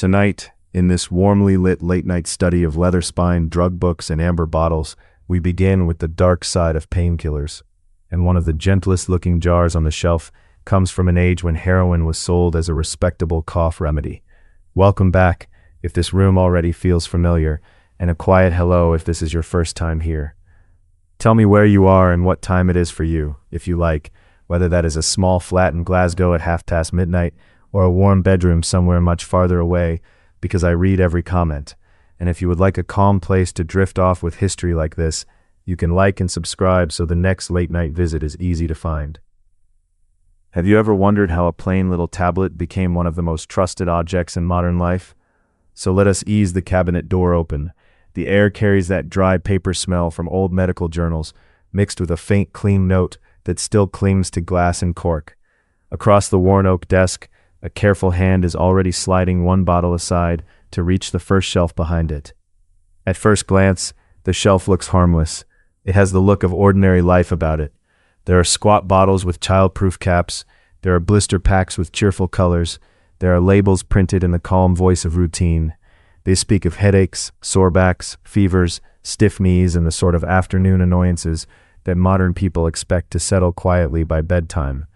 Tonight, in this warmly lit late-night study of leather-spined drug books and amber bottles, we begin with the dark side of painkillers. And one of the gentlest-looking jars on the shelf comes from an age when heroin was sold as a respectable cough remedy. Welcome back, if this room already feels familiar, and a quiet hello if this is your first time here. Tell me where you are and what time it is for you, if you like, whether that is a small flat in Glasgow at half-past midnight or a warm bedroom somewhere much farther away, because I read every comment. And if you would like a calm place to drift off with history like this, you can like and subscribe so the next late-night visit is easy to find. Have you ever wondered how a plain little tablet became one of the most trusted objects in modern life? So let us ease the cabinet door open. The air carries that dry paper smell from old medical journals, mixed with a faint clean note that still clings to glass and cork. Across the worn oak desk, a careful hand is already sliding one bottle aside to reach the first shelf behind it. At first glance, the shelf looks harmless. It has the look of ordinary life about it. There are squat bottles with child-proof caps. There are blister packs with cheerful colors. There are labels printed in the calm voice of routine. They speak of headaches, sore backs, fevers, stiff knees, and the sort of afternoon annoyances that modern people expect to settle quietly by bedtime.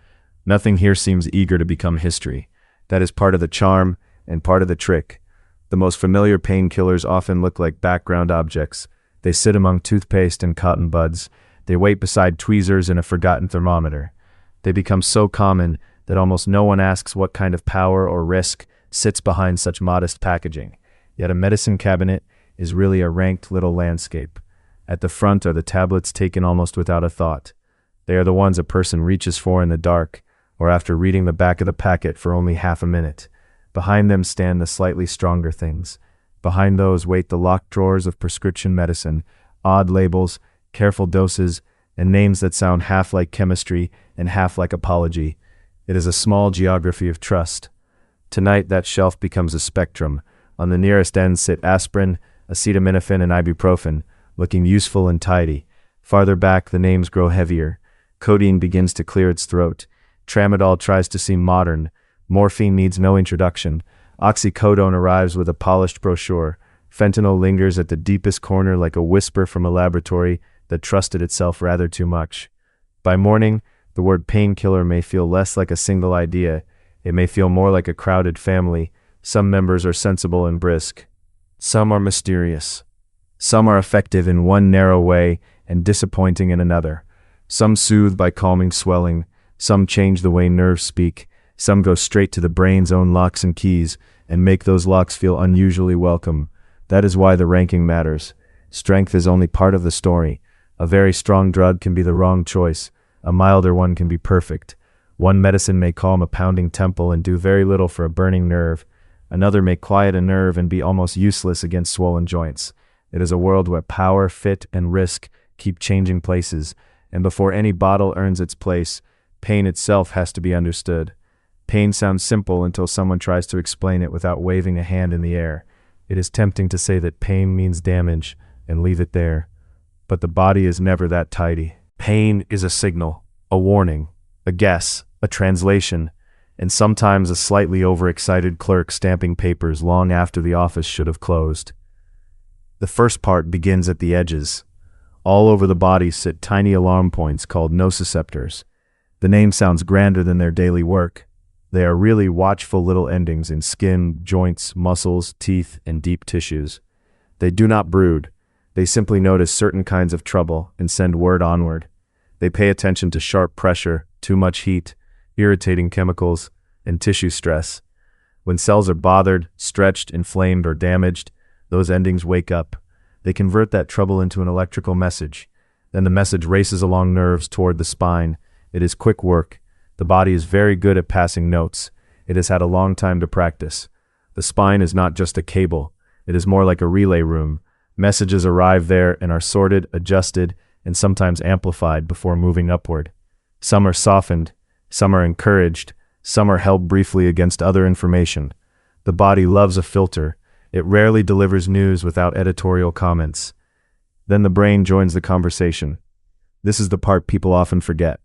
Nothing here seems eager to become history. That is part of the charm and part of the trick. The most familiar painkillers often look like background objects. They sit among toothpaste and cotton buds. They wait beside tweezers and a forgotten thermometer. They become so common that almost no one asks what kind of power or risk sits behind such modest packaging. Yet a medicine cabinet is really a ranked little landscape. At the front are the tablets taken almost without a thought. They are the ones a person reaches for in the dark, or after reading the back of the packet for only half a minute. Behind them stand the slightly stronger things. Behind those wait the locked drawers of prescription medicine, odd labels, careful doses, and names that sound half like chemistry and half like apology. It is a small geography of trust. Tonight that shelf becomes a spectrum. On the nearest end sit aspirin, acetaminophen, and ibuprofen, looking useful and tidy. Farther back the names grow heavier. Codeine begins to clear its throat. Tramadol tries to seem modern. Morphine needs no introduction. Oxycodone arrives with a polished brochure. Fentanyl lingers at the deepest corner like a whisper from a laboratory that trusted itself rather too much. By morning, the word painkiller may feel less like a single idea. It may feel more like a crowded family. Some members are sensible and brisk. Some are mysterious. Some are effective in one narrow way and disappointing in another. Some soothe by calming swelling. Some change the way nerves speak. Some go straight to the brain's own locks and keys and make those locks feel unusually welcome. That is why the ranking matters. Strength is only part of the story. A very strong drug can be the wrong choice. A milder one can be perfect. One medicine may calm a pounding temple and do very little for a burning nerve. Another may quiet a nerve and be almost useless against swollen joints. It is a world where power, fit, and risk keep changing places, and before any bottle earns its place, pain itself has to be understood. Pain sounds simple until someone tries to explain it without waving a hand in the air. It is tempting to say that pain means damage and leave it there. But the body is never that tidy. Pain is a signal, a warning, a guess, a translation, and sometimes a slightly overexcited clerk stamping papers long after the office should have closed. The first part begins at the edges. All over the body sit tiny alarm points called nociceptors. The name sounds grander than their daily work. They are really watchful little endings in skin, joints, muscles, teeth, and deep tissues. They do not brood. They simply notice certain kinds of trouble and send word onward. They pay attention to sharp pressure, too much heat, irritating chemicals, and tissue stress. When cells are bothered, stretched, inflamed, or damaged, those endings wake up. They convert that trouble into an electrical message. Then the message races along nerves toward the spine. It is quick work. The body is very good at passing notes. It has had a long time to practice. The spine is not just a cable. It is more like a relay room. Messages arrive there and are sorted, adjusted, and sometimes amplified before moving upward. Some are softened, some are encouraged, some are held briefly against other information. The body loves a filter. It rarely delivers news without editorial comments. Then the brain joins the conversation. This is the part people often forget.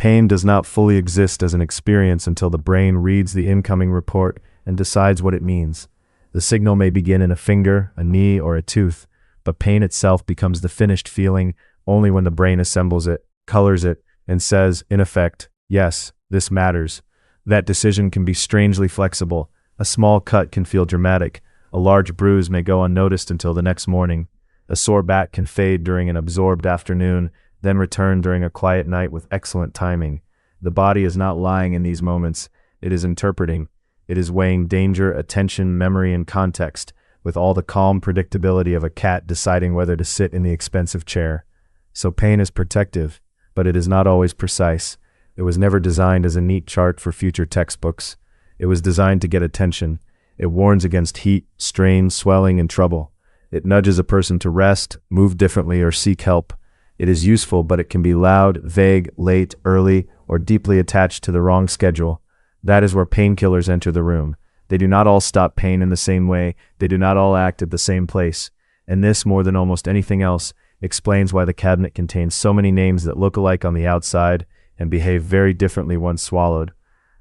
Pain does not fully exist as an experience until the brain reads the incoming report and decides what it means. The signal may begin in a finger, a knee, or a tooth, but pain itself becomes the finished feeling only when the brain assembles it, colors it, and says, in effect, yes, this matters. That decision can be strangely flexible. A small cut can feel dramatic. A large bruise may go unnoticed until the next morning. A sore back can fade during an absorbed afternoon, then return during a quiet night with excellent timing. The body is not lying in these moments. It is interpreting. It is weighing danger, attention, memory, and context, with all the calm predictability of a cat deciding whether to sit in the expensive chair. So pain is protective, but it is not always precise. It was never designed as a neat chart for future textbooks. It was designed to get attention. It warns against heat, strain, swelling, and trouble. It nudges a person to rest, move differently, or seek help. It is useful, but it can be loud, vague, late, early, or deeply attached to the wrong schedule. That is where painkillers enter the room. They do not all stop pain in the same way. They do not all act at the same place. And this, more than almost anything else, explains why the cabinet contains so many names that look alike on the outside and behave very differently once swallowed.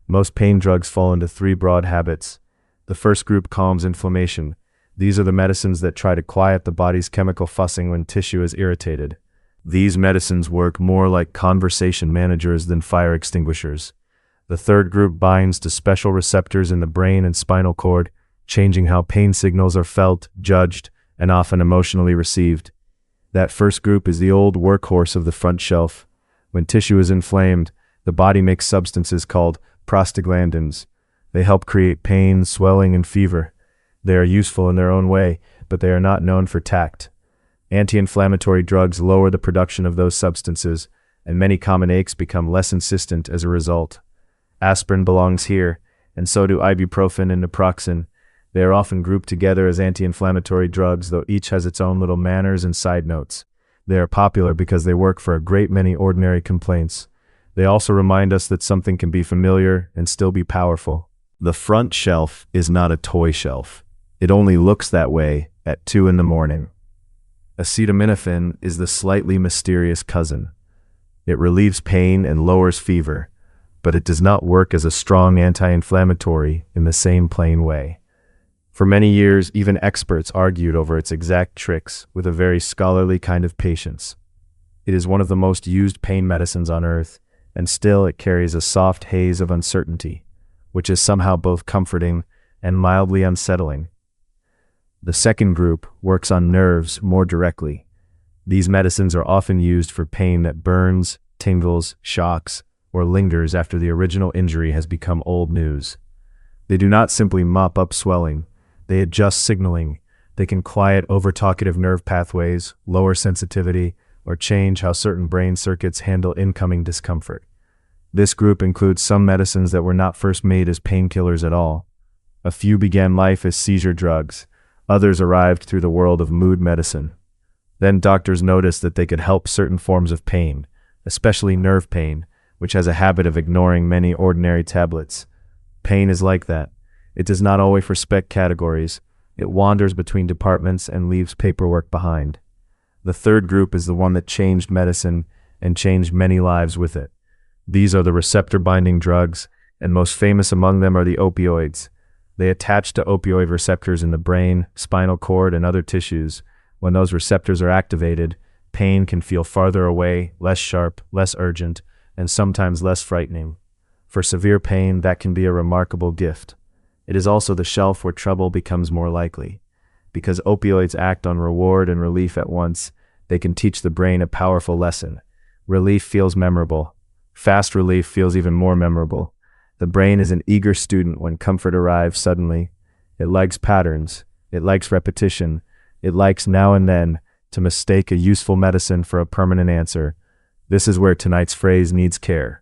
Most pain drugs fall into three broad habits. The first group calms inflammation. These are the medicines that try to quiet the body's chemical fussing when tissue is irritated. These medicines work more like conversation managers than fire extinguishers. The third group binds to special receptors in the brain and spinal cord, changing how pain signals are felt, judged, and often emotionally received. That first group is the old workhorse of the front shelf. When tissue is inflamed, the body makes substances called prostaglandins. They help create pain, swelling, and fever. They are useful in their own way, but they are not known for tact. Anti-inflammatory drugs lower the production of those substances, and many common aches become less insistent as a result. Aspirin belongs here, and so do ibuprofen and naproxen. They are often grouped together as anti-inflammatory drugs, though each has its own little manners and side notes. They are popular because they work for a great many ordinary complaints. They also remind us that something can be familiar and still be powerful. The front shelf is not a toy shelf. It only looks that way at 2 in the morning. Acetaminophen is the slightly mysterious cousin. It relieves pain and lowers fever, but it does not work as a strong anti-inflammatory in the same plain way. For many years, even experts argued over its exact tricks with a very scholarly kind of patience. It is one of the most used pain medicines on earth, and still it carries a soft haze of uncertainty, which is somehow both comforting and mildly unsettling. The second group works on nerves more directly. These medicines are often used for pain that burns, tingles, shocks, or lingers after the original injury has become old news. They do not simply mop up swelling. They adjust signaling. They can quiet overtalkative nerve pathways, lower sensitivity, or change how certain brain circuits handle incoming discomfort. This group includes some medicines that were not first made as painkillers at all. A few began life as seizure drugs. Others arrived through the world of mood medicine. Then doctors noticed that they could help certain forms of pain, especially nerve pain, which has a habit of ignoring many ordinary tablets. Pain is like that. It does not always respect categories. It wanders between departments and leaves paperwork behind. The third group is the one that changed medicine and changed many lives with it. These are the receptor-binding drugs, and most famous among them are the opioids. They attach to opioid receptors in the brain, spinal cord, and other tissues. When those receptors are activated, pain can feel farther away, less sharp, less urgent, and sometimes less frightening. For severe pain, that can be a remarkable gift. It is also the shelf where trouble becomes more likely. Because opioids act on reward and relief at once, they can teach the brain a powerful lesson. Relief feels memorable. Fast relief feels even more memorable. The brain is an eager student when comfort arrives suddenly. It likes patterns. It likes repetition. It likes now and then to mistake a useful medicine for a permanent answer. This is where tonight's phrase needs care.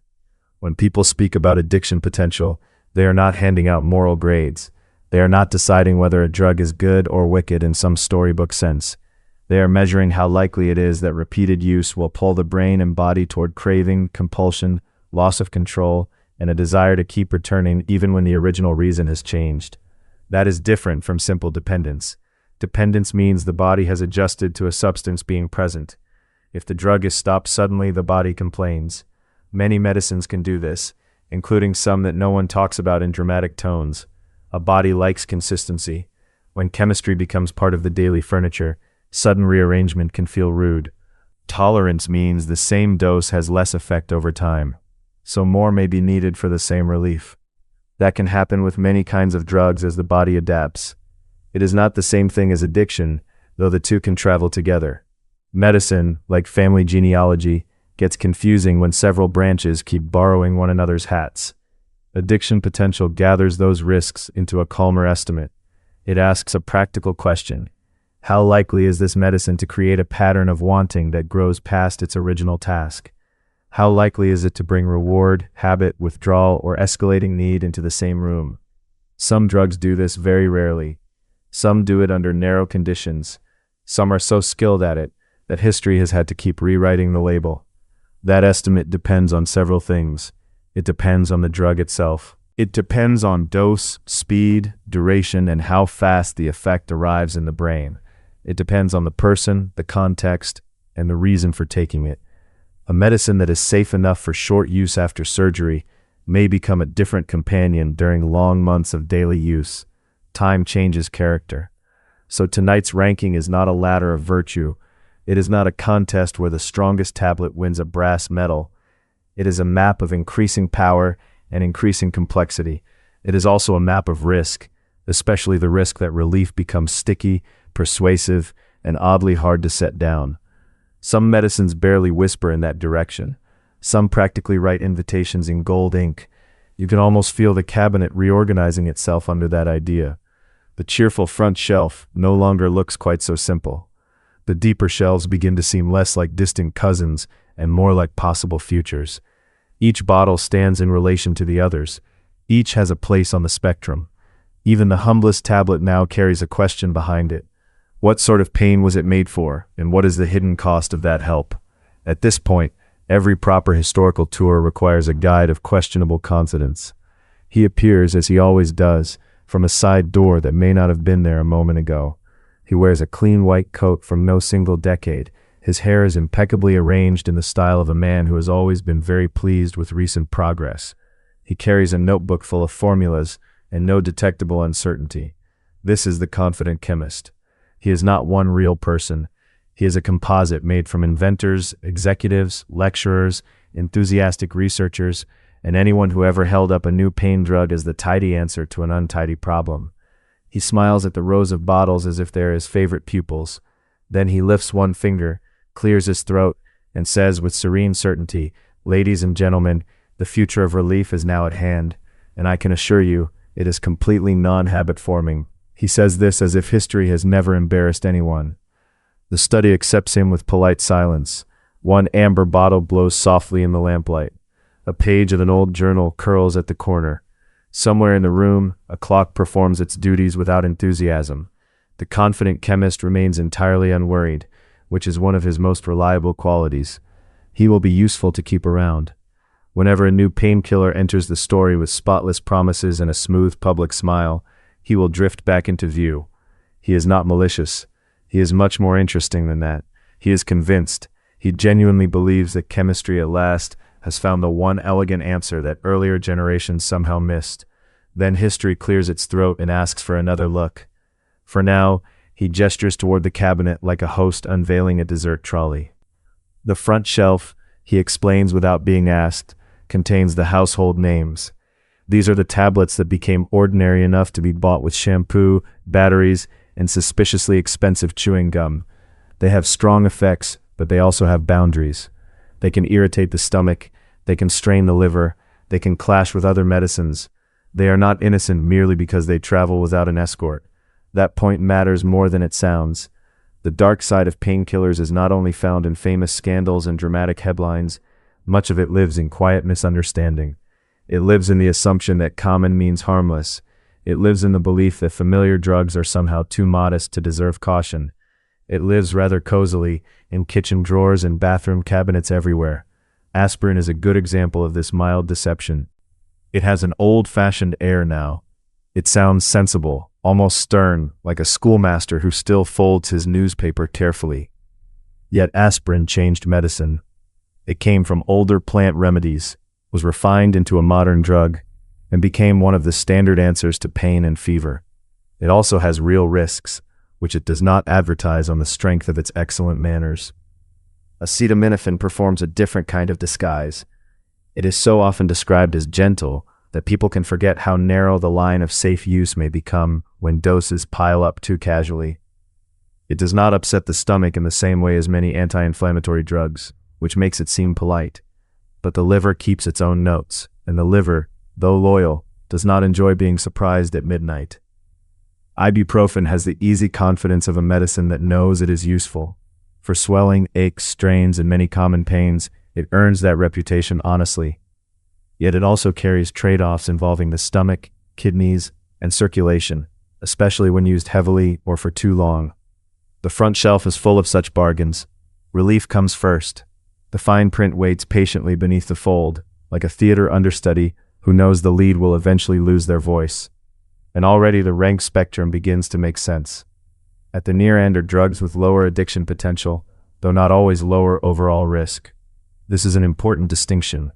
When people speak about addiction potential, they are not handing out moral grades. They are not deciding whether a drug is good or wicked in some storybook sense. They are measuring how likely it is that repeated use will pull the brain and body toward craving, compulsion, loss of control, and a desire to keep returning even when the original reason has changed. That is different from simple dependence. Dependence means the body has adjusted to a substance being present. If the drug is stopped suddenly, the body complains. Many medicines can do this, including some that no one talks about in dramatic tones. A body likes consistency. When chemistry becomes part of the daily furniture, sudden rearrangement can feel rude. Tolerance means the same dose has less effect over time, so more may be needed for the same relief. That can happen with many kinds of drugs as the body adapts. It is not the same thing as addiction, though the two can travel together. Medicine, like family genealogy, gets confusing when several branches keep borrowing one another's hats. Addiction potential gathers those risks into a calmer estimate. It asks a practical question. How likely is this medicine to create a pattern of wanting that grows past its original task? How likely is it to bring reward, habit, withdrawal, or escalating need into the same room? Some drugs do this very rarely. Some do it under narrow conditions. Some are so skilled at it that history has had to keep rewriting the label. That estimate depends on several things. It depends on the drug itself. It depends on dose, speed, duration, and how fast the effect arrives in the brain. It depends on the person, the context, and the reason for taking it. A medicine that is safe enough for short use after surgery may become a different companion during long months of daily use. Time changes character. So tonight's ranking is not a ladder of virtue. It is not a contest where the strongest tablet wins a brass medal. It is a map of increasing power and increasing complexity. It is also a map of risk, especially the risk that relief becomes sticky, persuasive, and oddly hard to set down. Some medicines barely whisper in that direction. Some practically write invitations in gold ink. You can almost feel the cabinet reorganizing itself under that idea. The cheerful front shelf no longer looks quite so simple. The deeper shelves begin to seem less like distant cousins and more like possible futures. Each bottle stands in relation to the others. Each has a place on the spectrum. Even the humblest tablet now carries a question behind it. What sort of pain was it made for, and what is the hidden cost of that help? At this point, every proper historical tour requires a guide of questionable confidence. He appears, as he always does, from a side door that may not have been there a moment ago. He wears a clean white coat from no single decade. His hair is impeccably arranged in the style of a man who has always been very pleased with recent progress. He carries a notebook full of formulas and no detectable uncertainty. This is the confident chemist. He is not one real person. He is a composite made from inventors, executives, lecturers, enthusiastic researchers, and anyone who ever held up a new pain drug as the tidy answer to an untidy problem. He smiles at the rows of bottles as if they are his favorite pupils. Then he lifts one finger, clears his throat, and says with serene certainty, "Ladies and gentlemen, the future of relief is now at hand, and I can assure you it is completely non-habit forming." He says this as if history has never embarrassed anyone. The study accepts him with polite silence. One amber bottle blows softly in the lamplight. A page of an old journal curls at the corner. Somewhere in the room, a clock performs its duties without enthusiasm. The confident chemist remains entirely unworried, which is one of his most reliable qualities. He will be useful to keep around. Whenever a new painkiller enters the story with spotless promises and a smooth public smile, he will drift back into view. He is not malicious. He is much more interesting than that. He is convinced. He genuinely believes that chemistry at last has found the one elegant answer that earlier generations somehow missed. Then history clears its throat and asks for another look. For now, he gestures toward the cabinet like a host unveiling a dessert trolley. The front shelf, he explains without being asked, contains the household names. These are the tablets that became ordinary enough to be bought with shampoo, batteries, and suspiciously expensive chewing gum. They have strong effects, but they also have boundaries. They can irritate the stomach, they can strain the liver, they can clash with other medicines. They are not innocent merely because they travel without an escort. That point matters more than it sounds. The dark side of painkillers is not only found in famous scandals and dramatic headlines, much of it lives in quiet misunderstanding. It lives in the assumption that common means harmless. It lives in the belief that familiar drugs are somehow too modest to deserve caution. It lives rather cozily in kitchen drawers and bathroom cabinets everywhere. Aspirin is a good example of this mild deception. It has an old-fashioned air now. It sounds sensible, almost stern, like a schoolmaster who still folds his newspaper carefully. Yet aspirin changed medicine. It came from older plant remedies, was refined into a modern drug, and became one of the standard answers to pain and fever. It also has real risks, which it does not advertise on the strength of its excellent manners. Acetaminophen performs a different kind of disguise. It is so often described as gentle that people can forget how narrow the line of safe use may become when doses pile up too casually. It does not upset the stomach in the same way as many anti-inflammatory drugs, which makes it seem polite. But the liver keeps its own notes, and the liver, though loyal, does not enjoy being surprised at midnight. Ibuprofen has the easy confidence of a medicine that knows it is useful. For swelling, aches, strains, and many common pains, it earns that reputation honestly. Yet it also carries trade-offs involving the stomach, kidneys, and circulation, especially when used heavily or for too long. The front shelf is full of such bargains. Relief comes first. The fine print waits patiently beneath the fold, like a theater understudy who knows the lead will eventually lose their voice. And already the rank spectrum begins to make sense. At the near end are drugs with lower addiction potential, though not always lower overall risk. This is an important distinction.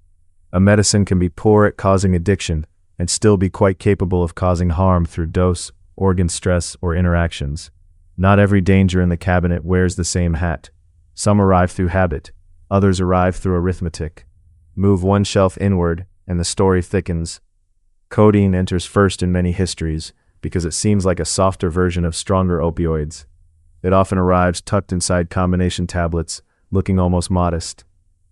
A medicine can be poor at causing addiction and still be quite capable of causing harm through dose, organ stress, or interactions. Not every danger in the cabinet wears the same hat. Some arrive through habit, others arrive through arithmetic. Move one shelf inward, and the story thickens. Codeine enters first in many histories because it seems like a softer version of stronger opioids. It often arrives tucked inside combination tablets, looking almost modest.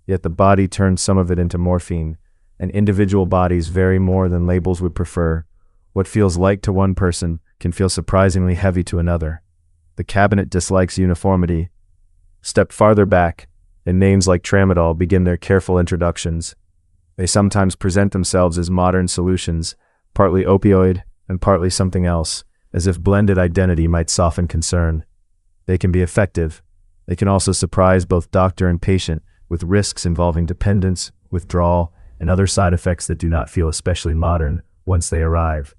Yet the body turns some of it into morphine, and individual bodies vary more than labels would prefer. What feels light to one person can feel surprisingly heavy to another. The cabinet dislikes uniformity. Step farther back, and names like tramadol begin their careful introductions. They sometimes present themselves as modern solutions, partly opioid and partly something else, as if blended identity might soften concern. They can be effective. They can also surprise both doctor and patient with risks involving dependence, withdrawal, and other side effects that do not feel especially modern once they arrive.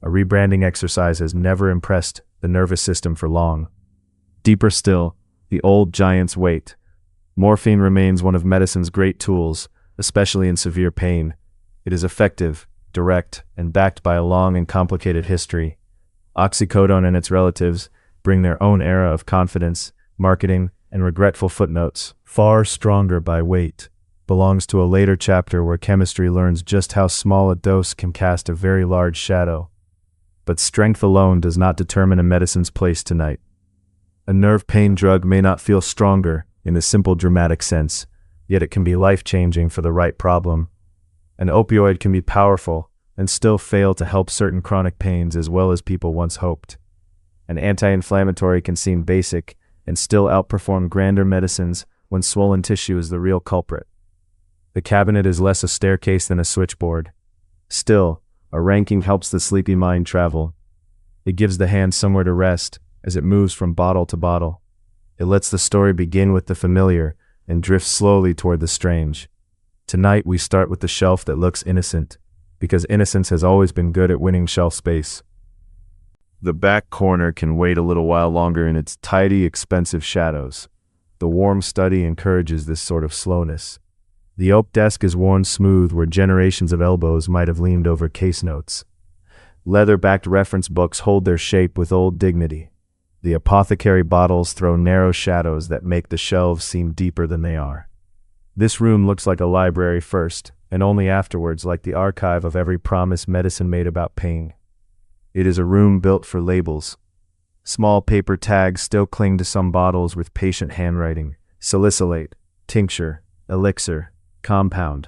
A rebranding exercise has never impressed the nervous system for long. Deeper still, the old giants wait. Morphine remains one of medicine's great tools, especially in severe pain. It is effective, direct, and backed by a long and complicated history. Oxycodone and its relatives bring their own era of confidence, marketing, and regretful footnotes. Far stronger by weight belongs to a later chapter where chemistry learns just how small a dose can cast a very large shadow. But strength alone does not determine a medicine's place tonight. A nerve pain drug may not feel stronger in the simple dramatic sense, yet it can be life-changing for the right problem. An opioid can be powerful and still fail to help certain chronic pains as well as people once hoped. An anti-inflammatory can seem basic and still outperform grander medicines when swollen tissue is the real culprit. The cabinet is less a staircase than a switchboard. Still, a ranking helps the sleepy mind travel. It gives the hand somewhere to rest as it moves from bottle to bottle. It lets the story begin with the familiar and drift slowly toward the strange. Tonight we start with the shelf that looks innocent, because innocence has always been good at winning shelf space. The back corner can wait a little while longer in its tidy, expensive shadows. The warm study encourages this sort of slowness. The oak desk is worn smooth where generations of elbows might have leaned over case notes. Leather-backed reference books hold their shape with old dignity. The apothecary bottles throw narrow shadows that make the shelves seem deeper than they are. This room looks like a library first, and only afterwards like the archive of every promise medicine made about pain. It is a room built for labels. Small paper tags still cling to some bottles with patient handwriting. Salicylate, tincture, elixir, compound.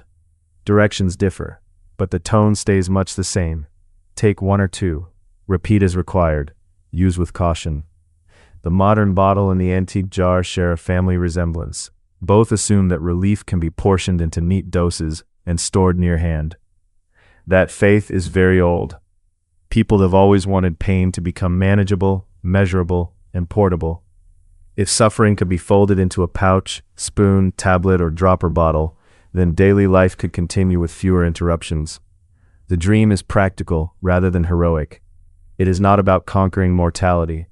Directions differ, but the tone stays much the same. Take 1 or 2. Repeat as required. Use with caution. The modern bottle and the antique jar share a family resemblance. Both assume that relief can be portioned into neat doses and stored near hand. That faith is very old. People have always wanted pain to become manageable, measurable, and portable. If suffering could be folded into a pouch, spoon, tablet, or dropper bottle, then daily life could continue with fewer interruptions. The dream is practical rather than heroic. It is not about conquering mortality.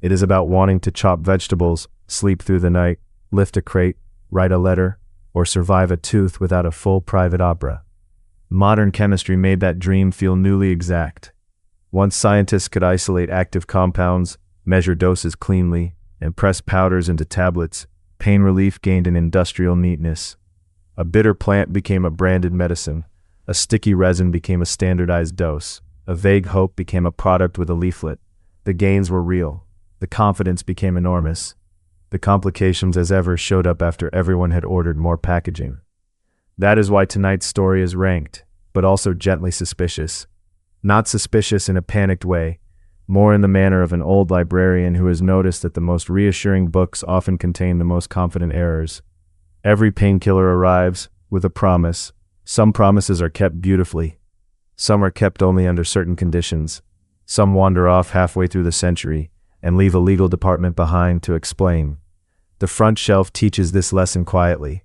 It is about wanting to chop vegetables, sleep through the night, lift a crate, write a letter, or survive a tooth without a full private opera. Modern chemistry made that dream feel newly exact. Once scientists could isolate active compounds, measure doses cleanly, and press powders into tablets, pain relief gained an industrial neatness. A bitter plant became a branded medicine. A sticky resin became a standardized dose. A vague hope became a product with a leaflet. The gains were real. The confidence became enormous. The complications as ever showed up after everyone had ordered more packaging. That is why tonight's story is ranked, but also gently suspicious. Not suspicious in a panicked way, more in the manner of an old librarian who has noticed that the most reassuring books often contain the most confident errors. Every painkiller arrives with a promise. Some promises are kept beautifully. Some are kept only under certain conditions. Some wander off halfway through the century and leave a legal department behind to explain. The front shelf teaches this lesson quietly.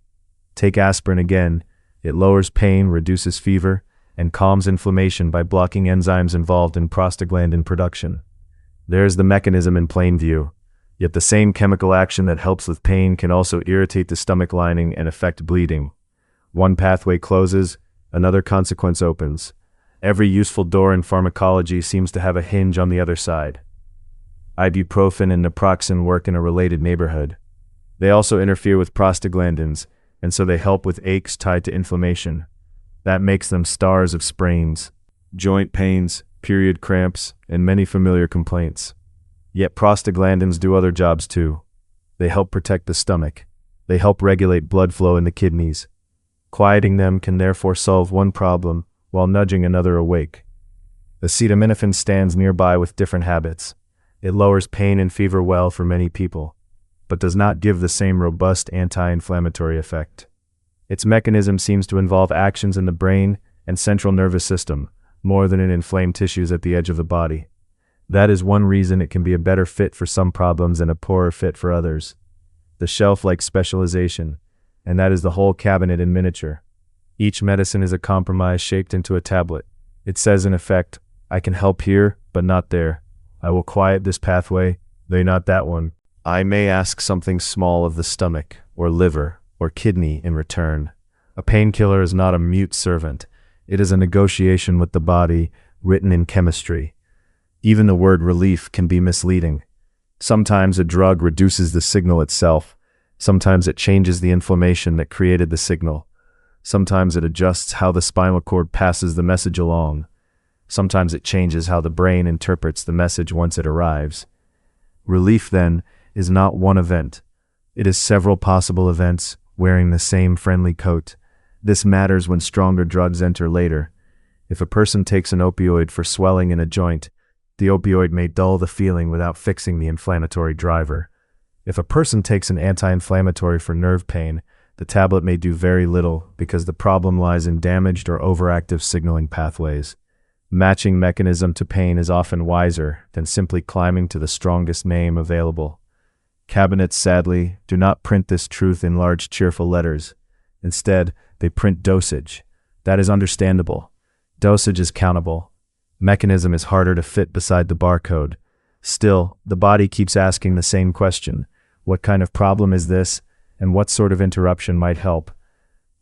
Take aspirin again. It lowers pain, reduces fever, and calms inflammation by blocking enzymes involved in prostaglandin production. There's the mechanism in plain view. Yet the same chemical action that helps with pain can also irritate the stomach lining and affect bleeding. One pathway closes, another consequence opens. Every useful door in pharmacology seems to have a hinge on the other side. Ibuprofen and naproxen work in a related neighborhood. They also interfere with prostaglandins, and so they help with aches tied to inflammation. That makes them stars of sprains, joint pains, period cramps, and many familiar complaints. Yet prostaglandins do other jobs too. They help protect the stomach. They help regulate blood flow in the kidneys. Quieting them can therefore solve one problem while nudging another awake. Acetaminophen stands nearby with different habits. It lowers pain and fever well for many people, but does not give the same robust anti-inflammatory effect. Its mechanism seems to involve actions in the brain and central nervous system, more than in inflamed tissues at the edge of the body. That is one reason it can be a better fit for some problems and a poorer fit for others. The shelf-like specialization, and that is the whole cabinet in miniature. Each medicine is a compromise shaped into a tablet. It says in effect, I can help here, but not there. I will quiet this pathway, though not that one. I may ask something small of the stomach, or liver, or kidney in return. A painkiller is not a mute servant. It is a negotiation with the body, written in chemistry. Even the word relief can be misleading. Sometimes a drug reduces the signal itself. Sometimes it changes the inflammation that created the signal. Sometimes it adjusts how the spinal cord passes the message along. Sometimes it changes how the brain interprets the message once it arrives. Relief, then, is not one event. It is several possible events wearing the same friendly coat. This matters when stronger drugs enter later. If a person takes an opioid for swelling in a joint, the opioid may dull the feeling without fixing the inflammatory driver. If a person takes an anti-inflammatory for nerve pain, the tablet may do very little because the problem lies in damaged or overactive signaling pathways. Matching mechanism to pain is often wiser than simply climbing to the strongest name available. Cabinets, sadly, do not print this truth in large cheerful letters. Instead, they print dosage. That is understandable. Dosage is countable. Mechanism is harder to fit beside the barcode. Still, the body keeps asking the same question. What kind of problem is this, and what sort of interruption might help?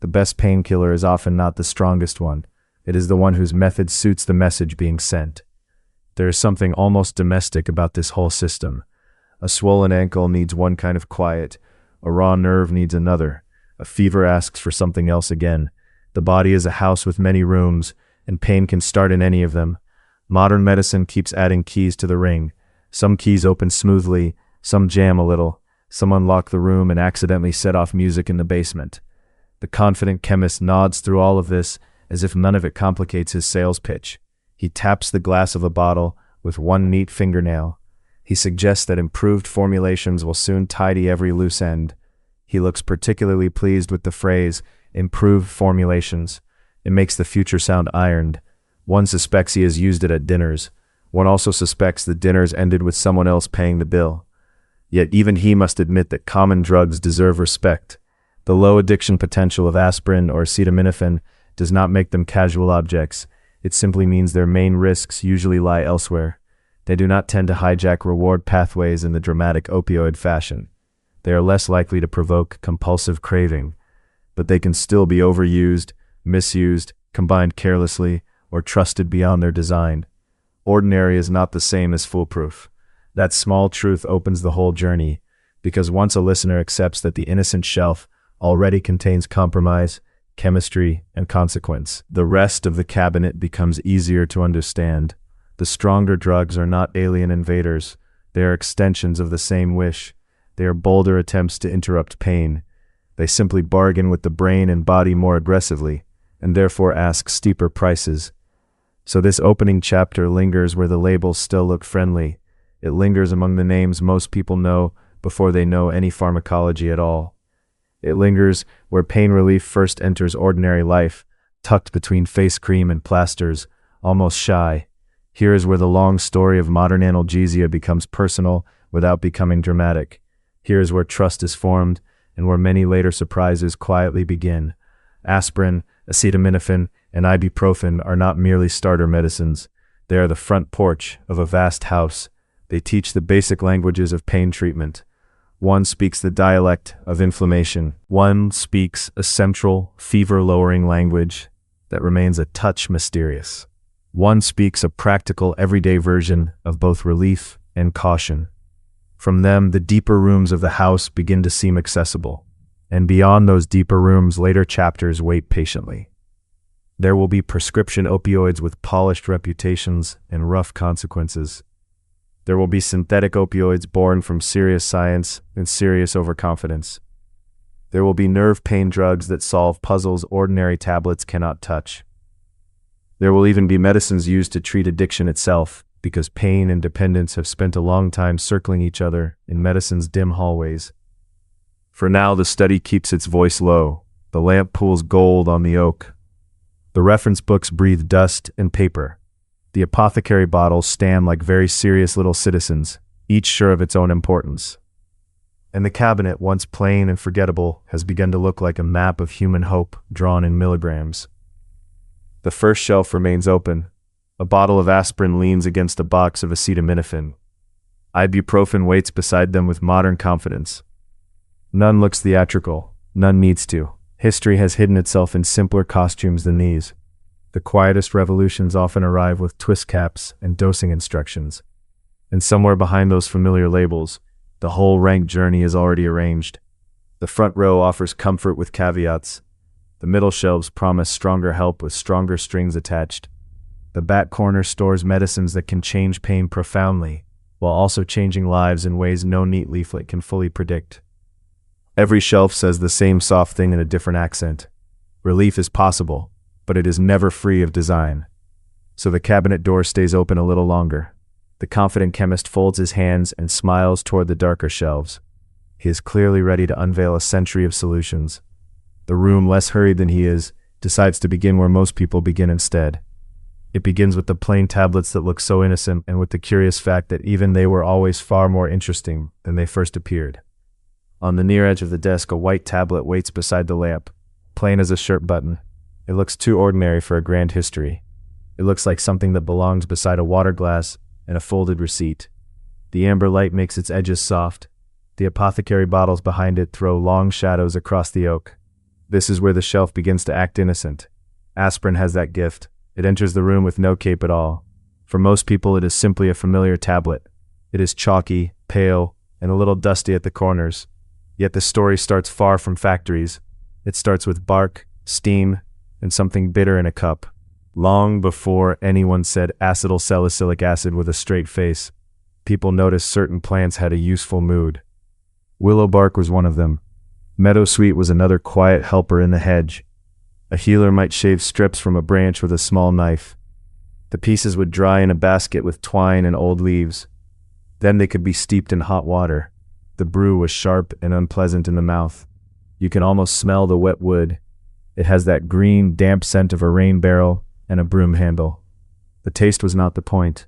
The best painkiller is often not the strongest one. It is the one whose method suits the message being sent. There is something almost domestic about this whole system. A swollen ankle needs one kind of quiet. A raw nerve needs another. A fever asks for something else again. The body is a house with many rooms, and pain can start in any of them. Modern medicine keeps adding keys to the ring. Some keys open smoothly, some jam a little, some unlock the room and accidentally set off music in the basement. The confident chemist nods through all of this as if none of it complicates his sales pitch. He taps the glass of a bottle with one neat fingernail. He suggests that improved formulations will soon tidy every loose end. He looks particularly pleased with the phrase, improved formulations. It makes the future sound ironed. One suspects he has used it at dinners. One also suspects the dinners ended with someone else paying the bill. Yet even he must admit that common drugs deserve respect. The low addiction potential of aspirin or acetaminophen does not make them casual objects. It simply means their main risks usually lie elsewhere. They do not tend to hijack reward pathways in the dramatic opioid fashion. They are less likely to provoke compulsive craving, but they can still be overused, misused, combined carelessly, or trusted beyond their design. Ordinary is not the same as foolproof. That small truth opens the whole journey, because once a listener accepts that the innocent shelf already contains compromise, chemistry, and consequence, the rest of the cabinet becomes easier to understand. The stronger drugs are not alien invaders. They are extensions of the same wish. They are bolder attempts to interrupt pain. They simply bargain with the brain and body more aggressively, and therefore ask steeper prices. So this opening chapter lingers where the labels still look friendly. It lingers among the names most people know before they know any pharmacology at all. It lingers where pain relief first enters ordinary life, tucked between face cream and plasters, almost shy. Here is where the long story of modern analgesia becomes personal without becoming dramatic. Here is where trust is formed, and where many later surprises quietly begin. Aspirin, acetaminophen, and ibuprofen are not merely starter medicines. They are the front porch of a vast house. They teach the basic languages of pain treatment. One speaks the dialect of inflammation. One speaks a central, fever-lowering language that remains a touch mysterious. One speaks a practical, everyday version of both relief and caution. From them, the deeper rooms of the house begin to seem accessible. And beyond those deeper rooms, later chapters wait patiently. There will be prescription opioids with polished reputations and rough consequences. There will be synthetic opioids born from serious science and serious overconfidence. There will be nerve pain drugs that solve puzzles ordinary tablets cannot touch. There will even be medicines used to treat addiction itself, because pain and dependence have spent a long time circling each other in medicine's dim hallways. For now, the study keeps its voice low. The lamp pools gold on the oak. The reference books breathe dust and paper. The apothecary bottles stand like very serious little citizens, each sure of its own importance. And the cabinet, once plain and forgettable, has begun to look like a map of human hope drawn in milligrams. The first shelf remains open. A bottle of aspirin leans against a box of acetaminophen. Ibuprofen waits beside them with modern confidence. None looks theatrical. None needs to. History has hidden itself in simpler costumes than these. The quietest revolutions often arrive with twist caps and dosing instructions. And somewhere behind those familiar labels, the whole rank journey is already arranged. The front row offers comfort with caveats. The middle shelves promise stronger help with stronger strings attached. The back corner stores medicines that can change pain profoundly, while also changing lives in ways no neat leaflet can fully predict. Every shelf says the same soft thing in a different accent. Relief is possible, but it is never free of design. So the cabinet door stays open a little longer. The confident chemist folds his hands and smiles toward the darker shelves. He is clearly ready to unveil a century of solutions. The room, less hurried than he is, decides to begin where most people begin instead. It begins with the plain tablets that look so innocent, and with the curious fact that even they were always far more interesting than they first appeared. On the near edge of the desk, a white tablet waits beside the lamp, plain as a shirt button. It looks too ordinary for a grand history. It looks like something that belongs beside a water glass and a folded receipt. The amber light makes its edges soft. The apothecary bottles behind it throw long shadows across the oak. This is where the shelf begins to act innocent. Aspirin has that gift. It enters the room with no cape at all. For most people, it is simply a familiar tablet. It is chalky, pale, and a little dusty at the corners. Yet the story starts far from factories. It starts with bark, steam, and something bitter in a cup. Long before anyone said acetyl salicylic acid with a straight face, people noticed certain plants had a useful mood. Willow bark was one of them. Meadowsweet was another quiet helper in the hedge. A healer might shave strips from a branch with a small knife. The pieces would dry in a basket with twine and old leaves. Then they could be steeped in hot water. The brew was sharp and unpleasant in the mouth. You can almost smell the wet wood. It has that green, damp scent of a rain barrel and a broom handle. The taste was not the point.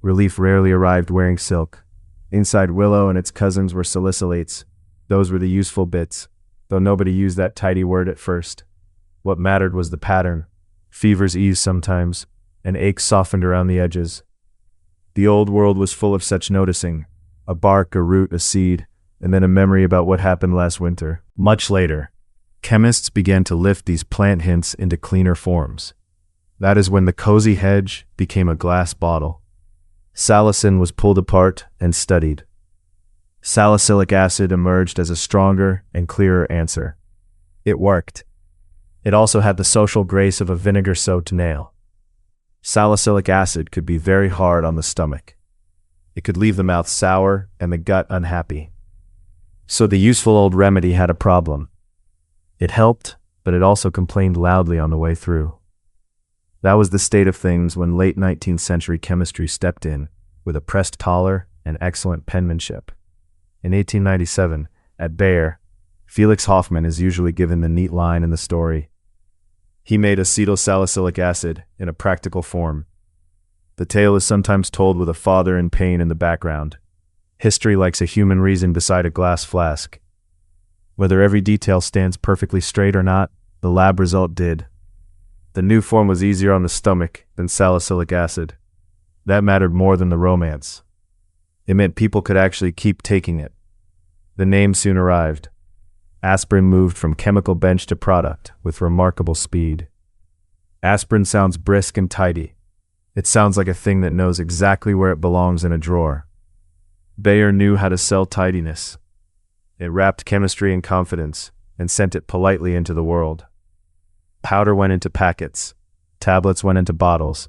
Relief rarely arrived wearing silk. Inside willow and its cousins were salicylates. Those were the useful bits, though nobody used that tidy word at first. What mattered was the pattern. Fevers eased sometimes, and aches softened around the edges. The old world was full of such noticing. A bark, a root, a seed, and then a memory about what happened last winter. Much later, chemists began to lift these plant hints into cleaner forms. That is when the cozy hedge became a glass bottle. Salicin was pulled apart and studied. Salicylic acid emerged as a stronger and clearer answer. It worked. It also had the social grace of a vinegar soaked nail. Salicylic acid could be very hard on the stomach. It could leave the mouth sour and the gut unhappy. So the useful old remedy had a problem. It helped, but it also complained loudly on the way through. That was the state of things when late 19th century chemistry stepped in, with a pressed collar and excellent penmanship. In 1897, at Bayer, Felix Hoffmann is usually given the neat line in the story. He made acetylsalicylic acid in a practical form. The tale is sometimes told with a father in pain in the background. History likes a human reason beside a glass flask. Whether every detail stands perfectly straight or not, the lab result did. The new form was easier on the stomach than salicylic acid. That mattered more than the romance. It meant people could actually keep taking it. The name soon arrived. Aspirin moved from chemical bench to product with remarkable speed. Aspirin sounds brisk and tidy. It sounds like a thing that knows exactly where it belongs in a drawer. Bayer knew how to sell tidiness. It wrapped chemistry in confidence and sent it politely into the world. Powder went into packets. Tablets went into bottles.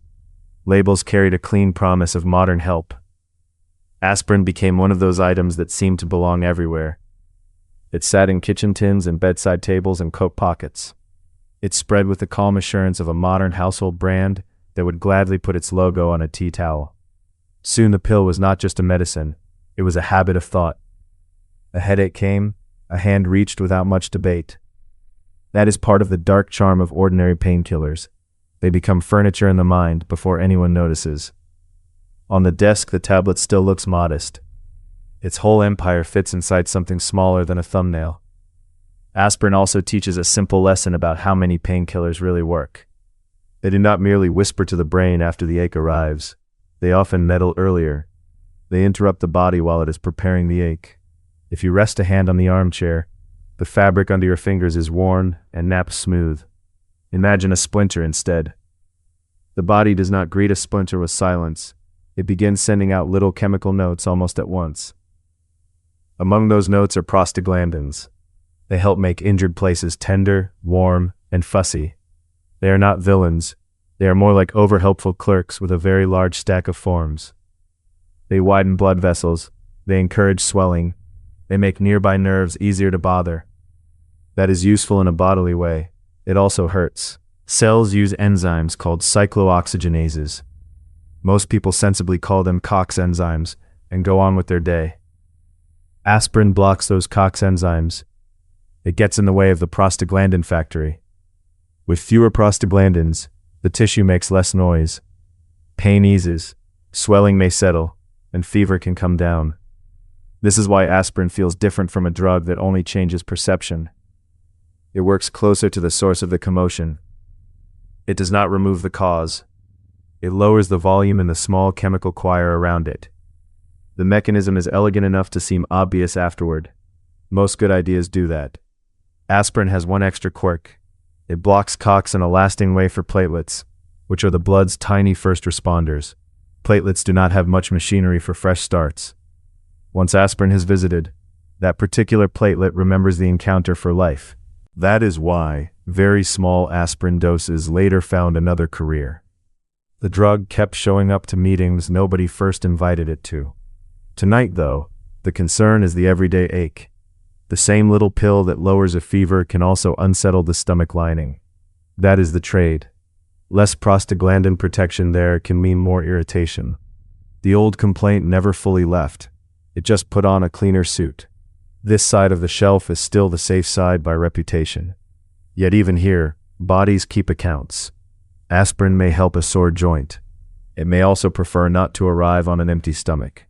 Labels carried a clean promise of modern help. Aspirin became one of those items that seemed to belong everywhere. It sat in kitchen tins and bedside tables and coat pockets. It spread with the calm assurance of a modern household brand that would gladly put its logo on a tea towel. Soon the pill was not just a medicine, it was a habit of thought. A headache came, a hand reached without much debate. That is part of the dark charm of ordinary painkillers. They become furniture in the mind before anyone notices. On the desk, the tablet still looks modest. Its whole empire fits inside something smaller than a thumbnail. Aspirin also teaches a simple lesson about how many painkillers really work. They do not merely whisper to the brain after the ache arrives. They often meddle earlier. They interrupt the body while it is preparing the ache. If you rest a hand on the armchair, the fabric under your fingers is worn and naps smooth. Imagine a splinter instead. The body does not greet a splinter with silence. It begins sending out little chemical notes almost at once. Among those notes are prostaglandins. They help make injured places tender, warm, and fussy. They are not villains. They are more like over-helpful clerks with a very large stack of forms. They widen blood vessels. They encourage swelling. They make nearby nerves easier to bother. That is useful in a bodily way. It also hurts. Cells use enzymes called cyclooxygenases. Most people sensibly call them COX enzymes and go on with their day. Aspirin blocks those COX enzymes. It gets in the way of the prostaglandin factory. With fewer prostaglandins, the tissue makes less noise. Pain eases, swelling may settle, and fever can come down. This is why aspirin feels different from a drug that only changes perception. It works closer to the source of the commotion. It does not remove the cause. It lowers the volume in the small chemical choir around it. The mechanism is elegant enough to seem obvious afterward. Most good ideas do that. Aspirin has one extra quirk. It blocks COX in a lasting way for platelets, which are the blood's tiny first responders. Platelets do not have much machinery for fresh starts. Once aspirin has visited, that particular platelet remembers the encounter for life. That is why very small aspirin doses later found another career. The drug kept showing up to meetings nobody first invited it to. Tonight, though, the concern is the everyday ache. The same little pill that lowers a fever can also unsettle the stomach lining. That is the trade. Less prostaglandin protection there can mean more irritation. The old complaint never fully left. It just put on a cleaner suit. This side of the shelf is still the safe side by reputation. Yet even here, bodies keep accounts. Aspirin may help a sore joint. It may also prefer not to arrive on an empty stomach.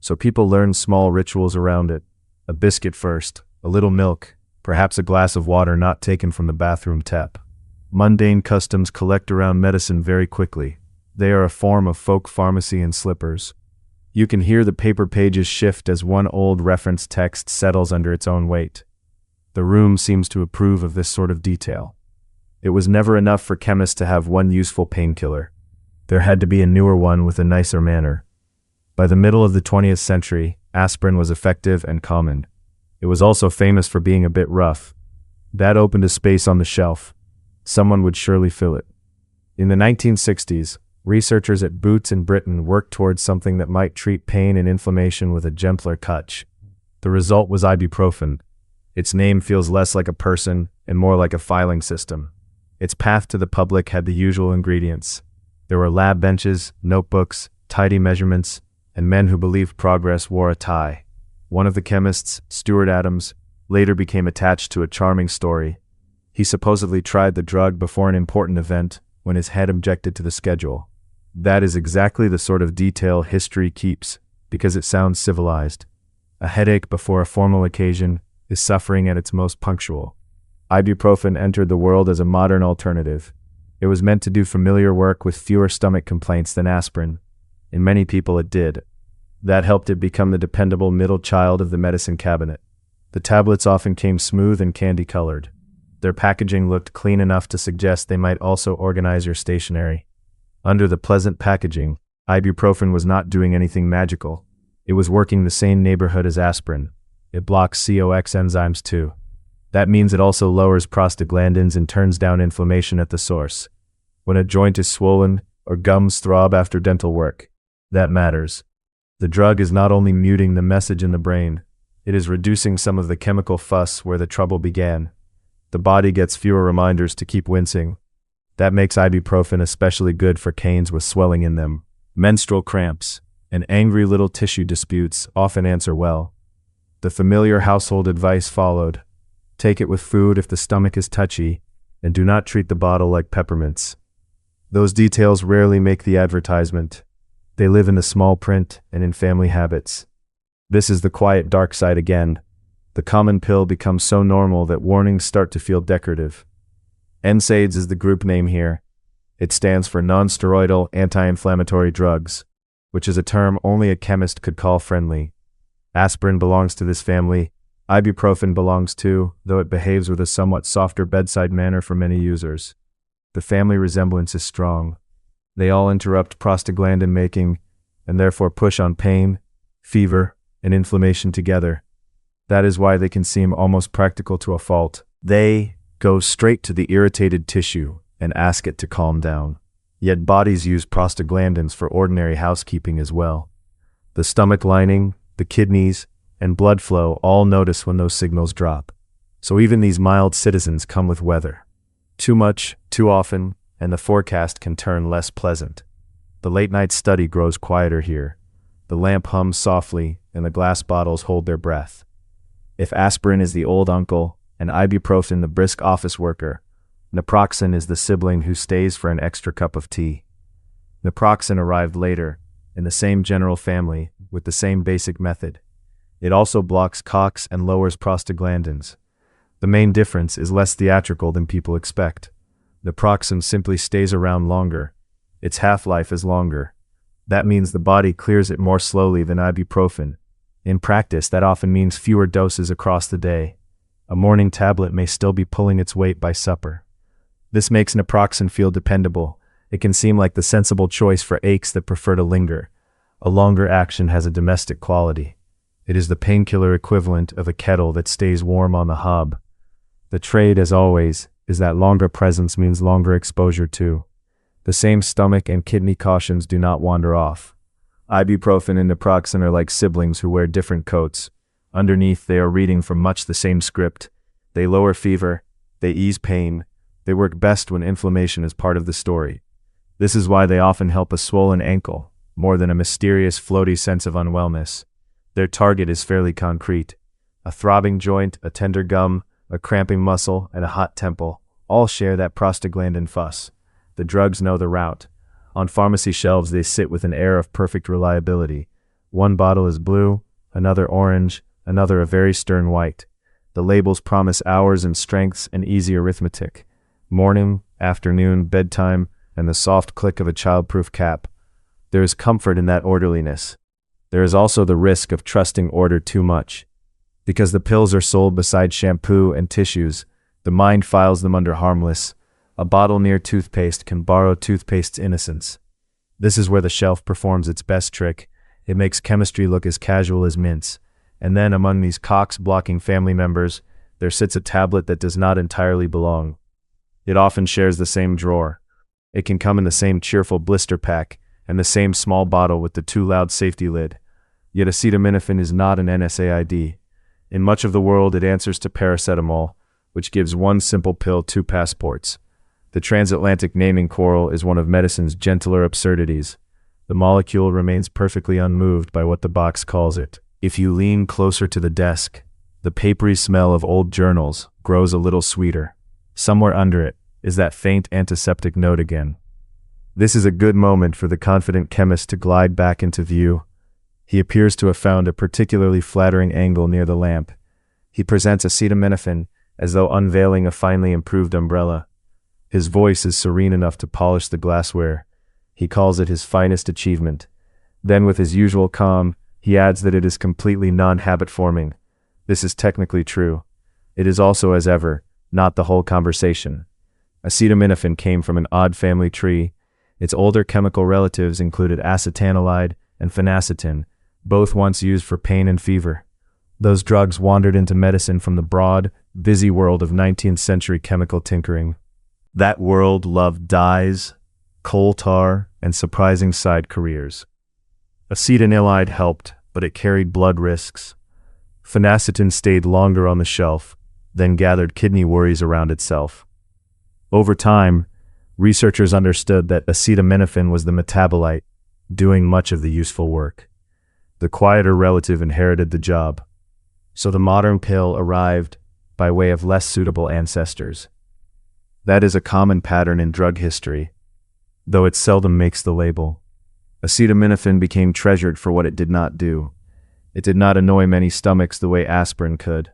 So people learn small rituals around it. A biscuit first, a little milk, perhaps a glass of water not taken from the bathroom tap. Mundane customs collect around medicine very quickly. They are a form of folk pharmacy in slippers. You can hear the paper pages shift as one old reference text settles under its own weight. The room seems to approve of this sort of detail. It was never enough for chemists to have one useful painkiller. There had to be a newer one with a nicer manner. By the middle of the 20th century, aspirin was effective and common. It was also famous for being a bit rough. That opened a space on the shelf. Someone would surely fill it. In the 1960s, researchers at Boots in Britain worked towards something that might treat pain and inflammation with a gentler touch. The result was ibuprofen. Its name feels less like a person and more like a filing system. Its path to the public had the usual ingredients. There were lab benches, notebooks, tidy measurements, and men who believed progress wore a tie. One of the chemists, Stuart Adams, later became attached to a charming story. He supposedly tried the drug before an important event when his head objected to the schedule. That is exactly the sort of detail history keeps, because it sounds civilized. A headache before a formal occasion is suffering at its most punctual. Ibuprofen entered the world as a modern alternative. It was meant to do familiar work with fewer stomach complaints than aspirin. In many people it did. That helped it become the dependable middle child of the medicine cabinet. The tablets often came smooth and candy-colored. Their packaging looked clean enough to suggest they might also organize your stationery. Under the pleasant packaging, ibuprofen was not doing anything magical. It was working the same neighborhood as aspirin. It blocks COX enzymes too. That means it also lowers prostaglandins and turns down inflammation at the source. When a joint is swollen or gums throb after dental work, that matters. The drug is not only muting the message in the brain, it is reducing some of the chemical fuss where the trouble began. The body gets fewer reminders to keep wincing. That makes ibuprofen especially good for canes with swelling in them. Menstrual cramps and angry little tissue disputes often answer well. The familiar household advice followed. Take it with food if the stomach is touchy, and do not treat the bottle like peppermints. Those details rarely make the advertisement. They live in the small print and in family habits. This is the quiet dark side again. The common pill becomes so normal that warnings start to feel decorative. NSAIDs is the group name here. It stands for non-steroidal anti-inflammatory drugs, which is a term only a chemist could call friendly. Aspirin belongs to this family. Ibuprofen belongs too, though it behaves with a somewhat softer bedside manner for many users. The family resemblance is strong. They all interrupt prostaglandin making, and therefore push on pain, fever, and inflammation together. That is why they can seem almost practical to a fault. They go straight to the irritated tissue and ask it to calm down. Yet bodies use prostaglandins for ordinary housekeeping as well. The stomach lining, the kidneys, and blood flow all notice when those signals drop. So even these mild citizens come with weather. Too much, too often, and the forecast can turn less pleasant. The late-night study grows quieter here. The lamp hums softly, and the glass bottles hold their breath. If aspirin is the old uncle, and ibuprofen the brisk office worker, naproxen is the sibling who stays for an extra cup of tea. Naproxen arrived later, in the same general family, with the same basic method. It also blocks COX and lowers prostaglandins. The main difference is less theatrical than people expect. Naproxen simply stays around longer. Its half-life is longer. That means the body clears it more slowly than ibuprofen. In practice, that often means fewer doses across the day. A morning tablet may still be pulling its weight by supper. This makes naproxen feel dependable. It can seem like the sensible choice for aches that prefer to linger. A longer action has a domestic quality. It is the painkiller equivalent of a kettle that stays warm on the hob. The trade, as always, is that longer presence means longer exposure too. The same stomach and kidney cautions do not wander off. Ibuprofen and naproxen are like siblings who wear different coats. Underneath, they are reading from much the same script. They lower fever. They ease pain. They work best when inflammation is part of the story. This is why they often help a swollen ankle, more than a mysterious, floaty sense of unwellness. Their target is fairly concrete. A throbbing joint, a tender gum, a cramping muscle, and a hot temple all share that prostaglandin fuss. The drugs know the route. On pharmacy shelves, they sit with an air of perfect reliability. One bottle is blue, another orange, another a very stern white. The labels promise hours and strengths and easy arithmetic. Morning, afternoon, bedtime, and the soft click of a childproof cap. There is comfort in that orderliness. There is also the risk of trusting order too much. Because the pills are sold beside shampoo and tissues, the mind files them under harmless. A bottle near toothpaste can borrow toothpaste's innocence. This is where the shelf performs its best trick. It makes chemistry look as casual as mints. And then among these cox-blocking family members, there sits a tablet that does not entirely belong. It often shares the same drawer. It can come in the same cheerful blister pack and the same small bottle with the too loud safety lid. Yet acetaminophen is not an NSAID. In much of the world, it answers to paracetamol, which gives one simple pill two passports. The transatlantic naming quarrel is one of medicine's gentler absurdities. The molecule remains perfectly unmoved by what the box calls it. If you lean closer to the desk, the papery smell of old journals grows a little sweeter. Somewhere under it is that faint antiseptic note again. This is a good moment for the confident chemist to glide back into view. He appears to have found a particularly flattering angle near the lamp. He presents acetaminophen as though unveiling a finely improved umbrella. His voice is serene enough to polish the glassware. He calls it his finest achievement. Then with his usual calm, he adds that it is completely non-habit forming. This is technically true. It is also, as ever, not the whole conversation. Acetaminophen came from an odd family tree. Its older chemical relatives included acetanilide and phenacetin, both once used for pain and fever. Those drugs wandered into medicine from the broad, busy world of 19th century chemical tinkering. That world loved dyes, coal tar, and surprising side careers. Acetanilide helped, but it carried blood risks. Phenacetin stayed longer on the shelf, then gathered kidney worries around itself. Over time, researchers understood that acetaminophen was the metabolite, doing much of the useful work. The quieter relative inherited the job. So the modern pill arrived by way of less suitable ancestors. That is a common pattern in drug history, though it seldom makes the label. Acetaminophen became treasured for what it did not do. It did not annoy many stomachs the way aspirin could.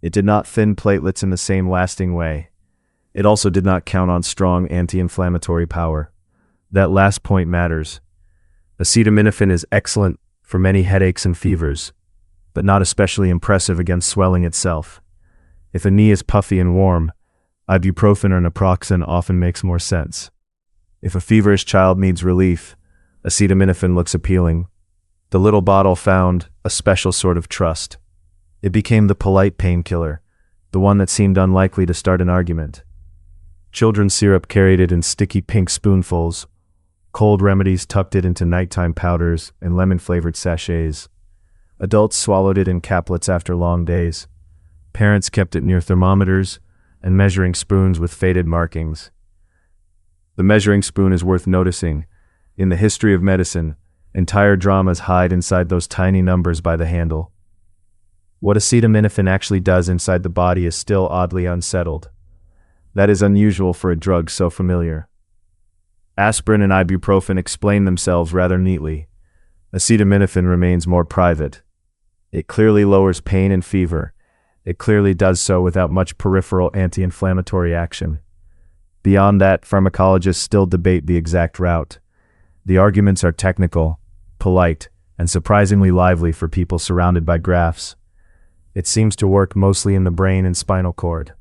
It did not thin platelets in the same lasting way. It also did not count on strong anti-inflammatory power. That last point matters. Acetaminophen is excellent for many headaches and fevers, but not especially impressive against swelling itself. If a knee is puffy and warm, ibuprofen or naproxen often makes more sense. If a feverish child needs relief, acetaminophen looks appealing. The little bottle found a special sort of trust. It became the polite painkiller, the one that seemed unlikely to start an argument. Children's syrup carried it in sticky pink spoonfuls. Cold remedies tucked it into nighttime powders and lemon-flavored sachets. Adults swallowed it in caplets after long days. Parents kept it near thermometers and measuring spoons with faded markings. The measuring spoon is worth noticing. In the history of medicine, entire dramas hide inside those tiny numbers by the handle. What acetaminophen actually does inside the body is still oddly unsettled. That is unusual for a drug so familiar. Aspirin and ibuprofen explain themselves rather neatly. Acetaminophen remains more private. It clearly lowers pain and fever. It clearly does so without much peripheral anti-inflammatory action. Beyond that, pharmacologists still debate the exact route. The arguments are technical, polite, and surprisingly lively for people surrounded by graphs. It seems to work mostly in the brain and spinal cord.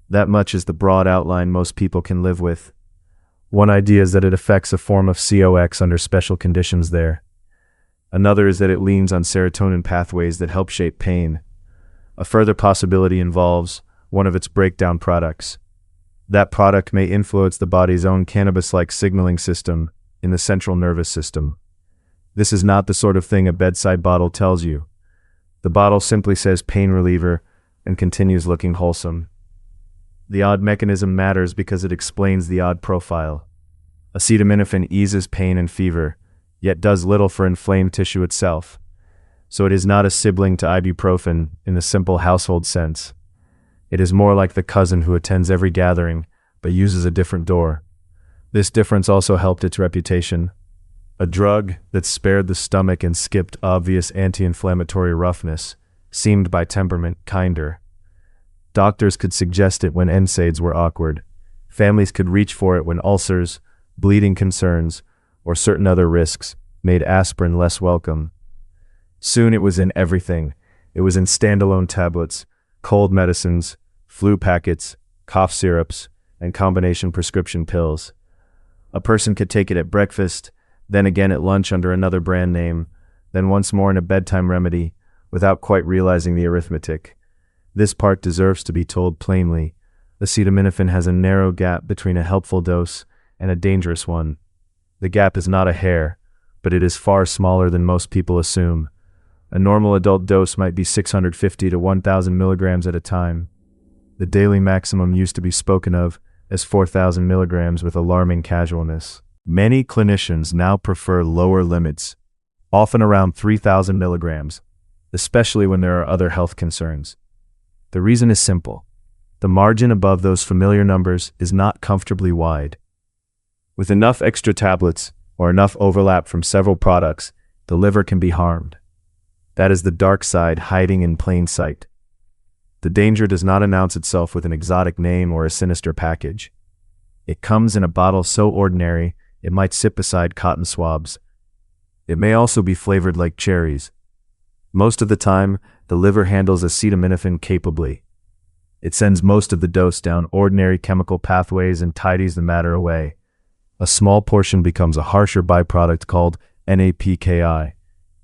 That much is the broad outline most people can live with. One idea is that it affects a form of COX under special conditions there. Another is that it leans on serotonin pathways that help shape pain. A further possibility involves one of its breakdown products. That product may influence the body's own cannabis-like signaling system in the central nervous system. This is not the sort of thing a bedside bottle tells you. The bottle simply says pain reliever and continues looking wholesome. The odd mechanism matters because it explains the odd profile. Acetaminophen eases pain and fever, yet does little for inflamed tissue itself. So it is not a sibling to ibuprofen in the simple household sense. It is more like the cousin who attends every gathering, but uses a different door. This difference also helped its reputation. A drug that spared the stomach and skipped obvious anti-inflammatory roughness seemed by temperament kinder. Doctors could suggest it when NSAIDs were awkward. Families could reach for it when ulcers, bleeding concerns, or certain other risks made aspirin less welcome. Soon it was in everything. It was in standalone tablets, cold medicines, flu packets, cough syrups, and combination prescription pills. A person could take it at breakfast, then again at lunch under another brand name, then once more in a bedtime remedy, without quite realizing the arithmetic. This part deserves to be told plainly. Acetaminophen has a narrow gap between a helpful dose and a dangerous one. The gap is not a hair, but it is far smaller than most people assume. A normal adult dose might be 650 to 1,000 milligrams at a time. The daily maximum used to be spoken of as 4,000 milligrams with alarming casualness. Many clinicians now prefer lower limits, often around 3,000 milligrams, especially when there are other health concerns. The reason is simple. The margin above those familiar numbers is not comfortably wide. With enough extra tablets or enough overlap from several products, the liver can be harmed. That is the dark side hiding in plain sight. The danger does not announce itself with an exotic name or a sinister package. It comes in a bottle so ordinary it might sit beside cotton swabs. It may also be flavored like cherries. Most of the time, the liver handles acetaminophen capably. It sends most of the dose down ordinary chemical pathways and tidies the matter away. A small portion becomes a harsher byproduct called NAPKI.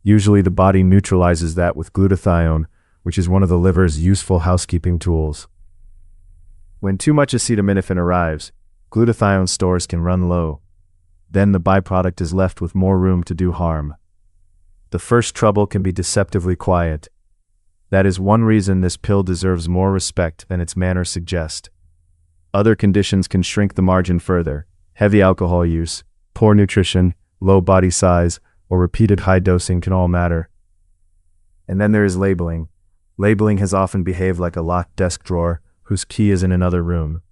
Usually the body neutralizes that with glutathione, which is one of the liver's useful housekeeping tools. When too much acetaminophen arrives, glutathione stores can run low. Then the byproduct is left with more room to do harm. The first trouble can be deceptively quiet. That is one reason this pill deserves more respect than its manners suggest. Other conditions can shrink the margin further. Heavy alcohol use, poor nutrition, low body size, or repeated high dosing can all matter. And then there is labeling. Labeling has often behaved like a locked desk drawer whose key is in another room.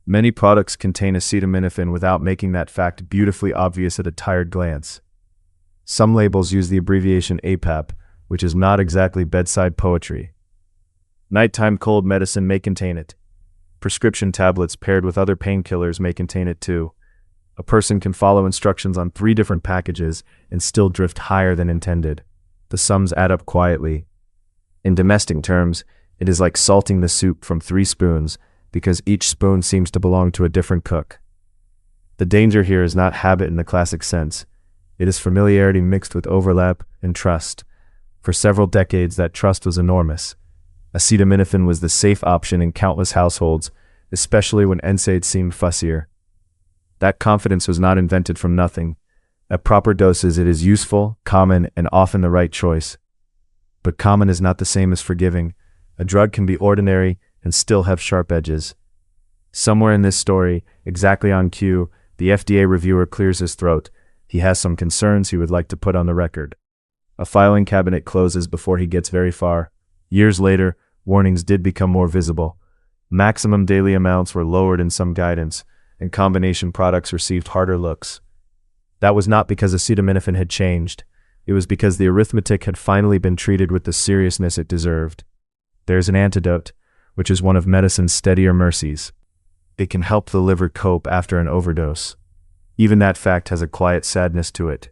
Many products contain acetaminophen without making that fact beautifully obvious at a tired glance. Some labels use the abbreviation APAP, which is not exactly bedside poetry. Nighttime cold medicine may contain it. Prescription tablets paired with other painkillers may contain it too. A person can follow instructions on 3 different packages and still drift higher than intended. The sums add up quietly. In domestic terms, it is like salting the soup from 3 spoons, because each spoon seems to belong to a different cook. The danger here is not habit in the classic sense. It is familiarity mixed with overlap and trust. For several decades, that trust was enormous. Acetaminophen was the safe option in countless households, especially when NSAIDs seemed fussier. That confidence was not invented from nothing. At proper doses, it is useful, common, and often the right choice. But common is not the same as forgiving. A drug can be ordinary and still have sharp edges. Somewhere in this story, exactly on cue, the FDA reviewer clears his throat. He has some concerns he would like to put on the record. A filing cabinet closes before he gets very far. Years later, warnings did become more visible. Maximum daily amounts were lowered in some guidance, and combination products received harder looks. That was not because acetaminophen had changed. It was because the arithmetic had finally been treated with the seriousness it deserved. There's an antidote, which is one of medicine's steadier mercies. It can help the liver cope after an overdose. Even that fact has a quiet sadness to it.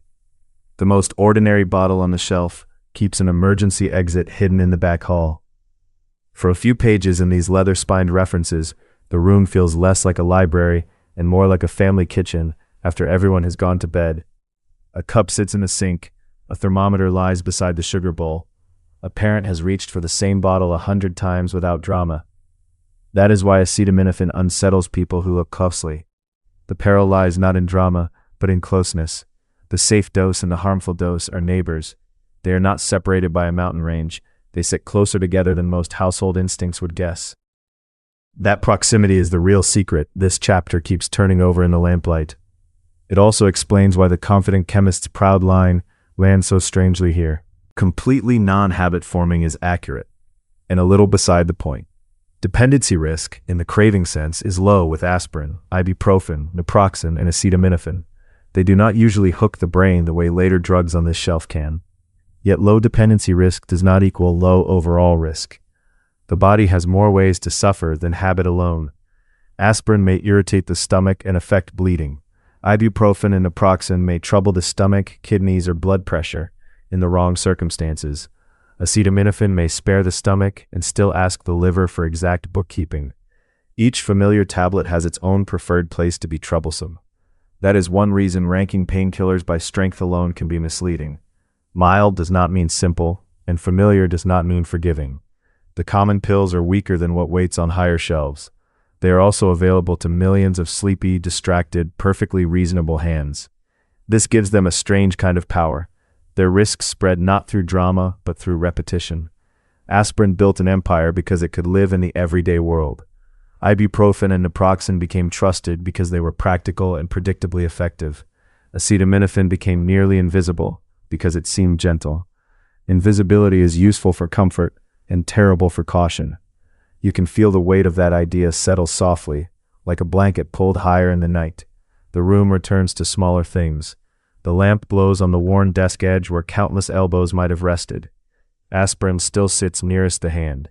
The most ordinary bottle on the shelf keeps an emergency exit hidden in the back hall. For a few pages in these leather-spined references, the room feels less like a library and more like a family kitchen after everyone has gone to bed. A cup sits in the sink, a thermometer lies beside the sugar bowl. A parent has reached for the same bottle 100 times without drama. That is why acetaminophen unsettles people who look closely. The peril lies not in drama, but in closeness. The safe dose and the harmful dose are neighbors. They are not separated by a mountain range. They sit closer together than most household instincts would guess. That proximity is the real secret this chapter keeps turning over in the lamplight. It also explains why the confident chemist's proud line lands so strangely here. Completely non-habit forming is accurate, and a little beside the point. Dependency risk, in the craving sense, is low with aspirin, ibuprofen, naproxen, and acetaminophen. They do not usually hook the brain the way later drugs on this shelf can. Yet low dependency risk does not equal low overall risk. The body has more ways to suffer than habit alone. Aspirin may irritate the stomach and affect bleeding. Ibuprofen and naproxen may trouble the stomach, kidneys, or blood pressure in the wrong circumstances. Acetaminophen may spare the stomach and still ask the liver for exact bookkeeping. Each familiar tablet has its own preferred place to be troublesome. That is one reason ranking painkillers by strength alone can be misleading. Mild does not mean simple, and familiar does not mean forgiving. The common pills are weaker than what waits on higher shelves. They are also available to millions of sleepy, distracted, perfectly reasonable hands. This gives them a strange kind of power. Their risks spread not through drama, but through repetition. Aspirin built an empire because it could live in the everyday world. Ibuprofen and naproxen became trusted because they were practical and predictably effective. Acetaminophen became nearly invisible because it seemed gentle. Invisibility is useful for comfort and terrible for caution. You can feel the weight of that idea settle softly, like a blanket pulled higher in the night. The room returns to smaller things. The lamp blows on the worn desk edge where countless elbows might have rested. Aspirin still sits nearest the hand.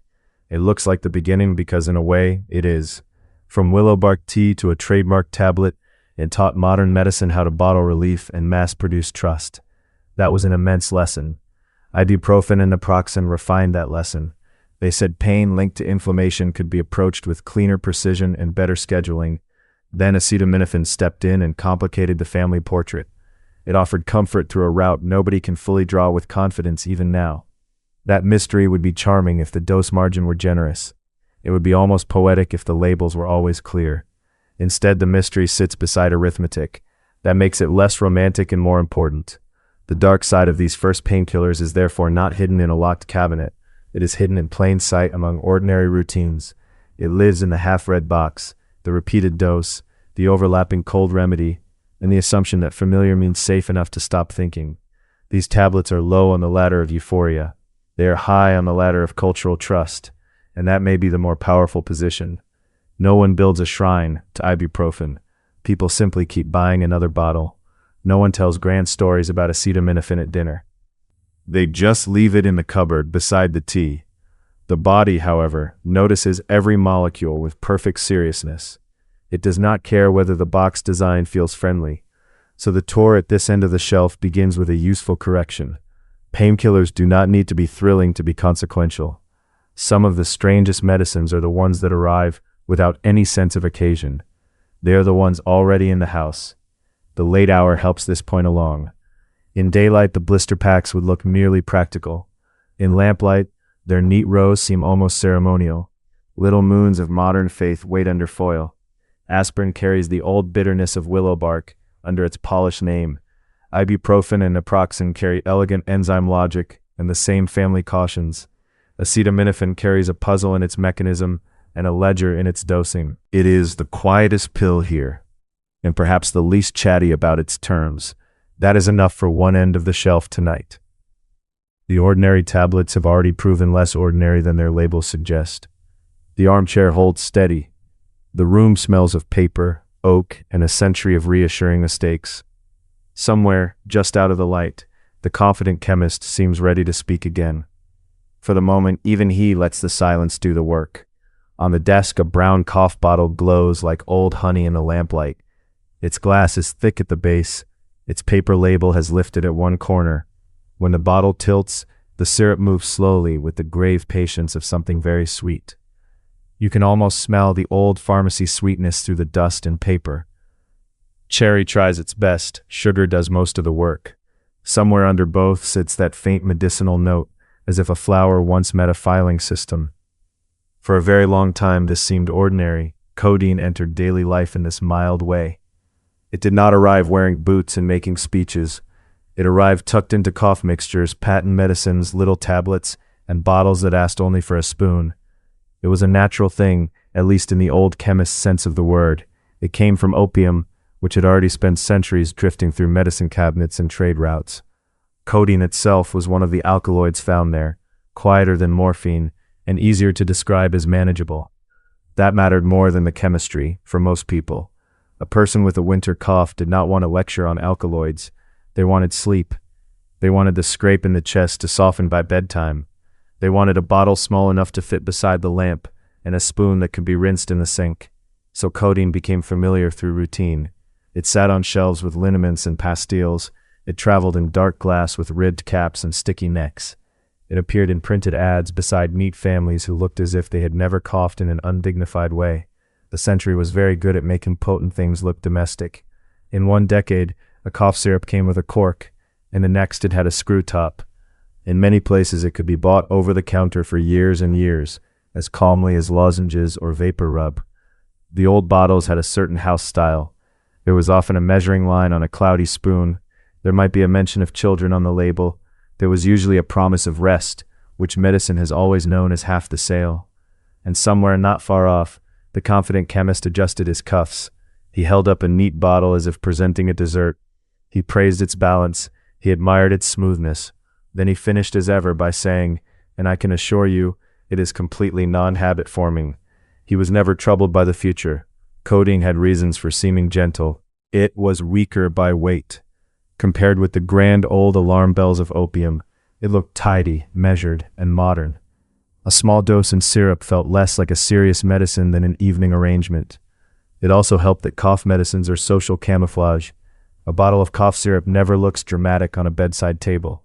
It looks like the beginning because in a way, it is. From willow bark tea to a trademark tablet, it taught modern medicine how to bottle relief and mass-produce trust. That was an immense lesson. Ibuprofen and naproxen refined that lesson. They said pain linked to inflammation could be approached with cleaner precision and better scheduling. Then acetaminophen stepped in and complicated the family portrait. It offered comfort through a route nobody can fully draw with confidence even now. That mystery would be charming if the dose margin were generous. It would be almost poetic if the labels were always clear. Instead, the mystery sits beside arithmetic. That makes it less romantic and more important. The dark side of these first painkillers is therefore not hidden in a locked cabinet. It is hidden in plain sight among ordinary routines. It lives in the half-read box, the repeated dose, the overlapping cold remedy, and the assumption that familiar means safe enough to stop thinking. These tablets are low on the ladder of euphoria. They are high on the ladder of cultural trust, and that may be the more powerful position. No one builds a shrine to ibuprofen. People simply keep buying another bottle. No one tells grand stories about acetaminophen at dinner. They just leave it in the cupboard beside the tea. The body, however, notices every molecule with perfect seriousness. It does not care whether the box design feels friendly. So the tour at this end of the shelf begins with a useful correction. Painkillers do not need to be thrilling to be consequential. Some of the strangest medicines are the ones that arrive without any sense of occasion. They are the ones already in the house. The late hour helps this point along. In daylight, the blister packs would look merely practical. In lamplight, their neat rows seem almost ceremonial. Little moons of modern faith wait under foil. Aspirin carries the old bitterness of willow bark under its polished name. Ibuprofen and naproxen carry elegant enzyme logic and the same family cautions. Acetaminophen carries a puzzle in its mechanism and a ledger in its dosing. It is the quietest pill here, and perhaps the least chatty about its terms. That is enough for one end of the shelf tonight. The ordinary tablets have already proven less ordinary than their labels suggest. The armchair holds steady. The room smells of paper, oak, and a century of reassuring mistakes. Somewhere, just out of the light, the confident chemist seems ready to speak again. For the moment, even he lets the silence do the work. On the desk, a brown cough bottle glows like old honey in the lamplight. Its glass is thick at the base. Its paper label has lifted at one corner. When the bottle tilts, the syrup moves slowly with the grave patience of something very sweet. You can almost smell the old pharmacy sweetness through the dust and paper. Cherry tries its best, sugar does most of the work. Somewhere under both sits that faint medicinal note, as if a flower once met a filing system. For a very long time this seemed ordinary. Codeine entered daily life in this mild way. It did not arrive wearing boots and making speeches. It arrived tucked into cough mixtures, patent medicines, little tablets, and bottles that asked only for a spoon. It was a natural thing, at least in the old chemist's sense of the word. It came from opium, which had already spent centuries drifting through medicine cabinets and trade routes. Codeine itself was one of the alkaloids found there, quieter than morphine, and easier to describe as manageable. That mattered more than the chemistry, for most people. A person with a winter cough did not want a lecture on alkaloids. They wanted sleep. They wanted the scrape in the chest to soften by bedtime. They wanted a bottle small enough to fit beside the lamp, and a spoon that could be rinsed in the sink. So codeine became familiar through routine. It sat on shelves with liniments and pastilles. It traveled in dark glass with ribbed caps and sticky necks. It appeared in printed ads beside neat families who looked as if they had never coughed in an undignified way. The century was very good at making potent things look domestic. In one decade, a cough syrup came with a cork. In the next it had a screw top. In many places it could be bought over the counter for years and years, as calmly as lozenges or vapor rub. The old bottles had a certain house style. There was often a measuring line on a cloudy spoon. There might be a mention of children on the label. There was usually a promise of rest, which medicine has always known as half the sale. And somewhere not far off, the confident chemist adjusted his cuffs. He held up a neat bottle as if presenting a dessert. He praised its balance. He admired its smoothness. Then he finished as ever by saying, "And I can assure you, it is completely non-habit forming." He was never troubled by the future. Codeine had reasons for seeming gentle. It was weaker by weight. Compared with the grand old alarm bells of opium, it looked tidy, measured, and modern. A small dose in syrup felt less like a serious medicine than an evening arrangement. It also helped that cough medicines are social camouflage. A bottle of cough syrup never looks dramatic on a bedside table.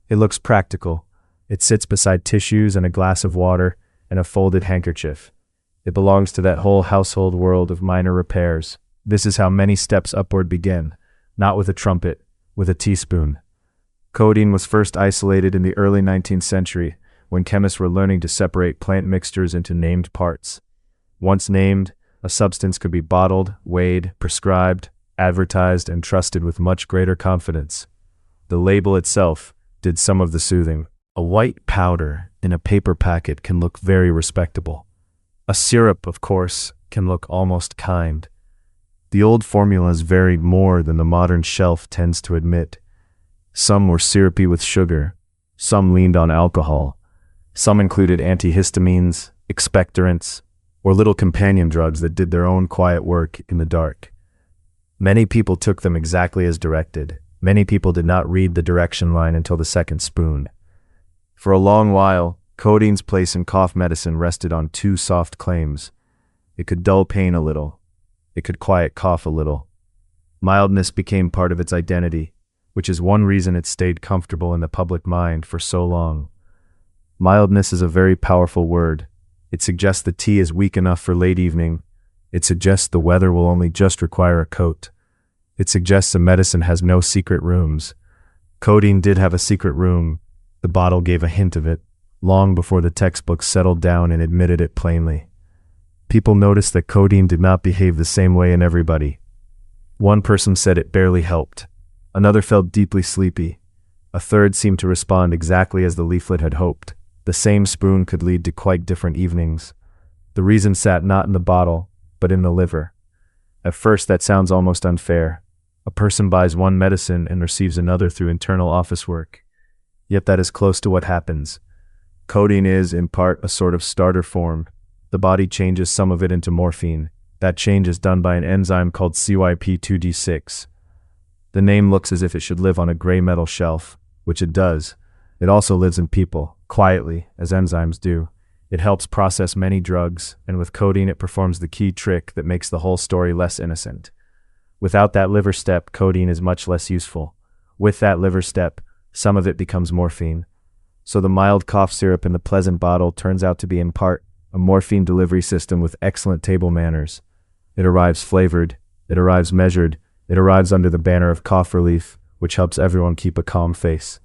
It looks practical. It sits beside tissues and a glass of water and a folded handkerchief. It belongs to that whole household world of minor repairs. This is how many steps upward begin, not with a trumpet, with a teaspoon. Codeine was first isolated in the early 19th century, when chemists were learning to separate plant mixtures into named parts. Once named, a substance could be bottled, weighed, prescribed, advertised, and trusted with much greater confidence. The label itself did some of the soothing. A white powder in a paper packet can look very respectable. A syrup, of course, can look almost kind. The old formulas varied more than the modern shelf tends to admit. Some were syrupy with sugar. Some leaned on alcohol. Some included antihistamines, expectorants, or little companion drugs that did their own quiet work in the dark. Many people took them exactly as directed. Many people did not read the direction line until the second spoon. For a long while, codeine's place in cough medicine rested on two soft claims. It could dull pain a little. It could quiet cough a little. Mildness became part of its identity, which is one reason it stayed comfortable in the public mind for so long. Mildness is a very powerful word. It suggests the tea is weak enough for late evening. It suggests the weather will only just require a coat. It suggests a medicine has no secret rooms. Codeine did have a secret room. The bottle gave a hint of it, long before the textbooks settled down and admitted it plainly. People noticed that codeine did not behave the same way in everybody. One person said it barely helped. Another felt deeply sleepy. A third seemed to respond exactly as the leaflet had hoped. The same spoon could lead to quite different evenings. The reason sat not in the bottle, but in the liver. At first that sounds almost unfair. A person buys one medicine and receives another through internal office work. Yet that is close to what happens. Codeine is, in part, a sort of starter form. The body changes some of it into morphine. That change is done by an enzyme called CYP2D6. The name looks as if it should live on a gray metal shelf, which it does. It also lives in people, quietly, as enzymes do. It helps process many drugs, and with codeine it performs the key trick that makes the whole story less innocent. Without that liver step, codeine is much less useful. With that liver step, some of it becomes morphine. So the mild cough syrup in the pleasant bottle turns out to be in part a morphine delivery system with excellent table manners. It arrives flavored, it arrives measured, it arrives under the banner of cough relief, which helps everyone keep a calm face.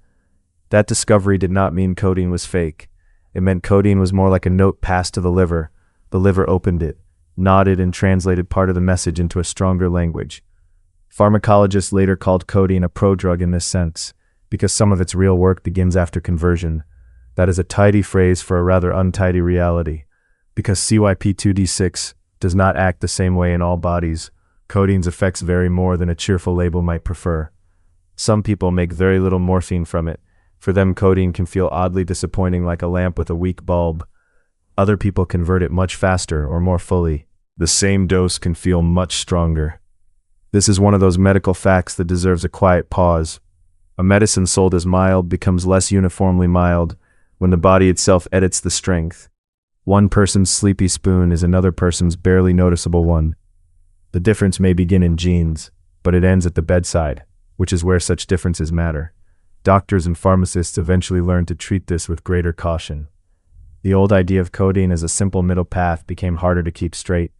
That discovery did not mean codeine was fake. It meant codeine was more like a note passed to the liver. The liver opened it, nodded, and translated part of the message into a stronger language. Pharmacologists later called codeine a prodrug in this sense, because some of its real work begins after conversion. That is a tidy phrase for a rather untidy reality. Because CYP2D6 does not act the same way in all bodies, codeine's effects vary more than a cheerful label might prefer. Some people make very little morphine from it. For them, codeine can feel oddly disappointing, like a lamp with a weak bulb. Other people convert it much faster or more fully. The same dose can feel much stronger. This is one of those medical facts that deserves a quiet pause. A medicine sold as mild becomes less uniformly mild when the body itself edits the strength. One person's sleepy spoon is another person's barely noticeable one. The difference may begin in genes, but it ends at the bedside, which is where such differences matter. Doctors and pharmacists eventually learned to treat this with greater caution. The old idea of codeine as a simple middle path became harder to keep straight.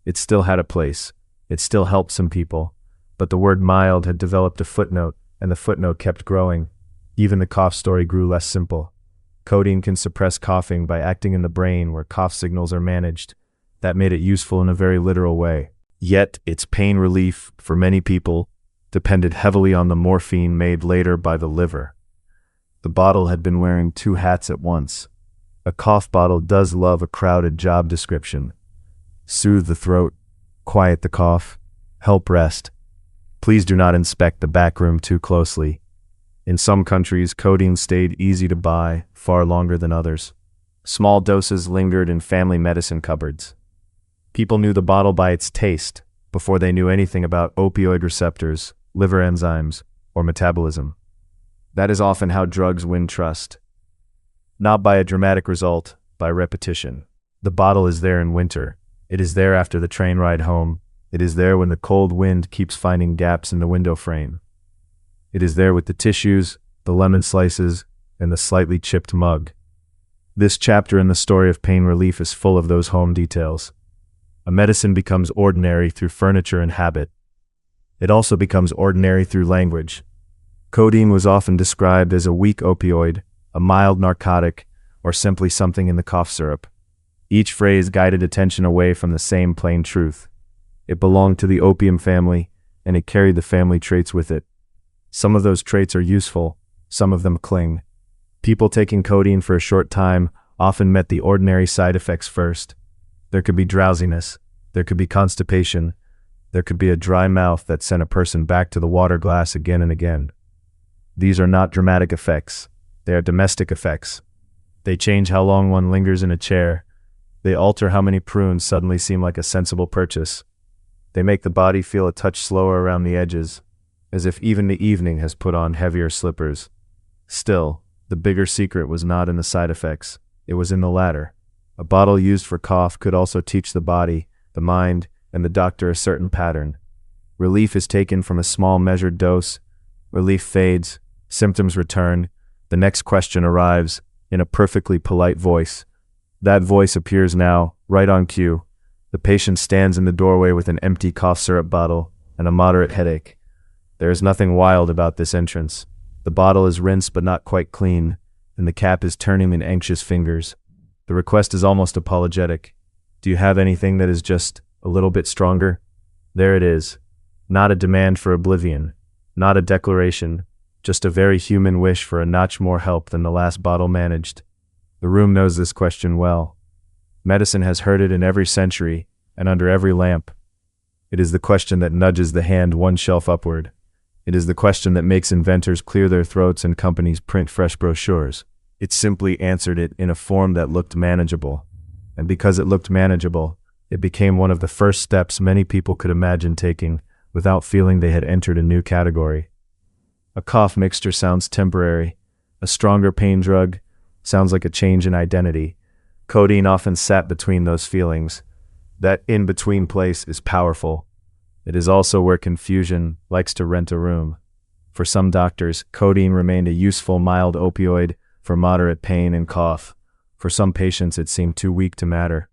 It still had a place. It still helped some people. But the word mild had developed a footnote, and the footnote kept growing. Even the cough story grew less simple. Codeine can suppress coughing by acting in the brain where cough signals are managed. That made it useful in a very literal way. Yet, its pain relief, for many people, depended heavily on the morphine made later by the liver. The bottle had been wearing two hats at once. A cough bottle does love a crowded job description. Soothe the throat, quiet the cough, help rest. Please do not inspect the back room too closely. In some countries, codeine stayed easy to buy far longer than others. Small doses lingered in family medicine cupboards. People knew the bottle by its taste before they knew anything about opioid receptors, liver enzymes, or metabolism. That is often how drugs win trust. Not by a dramatic result, by repetition. The bottle is there in winter. It is there after the train ride home. It is there when the cold wind keeps finding gaps in the window frame. It is there with the tissues, the lemon slices, and the slightly chipped mug. This chapter in the story of pain relief is full of those home details. A medicine becomes ordinary through furniture and habit. It also becomes ordinary through language. Codeine was often described as a weak opioid, a mild narcotic, or simply something in the cough syrup. Each phrase guided attention away from the same plain truth. It belonged to the opium family, and it carried the family traits with it. Some of those traits are useful, some of them cling. People taking codeine for a short time often met the ordinary side effects first. There could be drowsiness, there could be constipation, there could be a dry mouth that sent a person back to the water glass again and again. These are not dramatic effects, they are domestic effects. They change how long one lingers in a chair. They alter how many prunes suddenly seem like a sensible purchase. They make the body feel a touch slower around the edges, as if even the evening has put on heavier slippers. Still, the bigger secret was not in the side effects, it was in the latter. A bottle used for cough could also teach the body, the mind, and the doctor a certain pattern. Relief is taken from a small measured dose. Relief fades, symptoms return. The next question arrives, in a perfectly polite voice. That voice appears now, right on cue. The patient stands in the doorway with an empty cough syrup bottle and a moderate headache. There is nothing wild about this entrance. The bottle is rinsed but not quite clean, and the cap is turning in anxious fingers. The request is almost apologetic. Do you have anything that is just a little bit stronger? There it is. Not a demand for oblivion, not a declaration, just a very human wish for a notch more help than the last bottle managed. The room knows this question well. Medicine has heard it in every century and under every lamp. It is the question that nudges the hand one shelf upward. It is the question that makes inventors clear their throats and companies print fresh brochures. It simply answered it in a form that looked manageable. And because it looked manageable, it became one of the first steps many people could imagine taking without feeling they had entered a new category. A cough mixture sounds temporary. A stronger pain drug sounds like a change in identity. Codeine often sat between those feelings. That in-between place is powerful. It is also where confusion likes to rent a room. For some doctors, codeine remained a useful mild opioid for moderate pain and cough. For some patients, it seemed too weak to matter.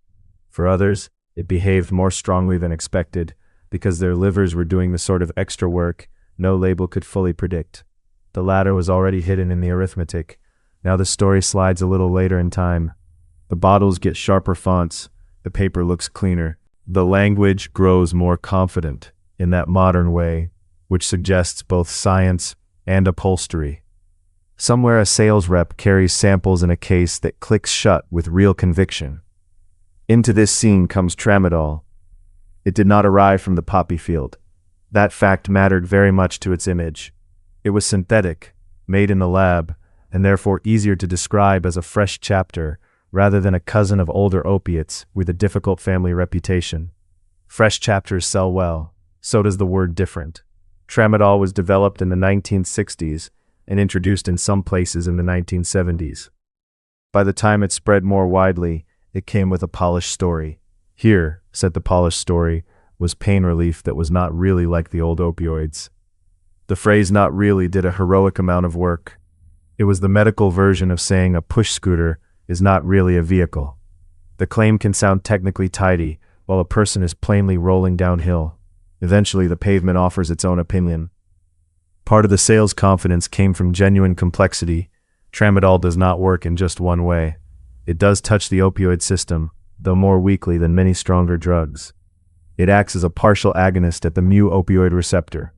For others, it behaved more strongly than expected because their livers were doing the sort of extra work no label could fully predict. The latter was already hidden in the arithmetic. Now the story slides a little later in time. The bottles get sharper fonts. The paper looks cleaner. The language grows more confident in that modern way, which suggests both science and upholstery. Somewhere a sales rep carries samples in a case that clicks shut with real conviction. Into this scene comes tramadol. It did not arrive from the poppy field. That fact mattered very much to its image. It was synthetic, made in the lab, and therefore easier to describe as a fresh chapter rather than a cousin of older opiates with a difficult family reputation. Fresh chapters sell well, so does the word different. Tramadol was developed in the 1960s and introduced in some places in the 1970s. By the time it spread more widely, it came with a polished story. Here, said the polished story, was pain relief that was not really like the old opioids. The phrase "not really" did a heroic amount of work. It was the medical version of saying a push scooter is not really a vehicle. The claim can sound technically tidy, while a person is plainly rolling downhill. Eventually, the pavement offers its own opinion. Part of the sales confidence came from genuine complexity. Tramadol does not work in just one way. It does touch the opioid system, though more weakly than many stronger drugs. It acts as a partial agonist at the mu-opioid receptor,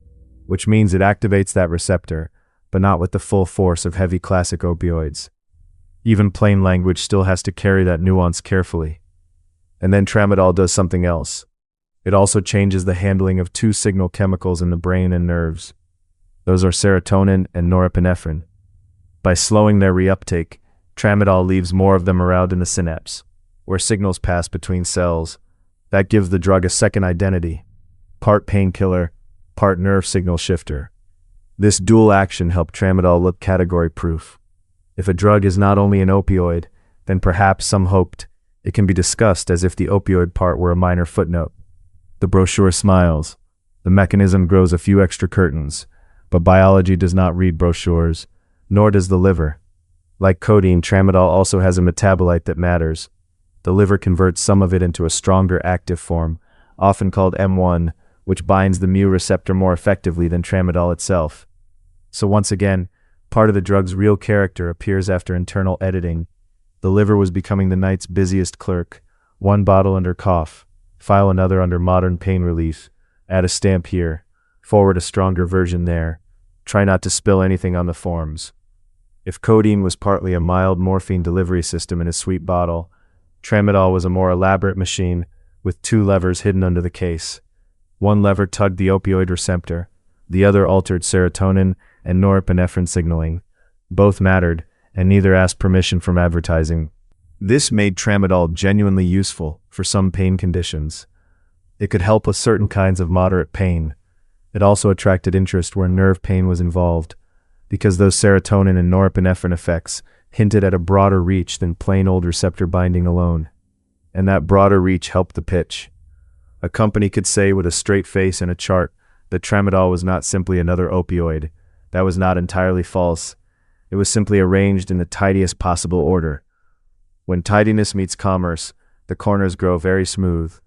which means it activates that receptor, but not with the full force of heavy classic opioids. Even plain language still has to carry that nuance carefully. And then tramadol does something else. It also changes the handling of two signal chemicals in the brain and nerves. Those are serotonin and norepinephrine. By slowing their reuptake, tramadol leaves more of them around in the synapse, where signals pass between cells. That gives the drug a second identity, part painkiller, part nerve signal shifter. This dual action helped tramadol look category-proof. If a drug is not only an opioid, then perhaps some hoped it can be discussed as if the opioid part were a minor footnote. The brochure smiles. The mechanism grows a few extra curtains, but biology does not read brochures, nor does the liver. Like codeine, tramadol also has a metabolite that matters. The liver converts some of it into a stronger active form, often called M1, which binds the mu receptor more effectively than tramadol itself. So once again, part of the drug's real character appears after internal editing. The liver was becoming the night's busiest clerk. One bottle under cough, file another under modern pain relief, add a stamp here, forward a stronger version there, try not to spill anything on the forms. If codeine was partly a mild morphine delivery system in a sweet bottle, tramadol was a more elaborate machine with two levers hidden under the case. One lever tugged the opioid receptor, the other altered serotonin and norepinephrine signaling. Both mattered, and neither asked permission from advertising. This made tramadol genuinely useful for some pain conditions. It could help with certain kinds of moderate pain. It also attracted interest where nerve pain was involved, because those serotonin and norepinephrine effects hinted at a broader reach than plain old receptor binding alone. And that broader reach helped the pitch. A company could say with a straight face and a chart that tramadol was not simply another opioid. That was not entirely false. It was simply arranged in the tidiest possible order. When tidiness meets commerce, the corners grow very smooth.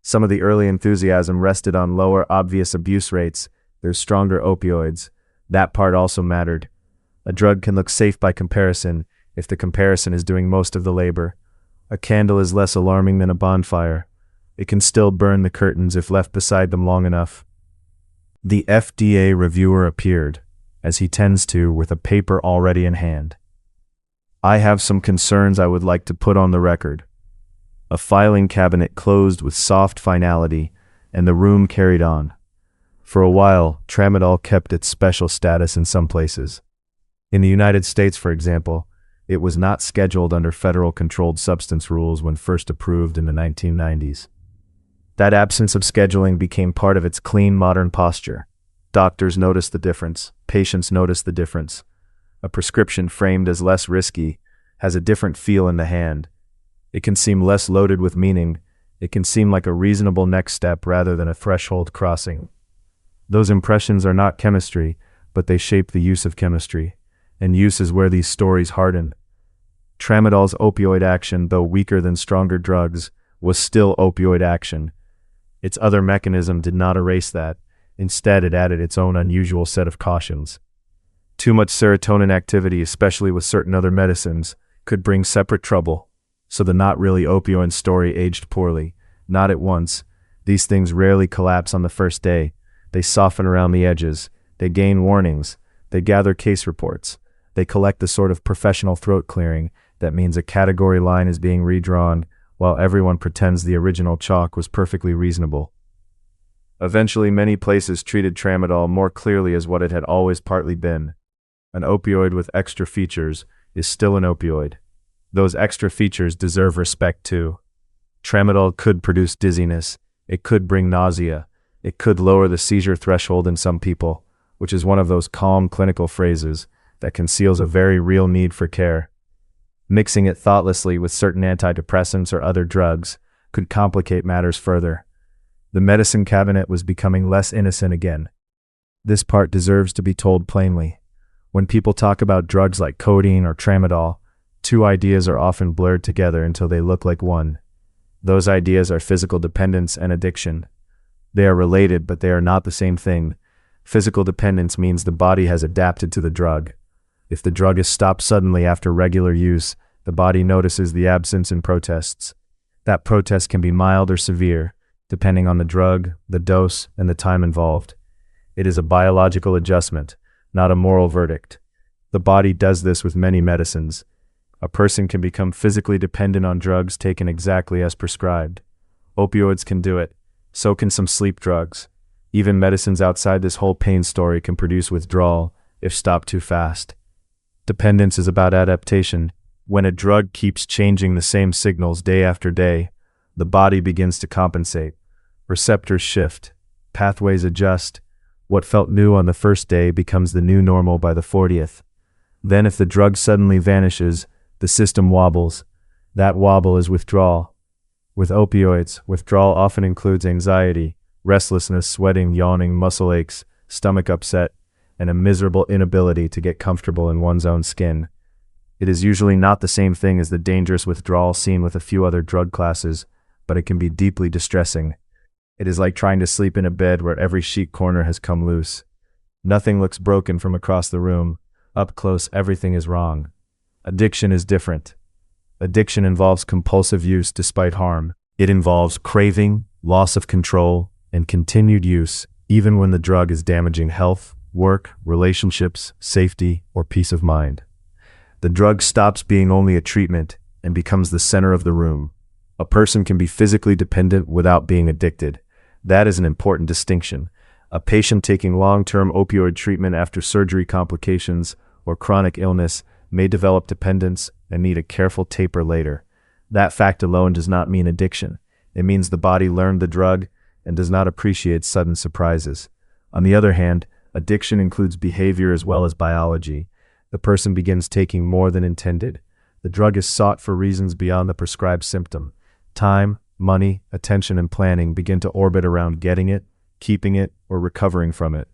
Some of the early enthusiasm rested on lower obvious abuse rates. There's stronger opioids. That part also mattered. A drug can look safe by comparison if the comparison is doing most of the labor. A candle is less alarming than a bonfire. It can still burn the curtains if left beside them long enough. The FDA reviewer appeared, as he tends to, with a paper already in hand. I have some concerns I would like to put on the record. A filing cabinet closed with soft finality, and the room carried on. For a while, tramadol kept its special status in some places. In the United States, for example, it was not scheduled under federal controlled substance rules when first approved in the 1990s. That absence of scheduling became part of its clean, modern posture. Doctors noticed the difference. Patients noticed the difference. A prescription framed as less risky has a different feel in the hand. It can seem less loaded with meaning. It can seem like a reasonable next step rather than a threshold crossing. Those impressions are not chemistry, but they shape the use of chemistry, and use is where these stories harden. Tramadol's opioid action, though weaker than stronger drugs, was still opioid action. Its other mechanism did not erase that. Instead, it added its own unusual set of cautions. Too much serotonin activity, especially with certain other medicines, could bring separate trouble. So the not really opioid story aged poorly. Not at once. These things rarely collapse on the first day. They soften around the edges. They gain warnings. They gather case reports. They collect the sort of professional throat clearing that means a category line is being redrawn, while everyone pretends the original chalk was perfectly reasonable. Eventually, many places treated tramadol more clearly as what it had always partly been. An opioid with extra features is still an opioid. Those extra features deserve respect too. Tramadol could produce dizziness. It could bring nausea. It could lower the seizure threshold in some people, which is one of those calm clinical phrases that conceals a very real need for care. Mixing it thoughtlessly with certain antidepressants or other drugs could complicate matters further. The medicine cabinet was becoming less innocent again. This part deserves to be told plainly. When people talk about drugs like codeine or tramadol, two ideas are often blurred together until they look like one. Those ideas are physical dependence and addiction. They are related, but they are not the same thing. Physical dependence means the body has adapted to the drug. If the drug is stopped suddenly after regular use, the body notices the absence and protests. That protest can be mild or severe, depending on the drug, the dose, and the time involved. It is a biological adjustment, not a moral verdict. The body does this with many medicines. A person can become physically dependent on drugs taken exactly as prescribed. Opioids can do it. So can some sleep drugs. Even medicines outside this whole pain story can produce withdrawal if stopped too fast. Dependence is about adaptation. When a drug keeps changing the same signals day after day, the body begins to compensate. Receptors shift. Pathways adjust. What felt new on the first day becomes the new normal by the 40th. Then if the drug suddenly vanishes, the system wobbles. That wobble is withdrawal. With opioids, withdrawal often includes anxiety, restlessness, sweating, yawning, muscle aches, stomach upset, and a miserable inability to get comfortable in one's own skin. It is usually not the same thing as the dangerous withdrawal seen with a few other drug classes, but it can be deeply distressing. It is like trying to sleep in a bed where every chic corner has come loose. Nothing looks broken from across the room. Up close, everything is wrong. Addiction is different. Addiction involves compulsive use despite harm. It involves craving, loss of control, and continued use, even when the drug is damaging health, work, relationships, safety, or peace of mind. The drug stops being only a treatment and becomes the center of the room. A person can be physically dependent without being addicted. That is an important distinction. A patient taking long-term opioid treatment after surgery complications or chronic illness may develop dependence and need a careful taper later. That fact alone does not mean addiction. It means the body learned the drug and does not appreciate sudden surprises. On the other hand, addiction includes behavior as well as biology. The person begins taking more than intended. The drug is sought for reasons beyond the prescribed symptom. Time, money, attention, and planning begin to orbit around getting it, keeping it, or recovering from it.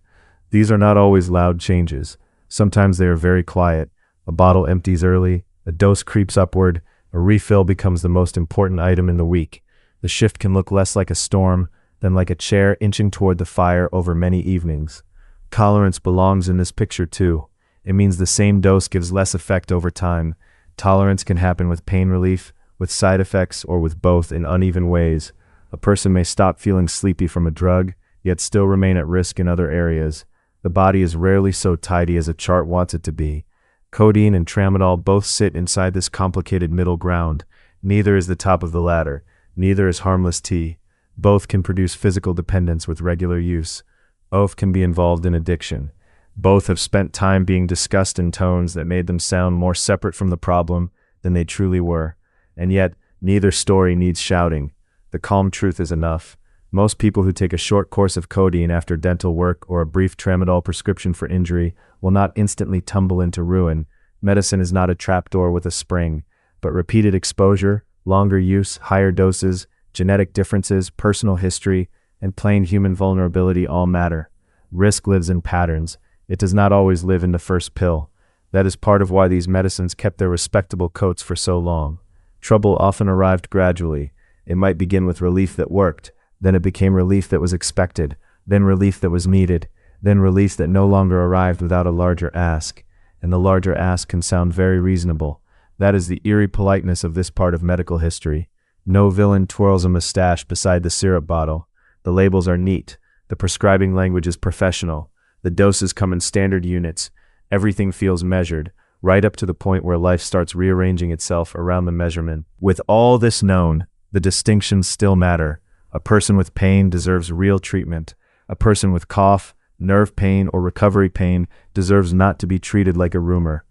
These are not always loud changes. Sometimes they are very quiet. A bottle empties early, a dose creeps upward, a refill becomes the most important item in the week. The shift can look less like a storm than like a chair inching toward the fire over many evenings. Tolerance belongs in this picture too. It means the same dose gives less effect over time. Tolerance can happen with pain relief, with side effects, or with both in uneven ways. A person may stop feeling sleepy from a drug, yet still remain at risk in other areas. The body is rarely so tidy as a chart wants it to be. Codeine and tramadol both sit inside this complicated middle ground. Neither is the top of the ladder. Neither is harmless tea. Both can produce physical dependence with regular use. Both can be involved in addiction. Both have spent time being discussed in tones that made them sound more separate from the problem than they truly were. And yet, neither story needs shouting. The calm truth is enough. Most people who take a short course of codeine after dental work or a brief tramadol prescription for injury will not instantly tumble into ruin. Medicine is not a trapdoor with a spring, but repeated exposure, longer use, higher doses, genetic differences, personal history, and plain human vulnerability all matter. Risk lives in patterns. It does not always live in the first pill. That is part of why these medicines kept their respectable coats for so long. Trouble often arrived gradually. It might begin with relief that worked, then it became relief that was expected, then relief that was needed, then relief that no longer arrived without a larger ask. And the larger ask can sound very reasonable. That is the eerie politeness of this part of medical history. No villain twirls a mustache beside the syrup bottle. The labels are neat. The prescribing language is professional. The doses come in standard units. Everything feels measured, right up to the point where life starts rearranging itself around the measurement. With all this known, the distinctions still matter. A person with pain deserves real treatment. A person with cough, nerve pain, or recovery pain deserves not to be treated like a rumor.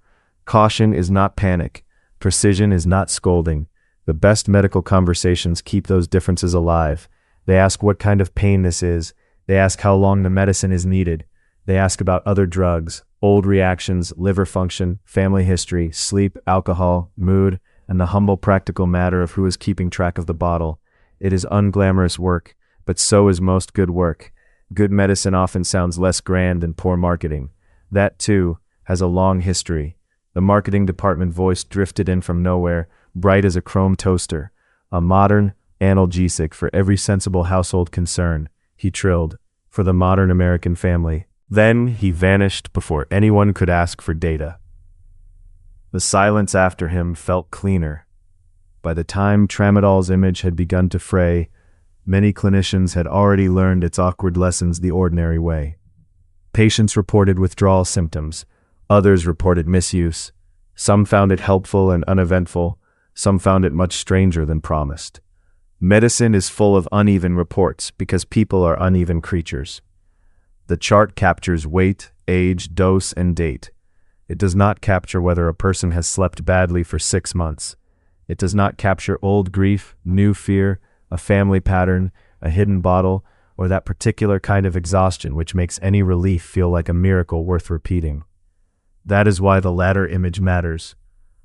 Caution is not panic. Precision is not scolding. The best medical conversations keep those differences alive. They ask what kind of pain this is. They ask how long the medicine is needed. They ask about other drugs, old reactions, liver function, family history, sleep, alcohol, mood, and the humble practical matter of who is keeping track of the bottle. It is unglamorous work, but so is most good work. Good medicine often sounds less grand than poor marketing. That, too, has a long history. The marketing department voice drifted in from nowhere, bright as a chrome toaster. A modern analgesic for every sensible household concern, he trilled, for the modern American family. Then he vanished before anyone could ask for data. The silence after him felt cleaner. By the time tramadol's image had begun to fray, many clinicians had already learned its awkward lessons the ordinary way. Patients reported withdrawal symptoms, others reported misuse. Some found it helpful and uneventful, some found it much stranger than promised. Medicine is full of uneven reports because people are uneven creatures. The chart captures weight, age, dose, and date. It does not capture whether a person has slept badly for 6 months. It does not capture old grief, new fear, a family pattern, a hidden bottle, or that particular kind of exhaustion which makes any relief feel like a miracle worth repeating. That is why the latter image matters.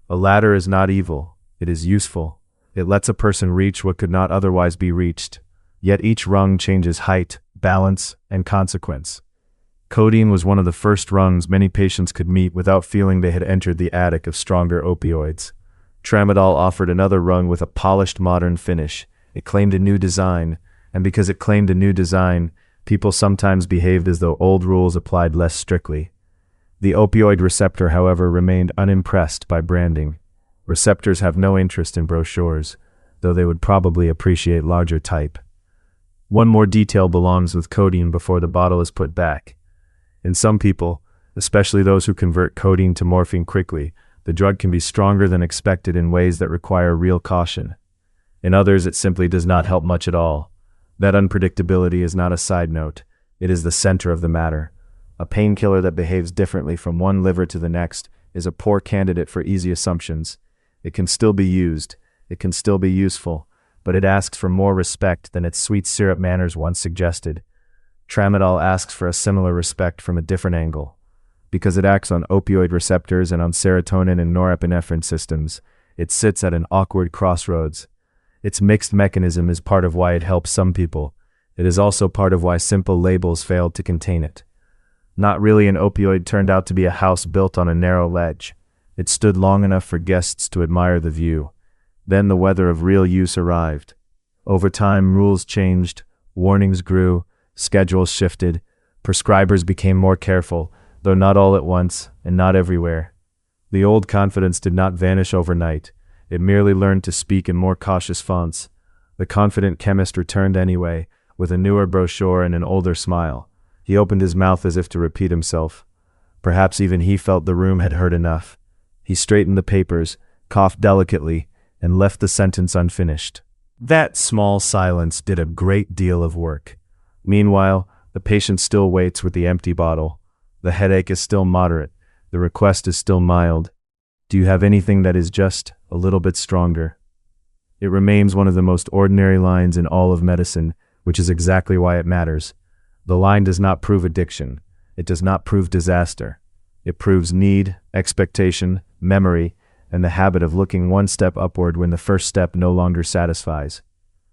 A ladder is not evil, it is useful. It lets a person reach what could not otherwise be reached, yet each rung changes height, balance, and consequence. Codeine was one of the first rungs many patients could meet without feeling they had entered the attic of stronger opioids. Tramadol offered another rung with a polished modern finish. It claimed a new design, and because it claimed a new design, people sometimes behaved as though old rules applied less strictly. The opioid receptor, however, remained unimpressed by branding. Receptors have no interest in brochures, though they would probably appreciate larger type. One more detail belongs with codeine before the bottle is put back. In some people, especially those who convert codeine to morphine quickly, the drug can be stronger than expected in ways that require real caution. In others, it simply does not help much at all. That unpredictability is not a side note. It is the center of the matter. A painkiller that behaves differently from one liver to the next is a poor candidate for easy assumptions. It can still be used. It can still be useful, but it asks for more respect than its sweet syrup manners once suggested. Tramadol asks for a similar respect from a different angle. Because it acts on opioid receptors and on serotonin and norepinephrine systems, it sits at an awkward crossroads. Its mixed mechanism is part of why it helps some people. It is also part of why simple labels failed to contain it. Not really an opioid turned out to be a house built on a narrow ledge. It stood long enough for guests to admire the view. Then the weather of real use arrived. Over time, rules changed, warnings grew, schedules shifted, prescribers became more careful, though not all at once and not everywhere. The old confidence did not vanish overnight. It merely learned to speak in more cautious fonts. The confident chemist returned anyway, with a newer brochure and an older smile. He opened his mouth as if to repeat himself. Perhaps even he felt the room had heard enough. He straightened the papers, coughed delicately, and left the sentence unfinished. That small silence did a great deal of work. Meanwhile, the patient still waits with the empty bottle. The headache is still moderate. The request is still mild. Do you have anything that is just a little bit stronger? It remains one of the most ordinary lines in all of medicine, which is exactly why it matters. The line does not prove addiction. It does not prove disaster. It proves need, expectation, memory, and the habit of looking one step upward when the first step no longer satisfies.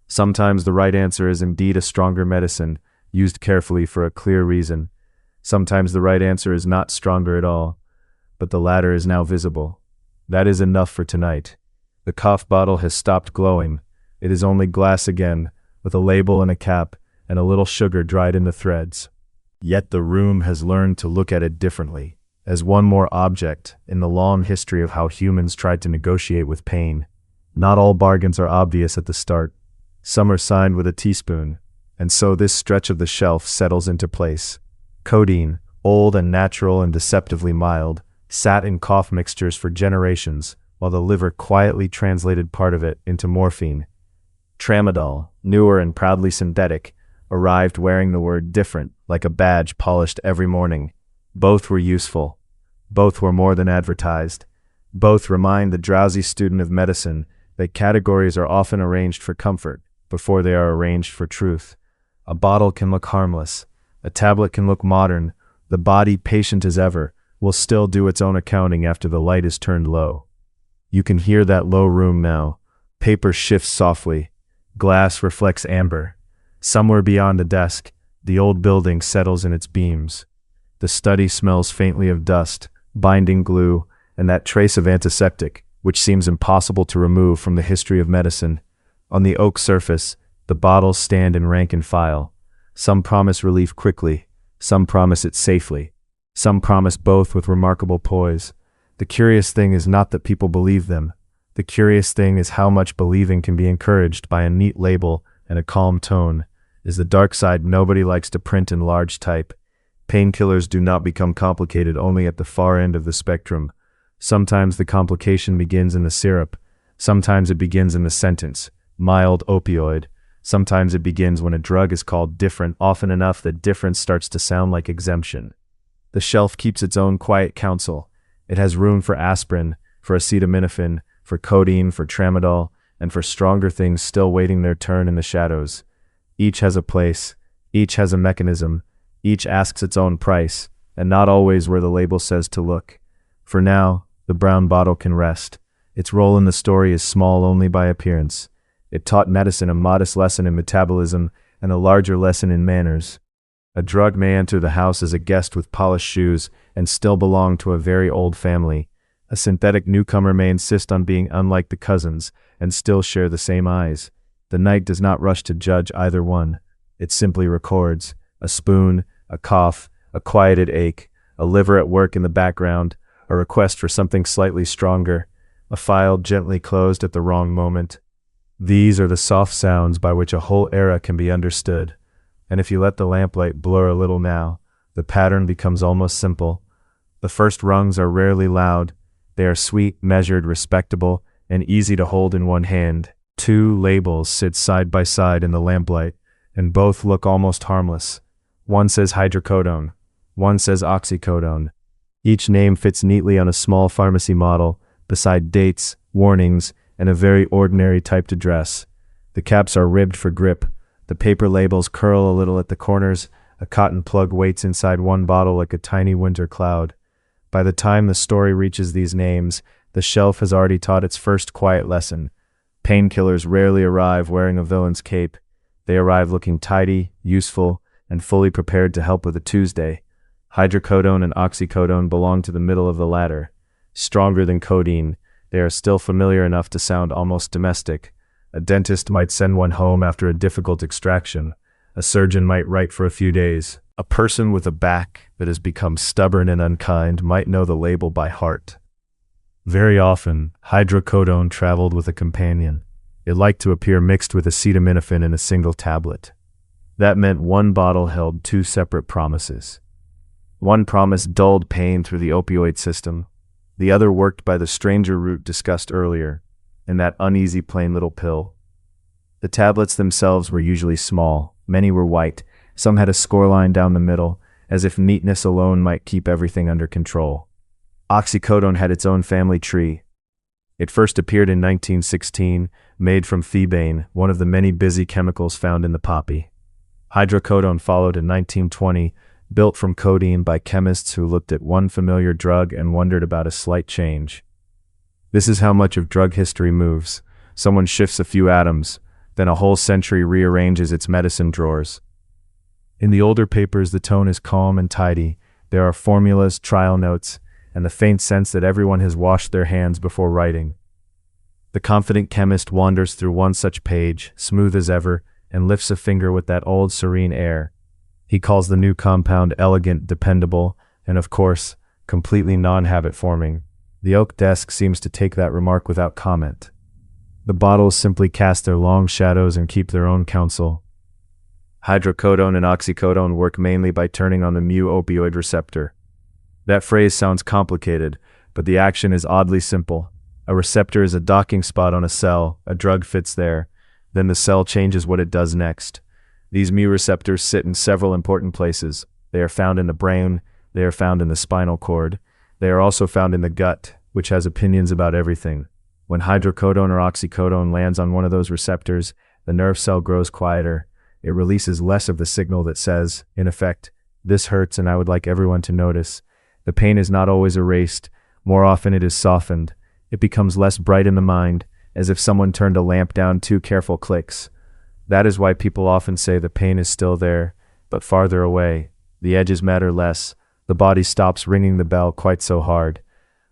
Sometimes the right answer is indeed a stronger medicine, used carefully for a clear reason. Sometimes the right answer is not stronger at all, but the latter is now visible. That is enough for tonight. The cough bottle has stopped glowing. It is only glass again, with a label and a cap, and a little sugar dried into threads. Yet the room has learned to look at it differently, as one more object in the long history of how humans tried to negotiate with pain. Not all bargains are obvious at the start. Some are signed with a teaspoon, and so this stretch of the shelf settles into place. Codeine, old and natural and deceptively mild, sat in cough mixtures for generations, while the liver quietly translated part of it into morphine. Tramadol, newer and proudly synthetic, arrived wearing the word different like a badge polished every morning. Both were useful. Both were more than advertised. Both remind the drowsy student of medicine that categories are often arranged for comfort before they are arranged for truth. A bottle can look harmless. A tablet can look modern. The body, patient as ever, will still do its own accounting after the light is turned low. You can hear that low room now. Paper shifts softly. Glass reflects amber. Somewhere beyond the desk, the old building settles in its beams. The study smells faintly of dust, binding glue, and that trace of antiseptic, which seems impossible to remove from the history of medicine. On the oak surface, the bottles stand in rank and file. Some promise relief quickly, Some promise it safely. Some promise both with remarkable poise. The curious thing is not that people believe them. The curious thing is how much believing can be encouraged by a neat label and a calm tone. Is the dark side nobody likes to print in large type. Painkillers do not become complicated only at the far end of the spectrum. Sometimes the complication begins in the syrup. Sometimes it begins in the sentence, mild opioid. Sometimes it begins when a drug is called different, often enough that difference starts to sound like exemption. The shelf keeps its own quiet counsel. It has room for aspirin, for acetaminophen, for codeine, for tramadol, and for stronger things still waiting their turn in the shadows. Each has a place, each has a mechanism, each asks its own price, and not always where the label says to look. For now, the brown bottle can rest. Its role in the story is small only by appearance. It taught medicine a modest lesson in metabolism and a larger lesson in manners. A drug may enter the house as a guest with polished shoes and still belong to a very old family. A synthetic newcomer may insist on being unlike the cousins and still share the same eyes. The night does not rush to judge either one. It simply records a spoon, a cough, a quieted ache, a liver at work in the background, a request for something slightly stronger, a file gently closed at the wrong moment. These are the soft sounds by which a whole era can be understood. And if you let the lamplight blur a little now, the pattern becomes almost simple. The first rungs are rarely loud. They are sweet, measured, respectable, and easy to hold in one hand. Two labels sit side by side in the lamplight, and both look almost harmless. One says hydrocodone. One says oxycodone. Each name fits neatly on a small pharmacy model, beside dates, warnings, and a very ordinary typed address. The caps are ribbed for grip. The paper labels curl a little at the corners. A cotton plug waits inside one bottle like a tiny winter cloud. By the time the story reaches these names, the shelf has already taught its first quiet lesson. Painkillers rarely arrive wearing a villain's cape. They arrive looking tidy, useful, and fully prepared to help with a Tuesday. Hydrocodone and oxycodone belong to the middle of the latter. Stronger than codeine, they are still familiar enough to sound almost domestic. A dentist might send one home after a difficult extraction. A surgeon might write for a few days. A person with a back that has become stubborn and unkind might know the label by heart. Very often, hydrocodone traveled with a companion. It liked to appear mixed with acetaminophen in a single tablet. That meant one bottle held two separate promises. One promise dulled pain through the opioid system. The other worked by the stranger route discussed earlier, in that uneasy plain little pill. The tablets themselves were usually small. Many were white. Some had a scoreline down the middle, as if neatness alone might keep everything under control. Oxycodone had its own family tree. It first appeared in 1916, made from thebaine, one of the many busy chemicals found in the poppy. Hydrocodone followed in 1920, built from codeine by chemists who looked at one familiar drug and wondered about a slight change. This is how much of drug history moves. Someone shifts a few atoms, then a whole century rearranges its medicine drawers. In the older papers, the tone is calm and tidy. There are formulas, trial notes, and the faint sense that everyone has washed their hands before writing. The confident chemist wanders through one such page, smooth as ever, and lifts a finger with that old serene air. He calls the new compound elegant, dependable, and of course, completely non-habit-forming. The oak desk seems to take that remark without comment. The bottles simply cast their long shadows and keep their own counsel. Hydrocodone and oxycodone work mainly by turning on the mu-opioid receptor. That phrase sounds complicated, but the action is oddly simple. A receptor is a docking spot on a cell, a drug fits there, then the cell changes what it does next. These mu receptors sit in several important places. They are found in the brain, they are found in the spinal cord, they are also found in the gut, which has opinions about everything. When hydrocodone or oxycodone lands on one of those receptors, the nerve cell grows quieter. It releases less of the signal that says, in effect, this hurts and I would like everyone to notice. The pain is not always erased. More often it is softened. It becomes less bright in the mind, as if someone turned a lamp down 2 careful clicks. That is why people often say the pain is still there, but farther away. The edges matter less. The body stops ringing the bell quite so hard.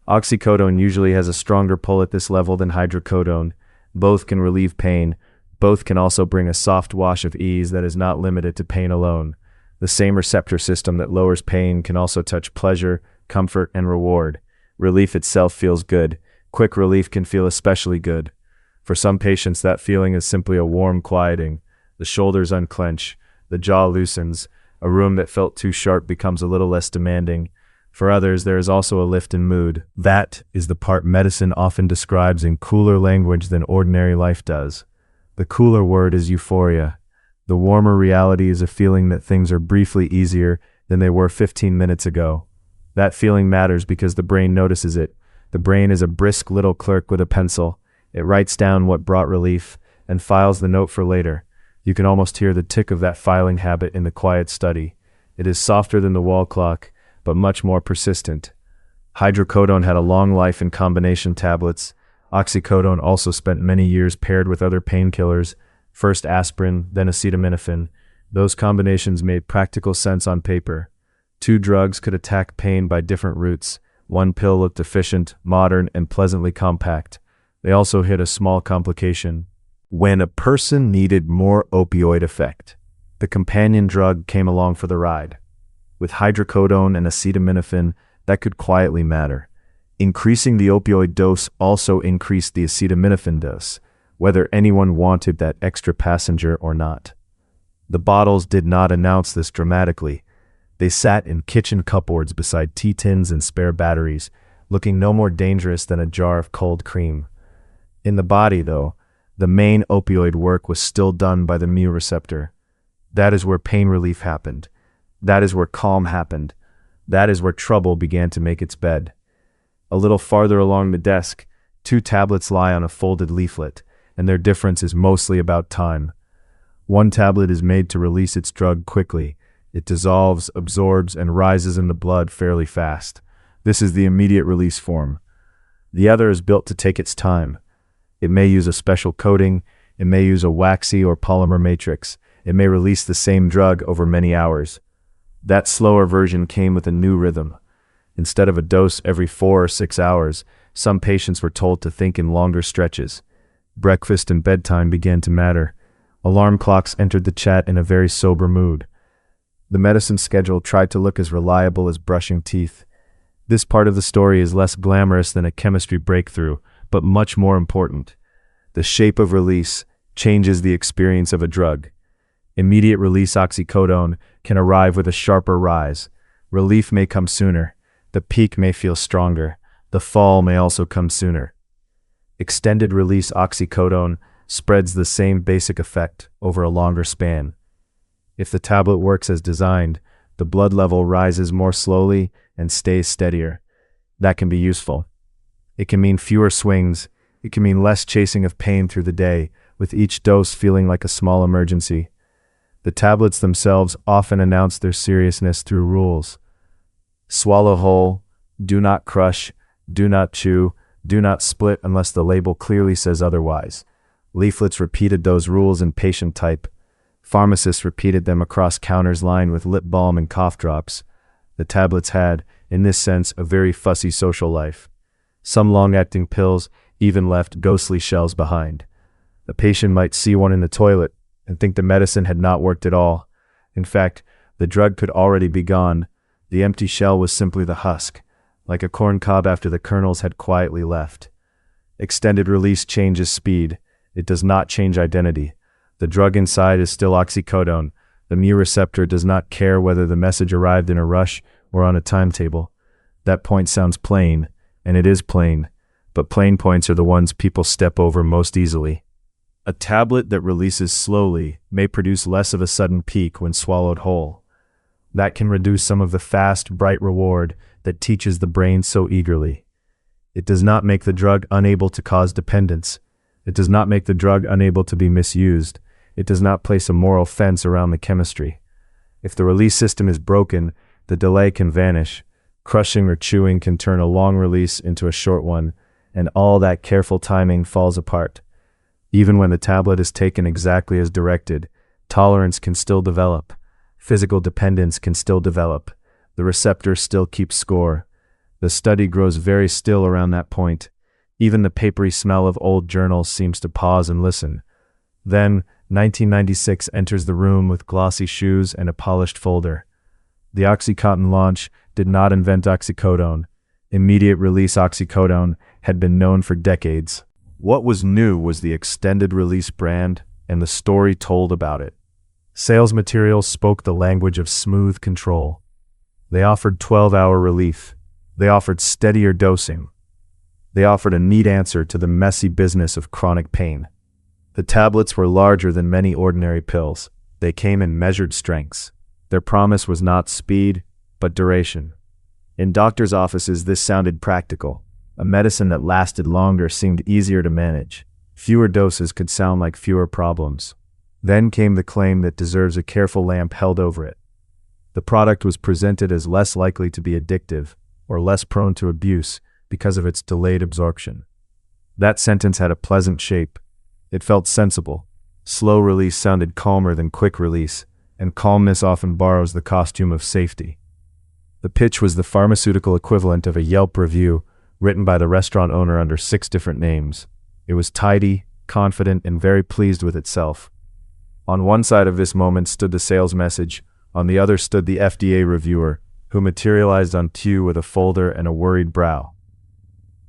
Oxycodone usually has a stronger pull at this level than hydrocodone. Both can relieve pain. Both can also bring a soft wash of ease that is not limited to pain alone. The same receptor system that lowers pain can also touch pleasure, comfort, and reward. Relief itself feels good. Quick relief can feel especially good. For some patients, that feeling is simply a warm quieting. The shoulders unclench, the jaw loosens, a room that felt too sharp becomes a little less demanding. For others, there is also a lift in mood. That is the part medicine often describes in cooler language than ordinary life does. The cooler word is euphoria. The warmer reality is a feeling that things are briefly easier than they were 15 minutes ago. That feeling matters because the brain notices it. The brain is a brisk little clerk with a pencil. It writes down what brought relief and files the note for later. You can almost hear the tick of that filing habit in the quiet study. It is softer than the wall clock, but much more persistent. Hydrocodone had a long life in combination tablets. Oxycodone also spent many years paired with other painkillers, first aspirin, then acetaminophen. Those combinations made practical sense on paper. Two drugs could attack pain by different routes. One pill looked efficient, modern, and pleasantly compact. They also hid a small complication. When a person needed more opioid effect, the companion drug came along for the ride. With hydrocodone and acetaminophen, that could quietly matter. Increasing the opioid dose also increased the acetaminophen dose, whether anyone wanted that extra passenger or not. The bottles did not announce this dramatically. They sat in kitchen cupboards beside tea tins and spare batteries, looking no more dangerous than a jar of cold cream. In the body, though, the main opioid work was still done by the mu receptor. That is where pain relief happened. That is where calm happened. That is where trouble began to make its bed. A little farther along the desk, 2 tablets lie on a folded leaflet, and their difference is mostly about time. One tablet is made to release its drug quickly. It dissolves, absorbs, and rises in the blood fairly fast. This is the immediate release form. The other is built to take its time. It may use a special coating, it may use a waxy or polymer matrix, it may release the same drug over many hours. That slower version came with a new rhythm. Instead of a dose every 4 or 6 hours, some patients were told to think in longer stretches. Breakfast and bedtime began to matter. Alarm clocks entered the chat in a very sober mood. The medicine schedule tried to look as reliable as brushing teeth. This part of the story is less glamorous than a chemistry breakthrough, but much more important. The shape of release changes the experience of a drug. Immediate release oxycodone can arrive with a sharper rise. Relief may come sooner. The peak may feel stronger. The fall may also come sooner. Extended release oxycodone spreads the same basic effect over a longer span. If the tablet works as designed, the blood level rises more slowly and stays steadier. That can be useful. It can mean fewer swings. It can mean less chasing of pain through the day, with each dose feeling like a small emergency. The tablets themselves often announce their seriousness through rules. Swallow whole, do not crush, do not chew, do not split unless the label clearly says otherwise. Leaflets repeated those rules in patient type. Pharmacists repeated them across counters lined with lip balm and cough drops. The tablets had, in this sense, a very fussy social life. Some long-acting pills even left ghostly shells behind. The patient might see one in the toilet and think the medicine had not worked at all. In fact, the drug could already be gone. The empty shell was simply the husk, like a corn cob after the kernels had quietly left. Extended release changes speed. It does not change identity. The drug inside is still oxycodone. The mu receptor does not care whether the message arrived in a rush or on a timetable. That point sounds plain, and it is plain, but plain points are the ones people step over most easily. A tablet that releases slowly may produce less of a sudden peak when swallowed whole. That can reduce some of the fast, bright reward that teaches the brain so eagerly. It does not make the drug unable to cause dependence. It does not make the drug unable to be misused. It does not place a moral fence around the chemistry. If the release system is broken, the delay can vanish. Crushing or chewing can turn a long release into a short one, and all that careful timing falls apart. Even when the tablet is taken exactly as directed, tolerance can still develop. Physical dependence can still develop. The receptor still keeps score. The study grows very still around that point. Even the papery smell of old journals seems to pause and listen. Then, 1996 enters the room with glossy shoes and a polished folder. The OxyContin launch did not invent oxycodone. Immediate release oxycodone had been known for decades. What was new was the extended release brand and the story told about it. Sales materials spoke the language of smooth control. They offered 12-hour relief. They offered steadier dosing. They offered a neat answer to the messy business of chronic pain. The tablets were larger than many ordinary pills. They came in measured strengths. Their promise was not speed, but duration. In doctors' offices, this sounded practical. A medicine that lasted longer seemed easier to manage. Fewer doses could sound like fewer problems. Then came the claim that deserves a careful lamp held over it. The product was presented as less likely to be addictive or less prone to abuse because of its delayed absorption. That sentence had a pleasant shape. It felt sensible. Slow release sounded calmer than quick release, and calmness often borrows the costume of safety. The pitch was the pharmaceutical equivalent of a Yelp review written by the restaurant owner under 6 different names. It was tidy, confident, and very pleased with itself. On one side of this moment stood the sales message. On the other stood the FDA reviewer, who materialized on cue with a folder and a worried brow.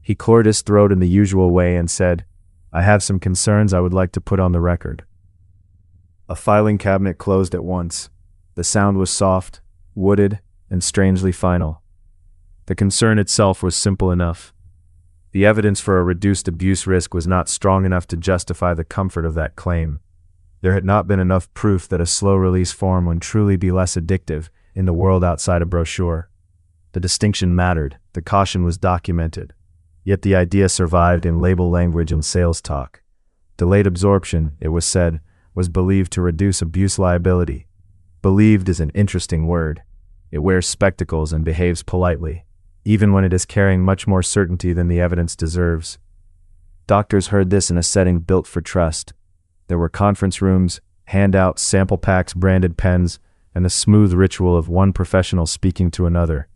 He cleared his throat in the usual way and said, "I have some concerns I would like to put on the record." A filing cabinet closed at once. The sound was soft, wooded, and strangely final. The concern itself was simple enough. The evidence for a reduced abuse risk was not strong enough to justify the comfort of that claim. There had not been enough proof that a slow-release form would truly be less addictive in the world outside a brochure. The distinction mattered. The caution was documented. Yet the idea survived in label language and sales talk. Delayed absorption, it was said, was believed to reduce abuse liability. Believed is an interesting word. It wears spectacles and behaves politely, even when it is carrying much more certainty than the evidence deserves. Doctors heard this in a setting built for trust. There were conference rooms, handouts, sample packs, branded pens, and the smooth ritual of one professional speaking to another.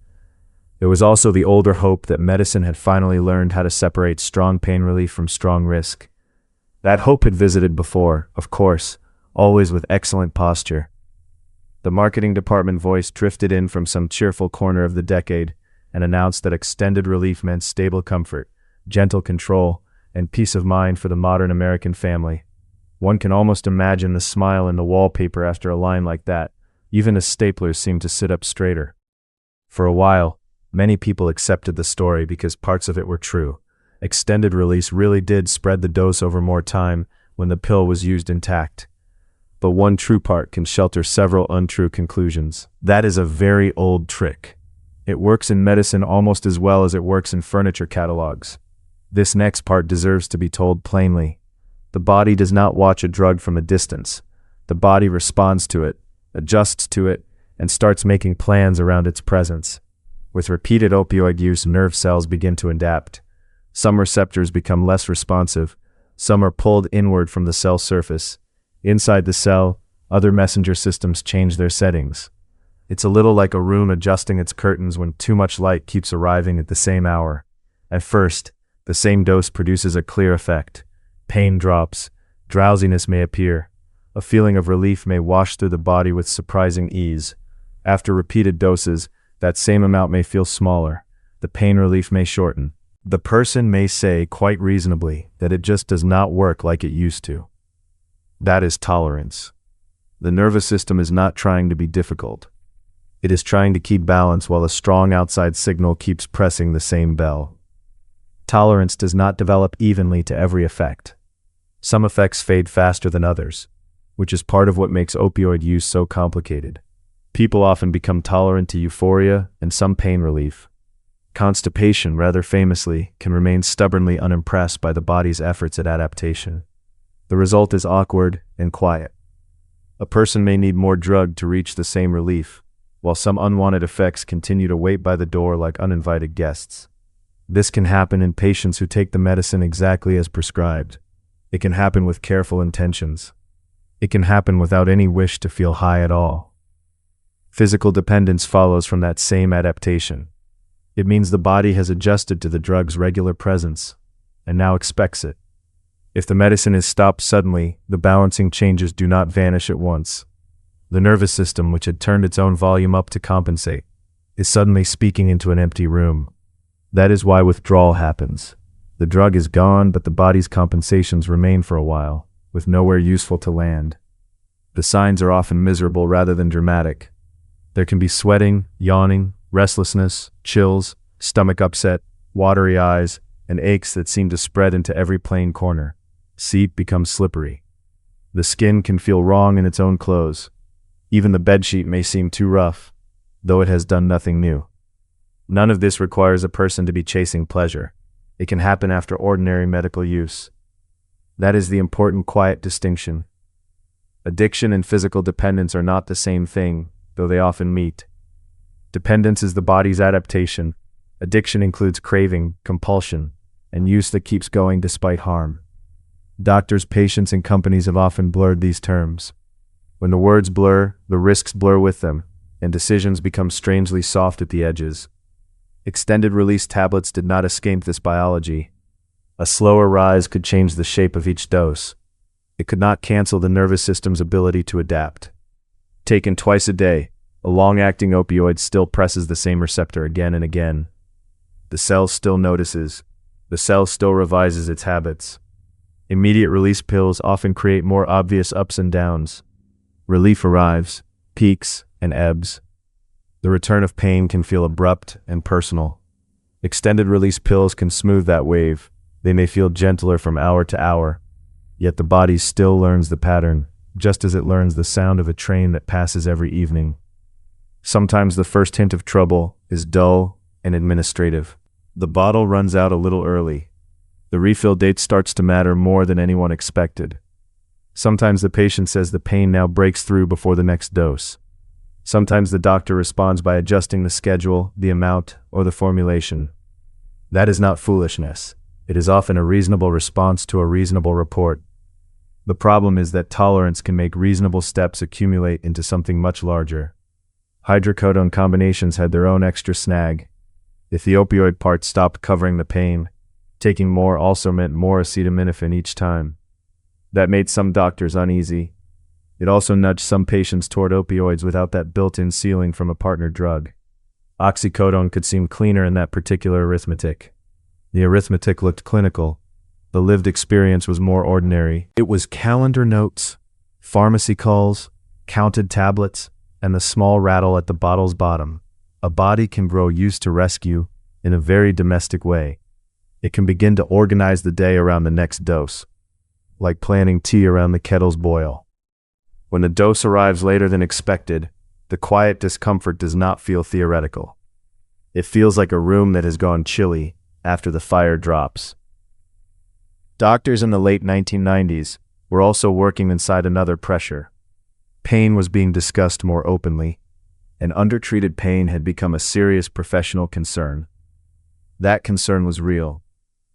There was also the older hope that medicine had finally learned how to separate strong pain relief from strong risk. That hope had visited before, of course, always with excellent posture. The marketing department voice drifted in from some cheerful corner of the decade and announced that extended relief meant stable comfort, gentle control, and peace of mind for the modern American family. One can almost imagine the smile in the wallpaper after a line like that. Even the staplers seemed to sit up straighter. For a while, many people accepted the story because parts of it were true. Extended release really did spread the dose over more time when the pill was used intact. But one true part can shelter several untrue conclusions. That is a very old trick. It works in medicine almost as well as it works in furniture catalogs. This next part deserves to be told plainly. The body does not watch a drug from a distance. The body responds to it, adjusts to it, and starts making plans around its presence. With repeated opioid use, nerve cells begin to adapt. Some receptors become less responsive. Some are pulled inward from the cell surface. Inside the cell, other messenger systems change their settings. It's a little like a room adjusting its curtains when too much light keeps arriving at the same hour. At first, the same dose produces a clear effect. Pain drops, drowsiness may appear. A feeling of relief may wash through the body with surprising ease. After repeated doses, that same amount may feel smaller. The pain relief may shorten. The person may say, quite reasonably, that it just does not work like it used to. That is tolerance. The nervous system is not trying to be difficult. It is trying to keep balance while a strong outside signal keeps pressing the same bell. Tolerance does not develop evenly to every effect. Some effects fade faster than others, which is part of what makes opioid use so complicated. People often become tolerant to euphoria and some pain relief. Constipation, rather famously, can remain stubbornly unimpressed by the body's efforts at adaptation. The result is awkward and quiet. A person may need more drug to reach the same relief, while some unwanted effects continue to wait by the door like uninvited guests. This can happen in patients who take the medicine exactly as prescribed. It can happen with careful intentions. It can happen without any wish to feel high at all. Physical dependence follows from that same adaptation. It means the body has adjusted to the drug's regular presence and now expects it. If the medicine is stopped suddenly, the balancing changes do not vanish at once. The nervous system, which had turned its own volume up to compensate, is suddenly speaking into an empty room. That is why withdrawal happens. The drug is gone, but the body's compensations remain for a while, with nowhere useful to land. The signs are often miserable rather than dramatic. There can be sweating, yawning, restlessness, chills, stomach upset, watery eyes, and aches that seem to spread into every plain corner. Seat becomes slippery. The skin can feel wrong in its own clothes. Even the bedsheet may seem too rough, though it has done nothing new. None of this requires a person to be chasing pleasure. It can happen after ordinary medical use. That is the important quiet distinction. Addiction and physical dependence are not the same thing, though they often meet. Dependence is the body's adaptation. Addiction includes craving, compulsion, and use that keeps going despite harm. Doctors, patients, and companies have often blurred these terms. When the words blur, the risks blur with them, and decisions become strangely soft at the edges. Extended-release tablets did not escape this biology. A slower rise could change the shape of each dose. It could not cancel the nervous system's ability to adapt. Taken twice a day, a long-acting opioid still presses the same receptor again and again. The cell still notices. The cell still revises its habits. Immediate-release pills often create more obvious ups and downs. Relief arrives, peaks, and ebbs. The return of pain can feel abrupt and personal. Extended-release pills can smooth that wave. They may feel gentler from hour to hour, yet the body still learns the pattern, just as it learns the sound of a train that passes every evening. Sometimes the first hint of trouble is dull and administrative. The bottle runs out a little early. The refill date starts to matter more than anyone expected. Sometimes the patient says the pain now breaks through before the next dose. Sometimes the doctor responds by adjusting the schedule, the amount, or the formulation. That is not foolishness. It is often a reasonable response to a reasonable report. The problem is that tolerance can make reasonable steps accumulate into something much larger. Hydrocodone combinations had their own extra snag. If the opioid part stopped covering the pain, taking more also meant more acetaminophen each time. That made some doctors uneasy. It also nudged some patients toward opioids without that built-in ceiling from a partner drug. Oxycodone could seem cleaner in that particular arithmetic. The arithmetic looked clinical. The lived experience was more ordinary. It was calendar notes, pharmacy calls, counted tablets, and the small rattle at the bottle's bottom. A body can grow used to rescue in a very domestic way. It can begin to organize the day around the next dose, like planning tea around the kettle's boil. When the dose arrives later than expected, the quiet discomfort does not feel theoretical. It feels like a room that has gone chilly after the fire drops. Doctors in the late 1990s were also working inside another pressure. Pain was being discussed more openly, and undertreated pain had become a serious professional concern. That concern was real.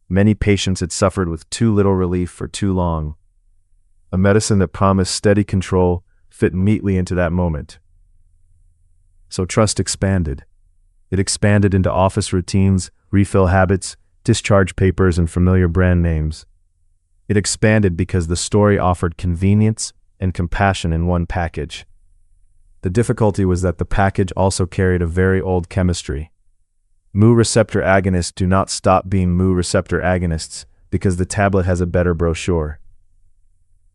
Many patients had suffered with too little relief for too long. A medicine that promised steady control fit neatly into that moment. So trust expanded. It expanded into office routines, refill habits, discharge papers, and familiar brand names. It expanded because the story offered convenience and compassion in one package. The difficulty was that the package also carried a very old chemistry. Mu receptor agonists do not stop being mu receptor agonists because the tablet has a better brochure.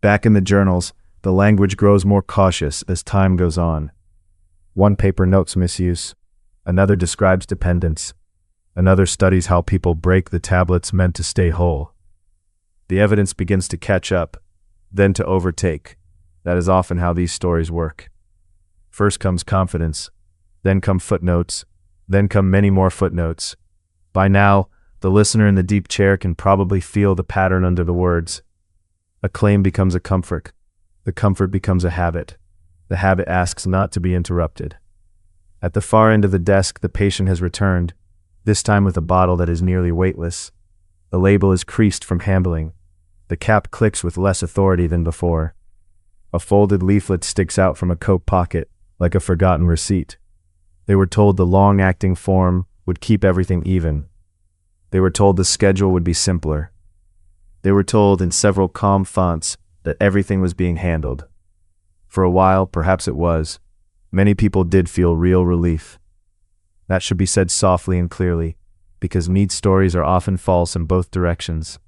Back in the journals, the language grows more cautious as time goes on. One paper notes misuse. Another describes dependence. Another studies how people break the tablets meant to stay whole. The evidence begins to catch up, then to overtake. That is often how these stories work. First comes confidence, then come footnotes, then come many more footnotes. By now, the listener in the deep chair can probably feel the pattern under the words. A claim becomes a comfort. The comfort becomes a habit. The habit asks not to be interrupted. At the far end of the desk, the patient has returned, this time with a bottle that is nearly weightless. The label is creased from handling. The cap clicks with less authority than before. A folded leaflet sticks out from a coat pocket, like a forgotten receipt. They were told the long-acting form would keep everything even. They were told the schedule would be simpler. They were told in several calm fonts that everything was being handled. For a while, perhaps it was. Many people did feel real relief. That should be said softly and clearly, because meat stories are often false in both directions.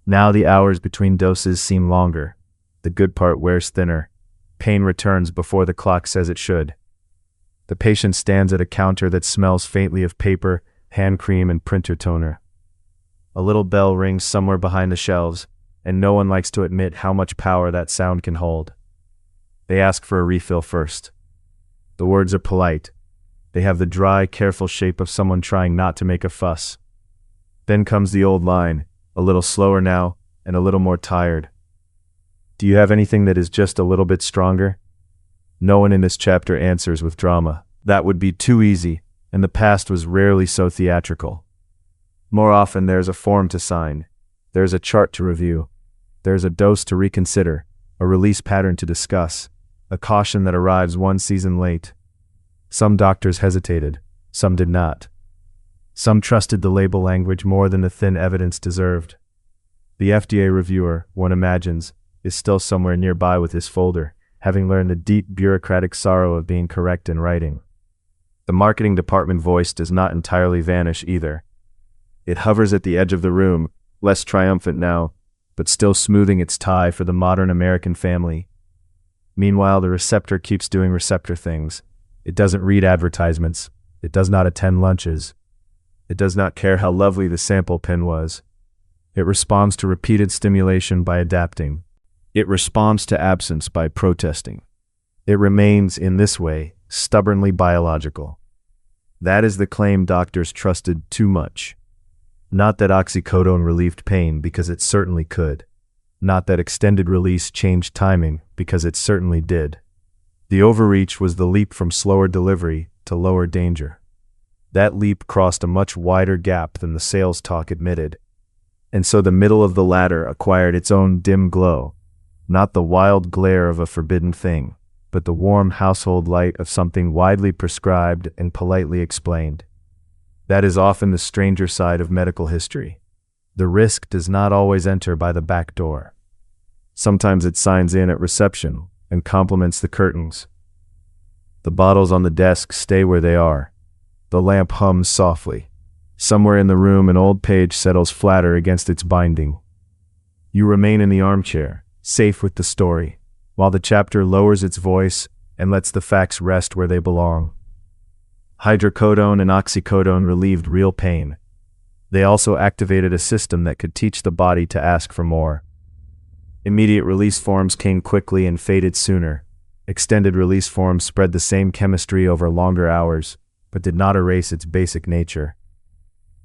Now the hours between doses seem longer. The good part wears thinner. Pain returns before the clock says it should. The patient stands at a counter that smells faintly of paper, hand cream, and printer toner. A little bell rings somewhere behind the shelves, and no one likes to admit how much power that sound can hold. They ask for a refill first. The words are polite. They have the dry, careful shape of someone trying not to make a fuss. Then comes the old line, a little slower now, and a little more tired. Do you have anything that is just a little bit stronger? No one in this chapter answers with drama. That would be too easy, and the past was rarely so theatrical. More often there's a form to sign. There's a chart to review. There's a dose to reconsider, a release pattern to discuss, a caution that arrives one season late. Some doctors hesitated, some did not. Some trusted the label language more than the thin evidence deserved. The FDA reviewer, one imagines, is still somewhere nearby with his folder, having learned the deep bureaucratic sorrow of being correct in writing. The marketing department voice does not entirely vanish either. It hovers at the edge of the room, less triumphant now, but still smoothing its tie for the modern American family. Meanwhile, the receptor keeps doing receptor things. It doesn't read advertisements. It does not attend lunches. It does not care how lovely the sample pen was. It responds to repeated stimulation by adapting. It responds to absence by protesting. It remains, in this way, stubbornly biological. That is the claim doctors trusted too much. Not that oxycodone relieved pain, because it certainly could. Not that extended release changed timing, because it certainly did. The overreach was the leap from slower delivery to lower danger. That leap crossed a much wider gap than the sales talk admitted. And so the middle of the ladder acquired its own dim glow, not the wild glare of a forbidden thing, but the warm household light of something widely prescribed and politely explained. That is often the stranger side of medical history. The risk does not always enter by the back door. Sometimes it signs in at reception and compliments the curtains. The bottles on the desk stay where they are. The lamp hums softly. Somewhere in the room an old page settles flatter against its binding. You remain in the armchair, safe with the story, while the chapter lowers its voice and lets the facts rest where they belong. Hydrocodone and oxycodone relieved real pain. They also activated a system that could teach the body to ask for more. Immediate release forms came quickly and faded sooner. Extended release forms spread the same chemistry over longer hours, but did not erase its basic nature.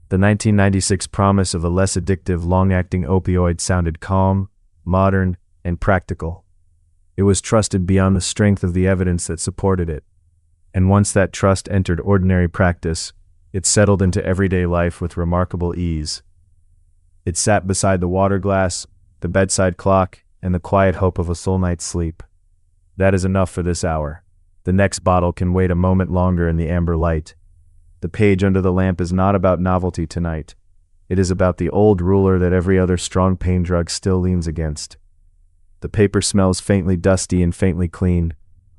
The 1996 promise of a less addictive, long-acting opioid sounded calm, modern, and practical. It was trusted beyond the strength of the evidence that supported it. And once that trust entered ordinary practice, it settled into everyday life with remarkable ease. It sat beside the water glass, the bedside clock, and the quiet hope of a full night's sleep. That is enough for this hour. The next bottle can wait a moment longer in the amber light. The page under the lamp is not about novelty tonight. It is about the old ruler that every other strong pain drug still leans against. The paper smells faintly dusty and faintly clean,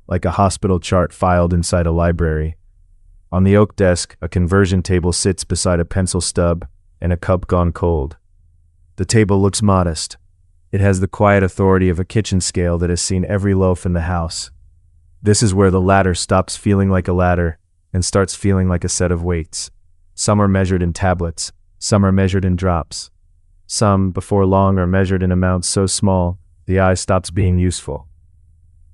like a hospital chart filed inside a library. On the oak desk, a conversion table sits beside a pencil stub and a cup gone cold. The table looks modest. It has the quiet authority of a kitchen scale that has seen every loaf in the house. This is where the ladder stops feeling like a ladder and starts feeling like a set of weights. Some are measured in tablets, some are measured in drops. Some, before long, are measured in amounts so small the eye stops being useful.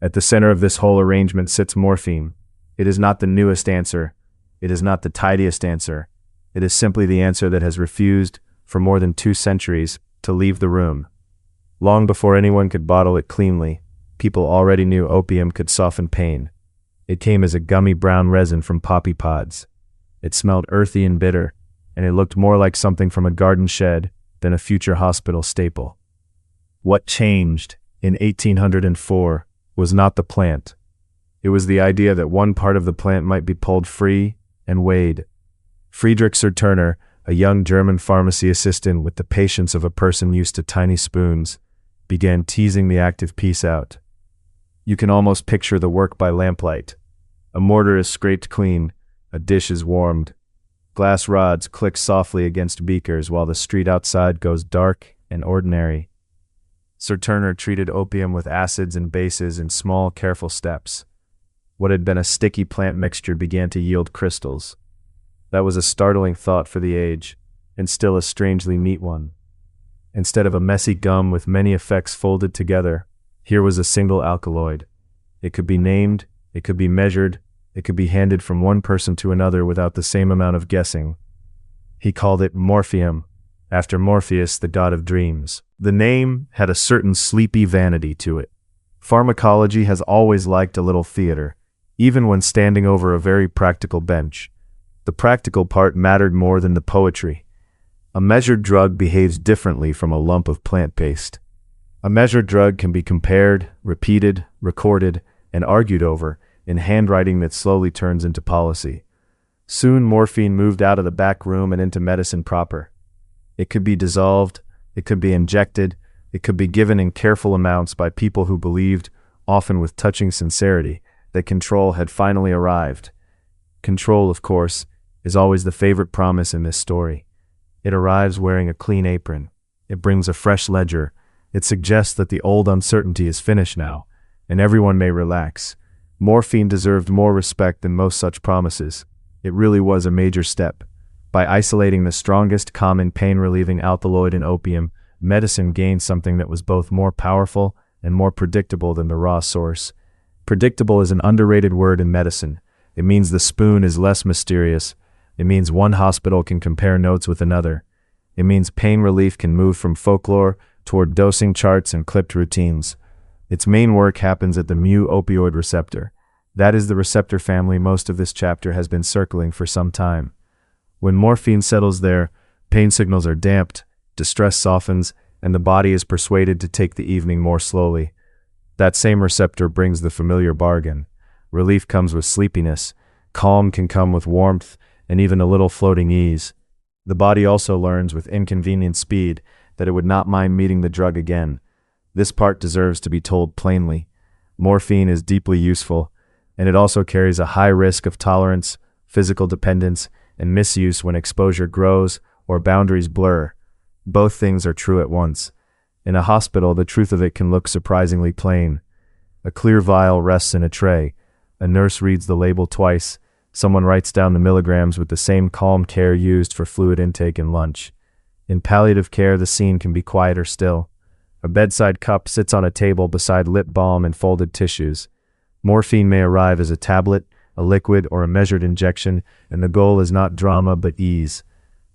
At the center of this whole arrangement sits morphine. It is not the newest answer. It is not the tidiest answer. It is simply the answer that has refused, for more than 2 centuries, to leave the room. Long before anyone could bottle it cleanly, people already knew opium could soften pain. It came as a gummy brown resin from poppy pods. It smelled earthy and bitter, and it looked more like something from a garden shed than a future hospital staple. What changed in 1804 was not the plant. It was the idea that one part of the plant might be pulled free and weighed. Friedrich Turner, a young German pharmacy assistant with the patience of a person used to tiny spoons, began teasing the active piece out. You can almost picture the work by lamplight. A mortar is scraped clean, a dish is warmed. Glass rods click softly against beakers while the street outside goes dark and ordinary. Sir Turner treated opium with acids and bases in small, careful steps. What had been a sticky plant mixture began to yield crystals. That was a startling thought for the age, and still a strangely neat one. Instead of a messy gum with many effects folded together, here was a single alkaloid. It could be named, it could be measured, it could be handed from one person to another without the same amount of guessing. He called it morphium, after Morpheus, the god of dreams. The name had a certain sleepy vanity to it. Pharmacology has always liked a little theater, even when standing over a very practical bench. The practical part mattered more than the poetry. A measured drug behaves differently from a lump of plant paste. A measured drug can be compared, repeated, recorded, and argued over in handwriting that slowly turns into policy. Soon morphine moved out of the back room and into medicine proper. It could be dissolved, it could be injected, it could be given in careful amounts by people who believed, often with touching sincerity, that control had finally arrived. Control, of course, is always the favorite promise in this story. It arrives wearing a clean apron. It brings a fresh ledger. It suggests that the old uncertainty is finished now, and everyone may relax. Morphine deserved more respect than most such promises. It really was a major step. By isolating the strongest common pain-relieving alkaloid in opium, medicine gained something that was both more powerful and more predictable than the raw source. Predictable is an underrated word in medicine. It means the spoon is less mysterious. It means one hospital can compare notes with another. It means pain relief can move from folklore toward dosing charts and clipped routines. Its main work happens at the mu-opioid receptor. That is the receptor family most of this chapter has been circling for some time. When morphine settles there, pain signals are damped, distress softens, and the body is persuaded to take the evening more slowly. That same receptor brings the familiar bargain. Relief comes with sleepiness. Calm can come with warmth, and even a little floating ease. The body also learns with inconvenient speed that it would not mind meeting the drug again. This part deserves to be told plainly. Morphine is deeply useful, and it also carries a high risk of tolerance, physical dependence, and misuse when exposure grows or boundaries blur. Both things are true at once. In a hospital, the truth of it can look surprisingly plain. A clear vial rests in a tray. A nurse reads the label twice. Someone writes down the milligrams with the same calm care used for fluid intake and lunch. In palliative care, the scene can be quieter still. A bedside cup sits on a table beside lip balm and folded tissues. Morphine may arrive as a tablet, a liquid, or a measured injection, and the goal is not drama but ease.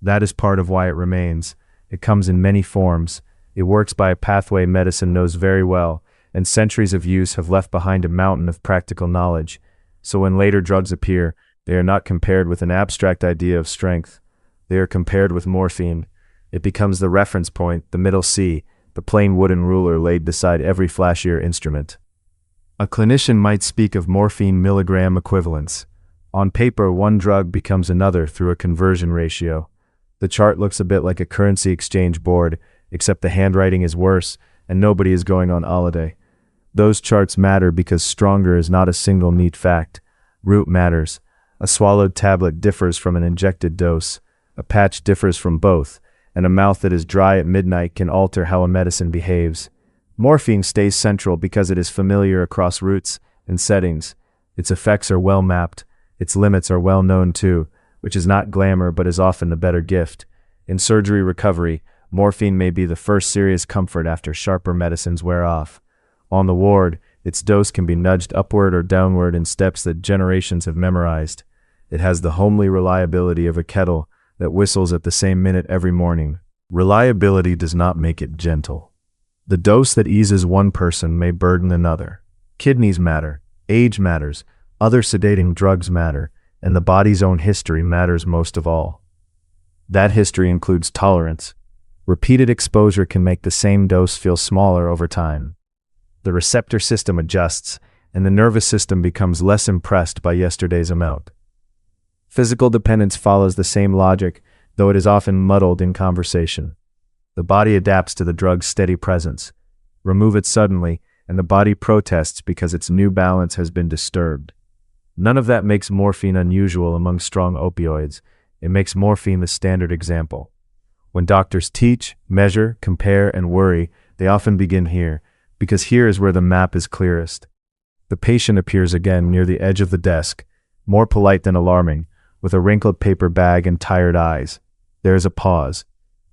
That is part of why it remains. It comes in many forms. It works by a pathway medicine knows very well, and centuries of use have left behind a mountain of practical knowledge. So when later drugs appear, they are not compared with an abstract idea of strength. They are compared with morphine. It becomes the reference point, the middle C, the plain wooden ruler laid beside every flashier instrument. A clinician might speak of morphine milligram equivalents. On paper, one drug becomes another through a conversion ratio. The chart looks a bit like a currency exchange board, except the handwriting is worse, and nobody is going on holiday. Those charts matter because stronger is not a single neat fact. Root matters. A swallowed tablet differs from an injected dose. A patch differs from both, and a mouth that is dry at midnight can alter how a medicine behaves. Morphine stays central because it is familiar across routes and settings. Its effects are well mapped. Its limits are well known too, which is not glamour but is often the better gift. In surgery recovery, morphine may be the first serious comfort after sharper medicines wear off. On the ward, its dose can be nudged upward or downward in steps that generations have memorized. It has the homely reliability of a kettle that whistles at the same minute every morning. Reliability does not make it gentle. The dose that eases one person may burden another. Kidneys matter, age matters, other sedating drugs matter, and the body's own history matters most of all. That history includes tolerance. Repeated exposure can make the same dose feel smaller over time. The receptor system adjusts, and the nervous system becomes less impressed by yesterday's amount. Physical dependence follows the same logic. though it is often muddled in conversation. The body adapts to the drug's steady presence. Remove it suddenly, and the body protests because its new balance has been disturbed. None of that makes morphine unusual among strong opioids. It makes morphine the standard example. When doctors teach, measure, compare, and worry, they often begin here, because here is where the map is clearest. The patient appears again near the edge of the desk, more polite than alarming, with a wrinkled paper bag and tired eyes. There is a pause.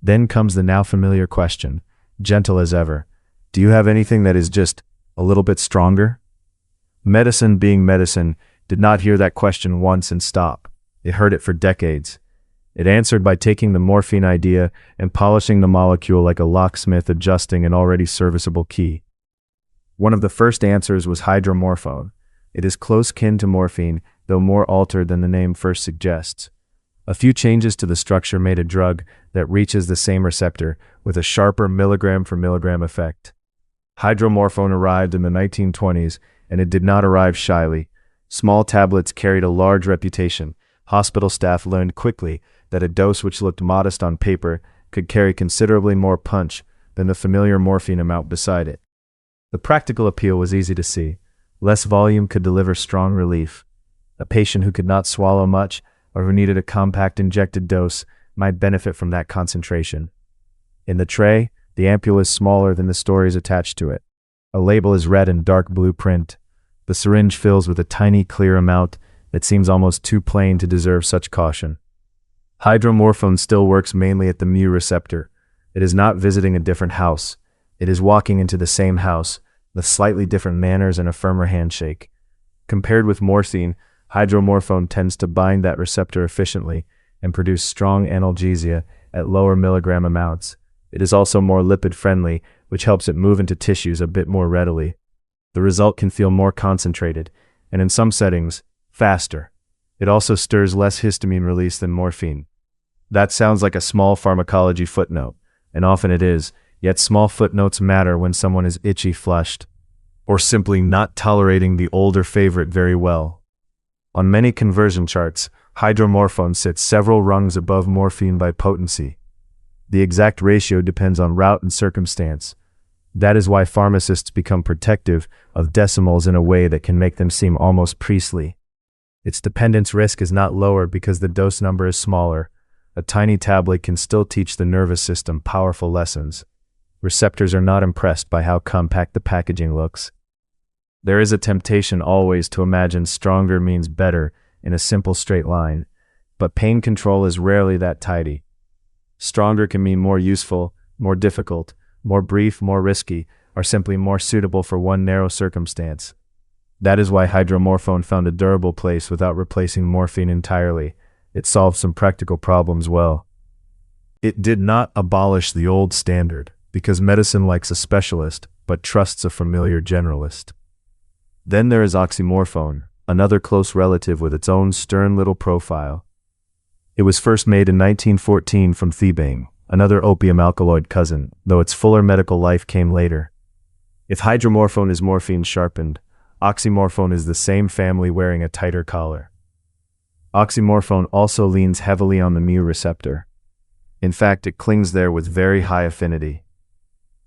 Then comes the now familiar question, gentle as ever. Do you have anything that is just a little bit stronger? Medicine, being medicine, did not hear that question once and stop. It heard it for decades. It answered by taking the morphine idea and polishing the molecule like a locksmith adjusting an already serviceable key. One of the first answers was hydromorphone. It is close kin to morphine, though more altered than the name first suggests. A few changes to the structure made a drug that reaches the same receptor with a sharper milligram for milligram effect. Hydromorphone arrived in the 1920s, and it did not arrive shyly. Small tablets carried a large reputation. Hospital staff learned quickly that a dose which looked modest on paper could carry considerably more punch than the familiar morphine amount beside it. The practical appeal was easy to see. Less volume could deliver strong relief. A patient who could not swallow much or who needed a compact injected dose might benefit from that concentration. In the tray, the ampule is smaller than the stories attached to it. A label is red in dark blue print. The syringe fills with a tiny clear amount that seems almost too plain to deserve such caution. Hydromorphone still works mainly at the mu receptor. It is not visiting a different house. It is walking into the same house, with slightly different manners and a firmer handshake. Compared with morphine, hydromorphone tends to bind that receptor efficiently and produce strong analgesia at lower milligram amounts. It is also more lipid-friendly, which helps it move into tissues a bit more readily. The result can feel more concentrated, and in some settings, faster. It also stirs less histamine release than morphine. That sounds like a small pharmacology footnote, and often it is, yet small footnotes matter when someone is itchy flushed, or simply not tolerating the older favorite very well. On many conversion charts, hydromorphone sits several rungs above morphine by potency. The exact ratio depends on route and circumstance. That is why pharmacists become protective of decimals in a way that can make them seem almost priestly. Its dependence risk is not lower because the dose number is smaller. A tiny tablet can still teach the nervous system powerful lessons. Receptors are not impressed by how compact the packaging looks. There is a temptation always to imagine stronger means better in a simple straight line, but pain control is rarely that tidy. Stronger can mean more useful, more difficult, more brief, more risky, or simply more suitable for one narrow circumstance. That is why hydromorphone found a durable place without replacing morphine entirely. It solved some practical problems well. It did not abolish the old standard, because medicine likes a specialist, but trusts a familiar generalist. Then there is oxymorphone, another close relative with its own stern little profile. It was first made in 1914 from thebaine, another opium alkaloid cousin, though its fuller medical life came later. If hydromorphone is morphine sharpened, oxymorphone is the same family wearing a tighter collar. Oxymorphone also leans heavily on the mu receptor. In fact, it clings there with very high affinity.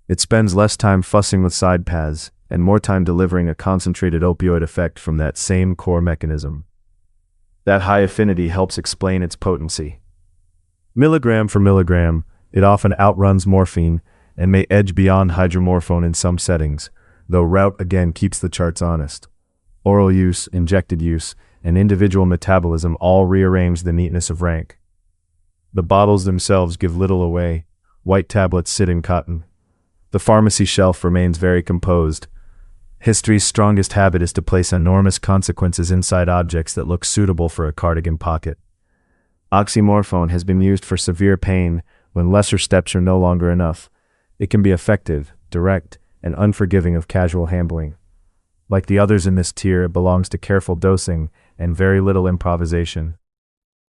It spends less time fussing with side paths and more time delivering a concentrated opioid effect from that same core mechanism. That high affinity helps explain its potency. Milligram for milligram, it often outruns morphine and may edge beyond hydromorphone in some settings, though route again keeps the charts honest. Oral use, injected use, and individual metabolism all rearrange the neatness of rank. The bottles themselves give little away. White tablets sit in cotton. The pharmacy shelf remains very composed. History's strongest habit is to place enormous consequences inside objects that look suitable for a cardigan pocket. Oxymorphone has been used for severe pain when lesser steps are no longer enough. It can be effective, direct, and unforgiving of casual handling. Like the others in this tier, it belongs to careful dosing and very little improvisation.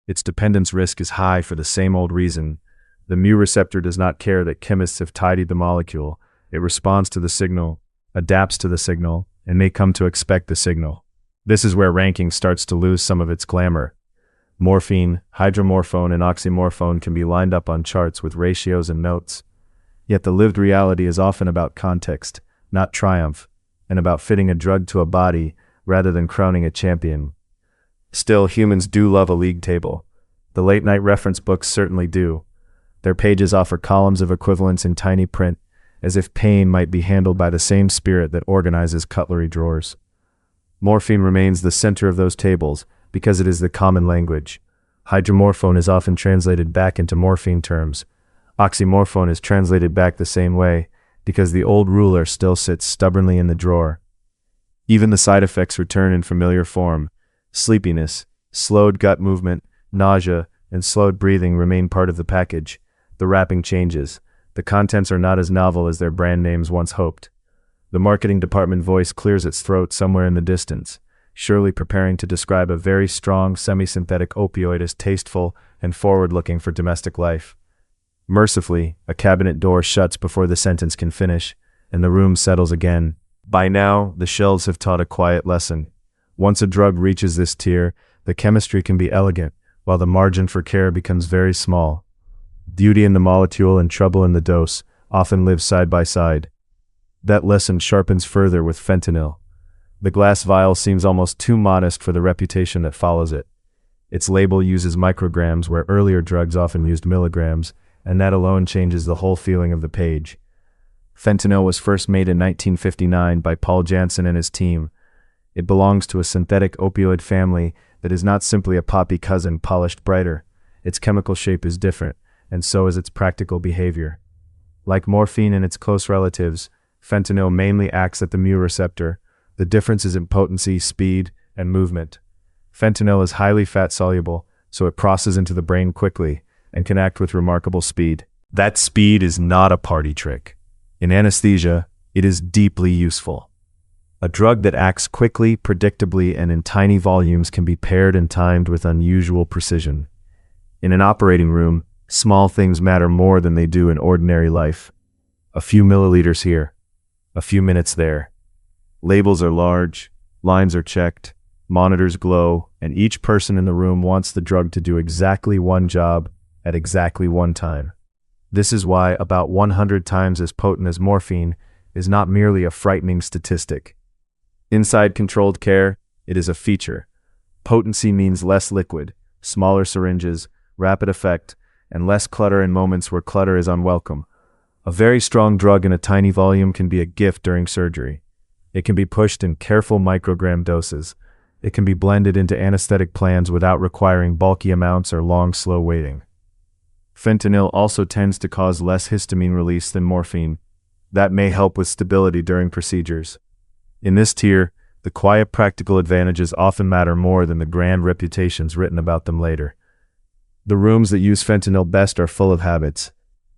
Its dependence risk is high for the same old reason. The mu receptor does not care that chemists have tidied the molecule. It responds to the signal, adapts to the signal, and may come to expect the signal. This is where ranking starts to lose some of its glamour. Morphine, hydromorphone, and oxymorphone can be lined up on charts with ratios and notes. Yet the lived reality is often about context, not triumph, and about fitting a drug to a body rather than crowning a champion. Still, humans do love a league table. The late-night reference books certainly do. Their pages offer columns of equivalents in tiny print, as if pain might be handled by the same spirit that organizes cutlery drawers. Morphine remains the center of those tables because it is the common language. Hydromorphone is often translated back into morphine terms. Oxymorphone is translated back the same way because the old ruler still sits stubbornly in the drawer. Even the side effects return in familiar form. Sleepiness, slowed gut movement, nausea, and slowed breathing remain part of the package. The wrapping changes. The contents are not as novel as their brand names once hoped. The marketing department voice clears its throat somewhere in the distance, surely preparing to describe a very strong semi-synthetic opioid as tasteful and forward-looking for domestic life. Mercifully, a cabinet door shuts before the sentence can finish, and the room settles again. By now, the shelves have taught a quiet lesson. Once a drug reaches this tier, the chemistry can be elegant, while the margin for care becomes very small. Beauty in the molecule and trouble in the dose often live side by side. That lesson sharpens further with fentanyl. The glass vial seems almost too modest for the reputation that follows it. Its label uses micrograms where earlier drugs often used milligrams, and that alone changes the whole feeling of the page. Fentanyl was first made in 1959 by Paul Janssen and his team. It belongs to a synthetic opioid family that is not simply a poppy cousin polished brighter. Its chemical shape is different, and so is its practical behavior. Like morphine and its close relatives, fentanyl mainly acts at the mu receptor. The difference is in potency, speed, and movement. Fentanyl is highly fat-soluble, so it crosses into the brain quickly and can act with remarkable speed. That speed is not a party trick. In anesthesia, it is deeply useful. A drug that acts quickly, predictably, and in tiny volumes can be paired and timed with unusual precision. In an operating room, small things matter more than they do in ordinary life. A few milliliters here, a few minutes there. Labels are large, lines are checked, monitors glow, and each person in the room wants the drug to do exactly one job at exactly one time. This is why about 100 times as potent as morphine is not merely a frightening statistic. Inside controlled care, it is a feature. Potency means less liquid, smaller syringes, rapid effect, and less clutter in moments where clutter is unwelcome. A very strong drug in a tiny volume can be a gift during surgery. It can be pushed in careful microgram doses. It can be blended into anesthetic plans without requiring bulky amounts or long, slow waiting. Fentanyl also tends to cause less histamine release than morphine. That may help with stability during procedures. In this tier, the quiet practical advantages often matter more than the grand reputations written about them later. The rooms that use fentanyl best are full of habits.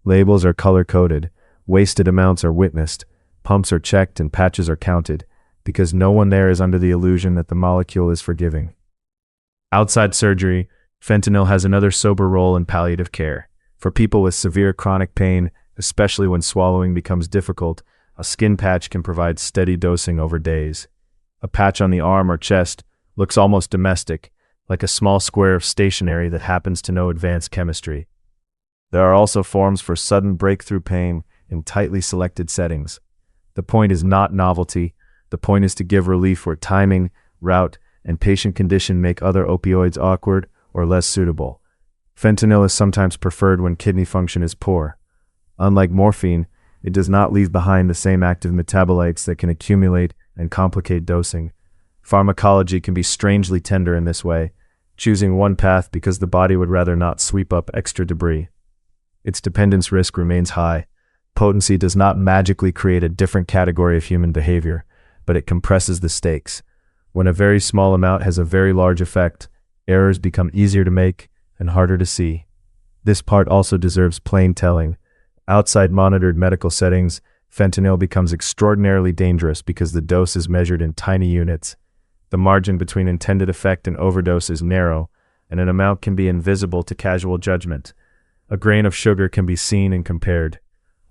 Labels are color-coded, wasted amounts are witnessed, pumps are checked and patches are counted, because no one there is under the illusion that the molecule is forgiving. Outside surgery, fentanyl has another sober role in palliative care. For people with severe chronic pain, especially when swallowing becomes difficult, a skin patch can provide steady dosing over days. A patch on the arm or chest looks almost domestic, like a small square of stationery that happens to know advanced chemistry. There are also forms for sudden breakthrough pain in tightly selected settings. The point is not novelty. The point is to give relief where timing, route, and patient condition make other opioids awkward or less suitable. Fentanyl is sometimes preferred when kidney function is poor. Unlike morphine, it does not leave behind the same active metabolites that can accumulate and complicate dosing. Pharmacology can be strangely tender in this way, choosing one path because the body would rather not sweep up extra debris. Its dependence risk remains high. Potency does not magically create a different category of human behavior, but it compresses the stakes. When a very small amount has a very large effect, errors become easier to make and harder to see. This part also deserves plain telling. Outside monitored medical settings, fentanyl becomes extraordinarily dangerous because the dose is measured in tiny units. The margin between intended effect and overdose is narrow, and an amount can be invisible to casual judgment. A grain of sugar can be seen and compared.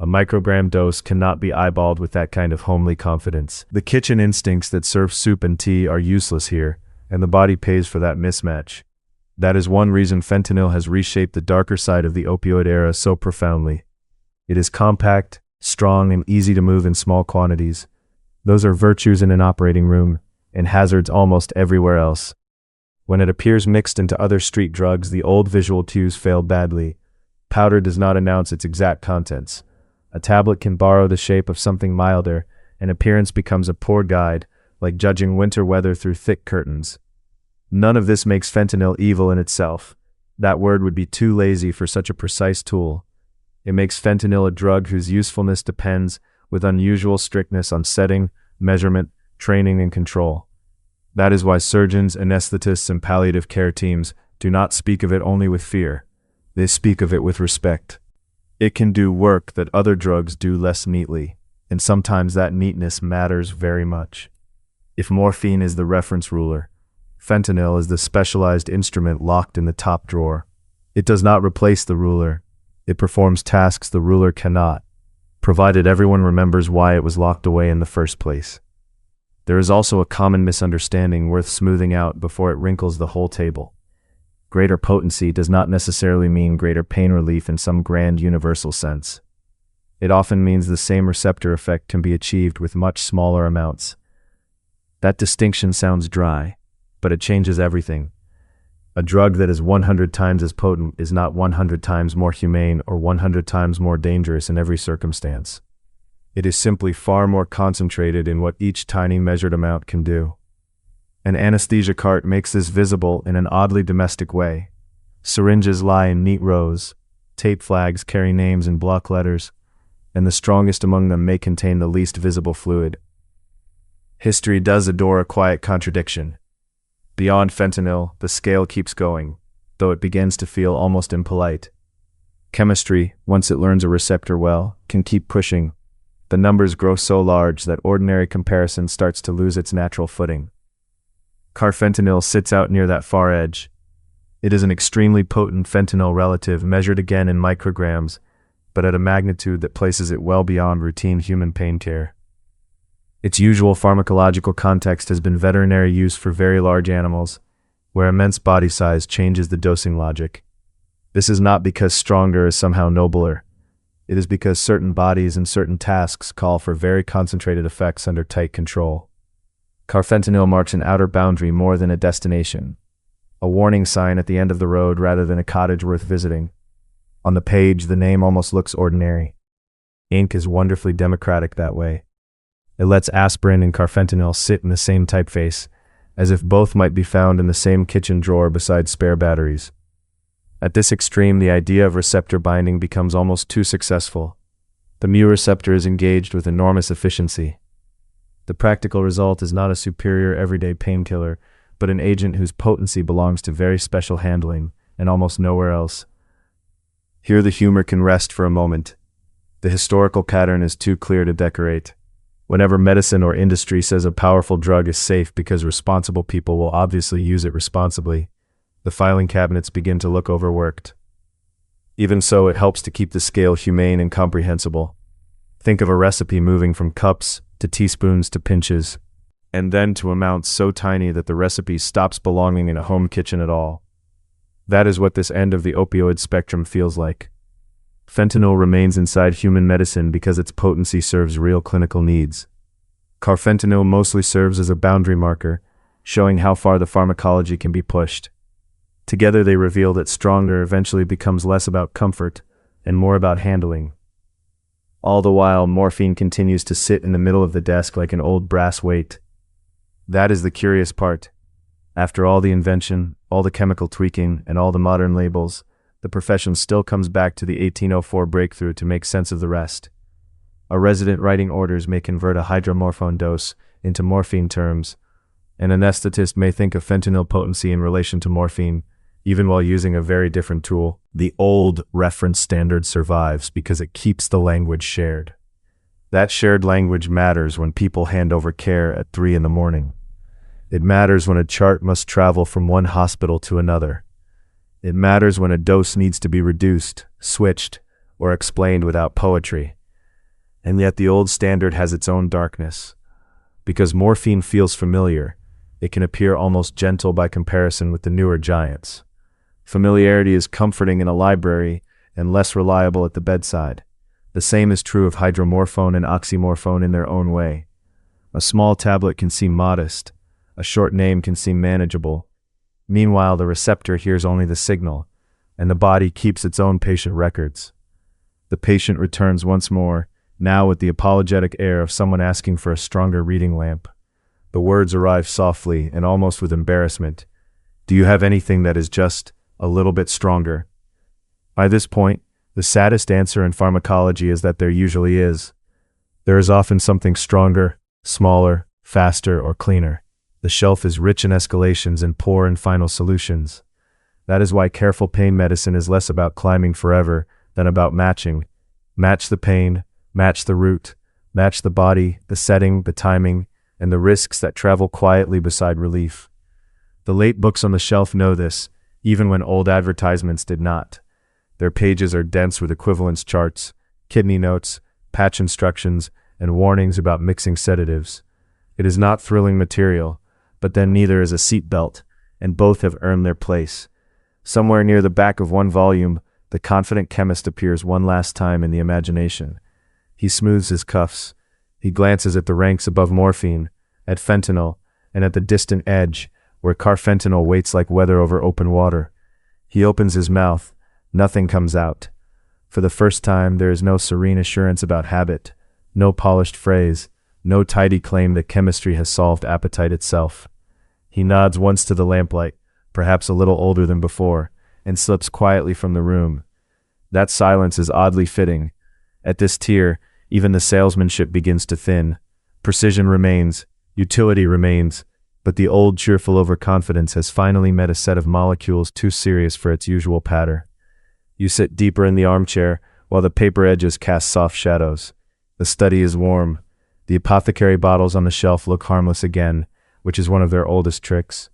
A microgram dose cannot be eyeballed with that kind of homely confidence. The kitchen instincts that serve soup and tea are useless here, and the body pays for that mismatch. That is one reason fentanyl has reshaped the darker side of the opioid era so profoundly. It is compact, strong, and easy to move in small quantities. Those are virtues in an operating room, and hazards almost everywhere else. When it appears mixed into other street drugs, the old visual cues fail badly. Powder does not announce its exact contents. A tablet can borrow the shape of something milder, and appearance becomes a poor guide, like judging winter weather through thick curtains. None of this makes fentanyl evil in itself. That word would be too lazy for such a precise tool. It makes fentanyl a drug whose usefulness depends, with unusual strictness, on setting, measurement, training, and control. That is why surgeons, anesthetists, and palliative care teams do not speak of it only with fear. They speak of it with respect. It can do work that other drugs do less neatly, and sometimes that neatness matters very much. If morphine is the reference ruler, fentanyl is the specialized instrument locked in the top drawer. It does not replace the ruler. It performs tasks the ruler cannot, provided everyone remembers why it was locked away in the first place. There is also a common misunderstanding worth smoothing out before it wrinkles the whole table. Greater potency does not necessarily mean greater pain relief in some grand universal sense. It often means the same receptor effect can be achieved with much smaller amounts. That distinction sounds dry, but it changes everything. A drug that is 100 times as potent is not 100 times more humane or 100 times more dangerous in every circumstance. It is simply far more concentrated in what each tiny measured amount can do. An anesthesia cart makes this visible in an oddly domestic way. Syringes lie in neat rows, tape flags carry names in block letters, and the strongest among them may contain the least visible fluid. History does adore a quiet contradiction. Beyond fentanyl, the scale keeps going, though it begins to feel almost impolite. Chemistry, once it learns a receptor well, can keep pushing. The numbers grow so large that ordinary comparison starts to lose its natural footing. Carfentanil sits out near that far edge. It is an extremely potent fentanyl relative measured again in micrograms, but at a magnitude that places it well beyond routine human pain care. Its usual pharmacological context has been veterinary use for very large animals, where immense body size changes the dosing logic. This is not because stronger is somehow nobler. It is because certain bodies and certain tasks call for very concentrated effects under tight control. Carfentanil marks an outer boundary more than a destination, a warning sign at the end of the road rather than a cottage worth visiting. On the page, the name almost looks ordinary. Ink is wonderfully democratic that way. It lets aspirin and carfentanil sit in the same typeface, as if both might be found in the same kitchen drawer beside spare batteries. At this extreme, the idea of receptor binding becomes almost too successful. The mu receptor is engaged with enormous efficiency. The practical result is not a superior everyday painkiller, but an agent whose potency belongs to very special handling, and almost nowhere else. Here the humor can rest for a moment. The historical pattern is too clear to decorate. Whenever medicine or industry says a powerful drug is safe because responsible people will obviously use it responsibly, the filing cabinets begin to look overworked. Even so, it helps to keep the scale humane and comprehensible. Think of a recipe moving from cups to teaspoons to pinches, and then to amounts so tiny that the recipe stops belonging in a home kitchen at all. That is what this end of the opioid spectrum feels like. Fentanyl remains inside human medicine because its potency serves real clinical needs. Carfentanil mostly serves as a boundary marker, showing how far the pharmacology can be pushed. Together they reveal that stronger eventually becomes less about comfort and more about handling. All the while, morphine continues to sit in the middle of the desk like an old brass weight. That is the curious part. After all the invention, all the chemical tweaking, and all the modern labels, the profession still comes back to the 1804 breakthrough to make sense of the rest. A resident writing orders may convert a hydromorphone dose into morphine terms. An anesthetist may think of fentanyl potency in relation to morphine, even while using a very different tool. The old reference standard survives because it keeps the language shared. That shared language matters when people hand over care at 3 a.m. It matters when a chart must travel from one hospital to another. It matters when a dose needs to be reduced, switched, or explained without poetry. And yet the old standard has its own darkness. Because morphine feels familiar, it can appear almost gentle by comparison with the newer giants. Familiarity is comforting in a library and less reliable at the bedside. The same is true of hydromorphone and oxymorphone in their own way. A small tablet can seem modest. A short name can seem manageable. Meanwhile, the receptor hears only the signal, and the body keeps its own patient records. The patient returns once more, now with the apologetic air of someone asking for a stronger reading lamp. The words arrive softly and almost with embarrassment. Do you have anything that is just a little bit stronger? By this point, the saddest answer in pharmacology is that there usually is. There is often something stronger, smaller, faster, or cleaner. The shelf is rich in escalations and poor in final solutions. That is why careful pain medicine is less about climbing forever than about matching. Match the pain, match the route, match the body, the setting, the timing, and the risks that travel quietly beside relief. The late books on the shelf know this, even when old advertisements did not. Their pages are dense with equivalence charts, kidney notes, patch instructions, and warnings about mixing sedatives. It is not thrilling material, but then neither is a seatbelt, and both have earned their place. Somewhere near the back of one volume, the confident chemist appears one last time in the imagination. He smooths his cuffs. He glances at the ranks above morphine, at fentanyl, and at the distant edge, where carfentanil waits like weather over open water. He opens his mouth. Nothing comes out. For the first time, there is no serene assurance about habit, no polished phrase, no tidy claim that chemistry has solved appetite itself. He nods once to the lamplight, perhaps a little older than before, and slips quietly from the room. That silence is oddly fitting. At this tier, even the salesmanship begins to thin. Precision remains, utility remains, but the old cheerful overconfidence has finally met a set of molecules too serious for its usual patter. You sit deeper in the armchair, while the paper edges cast soft shadows. The study is warm. The apothecary bottles on the shelf look harmless again, which is one of their oldest tricks.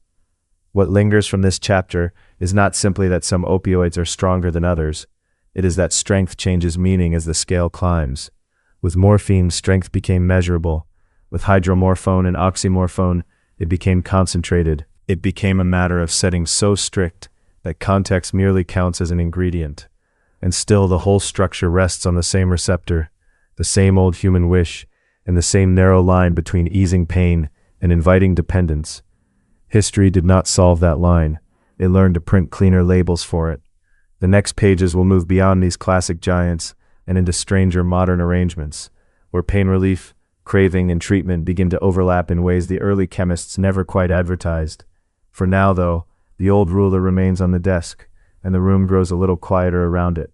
What lingers from this chapter is not simply that some opioids are stronger than others. It is that strength changes meaning as the scale climbs. With morphine, strength became measurable. With hydromorphone and oxymorphone, it became concentrated. It became a matter of setting so strict that context merely counts as an ingredient. And still the whole structure rests on the same receptor, the same old human wish, and the same narrow line between easing pain and inviting dependence. History did not solve that line. It learned to print cleaner labels for it. The next pages will move beyond these classic giants and into stranger modern arrangements, where pain relief, craving, and treatment begin to overlap in ways the early chemists never quite advertised. For now, though, the old ruler remains on the desk, and the room grows a little quieter around it.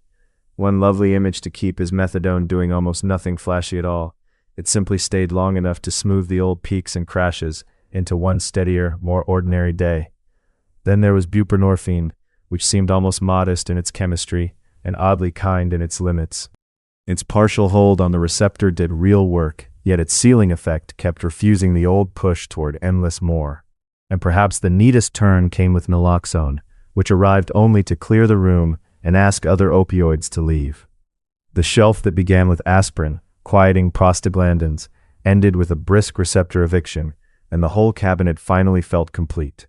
One lovely image to keep is methadone doing almost nothing flashy at all. It simply stayed long enough to smooth the old peaks and crashes into one steadier, more ordinary day. Then there was buprenorphine, which seemed almost modest in its chemistry and oddly kind in its limits. Its partial hold on the receptor did real work, yet its ceiling effect kept refusing the old push toward endless more. And perhaps the neatest turn came with naloxone, which arrived only to clear the room and ask other opioids to leave. The shelf that began with aspirin, quieting prostaglandins, ended with a brisk receptor eviction, and the whole cabinet finally felt complete.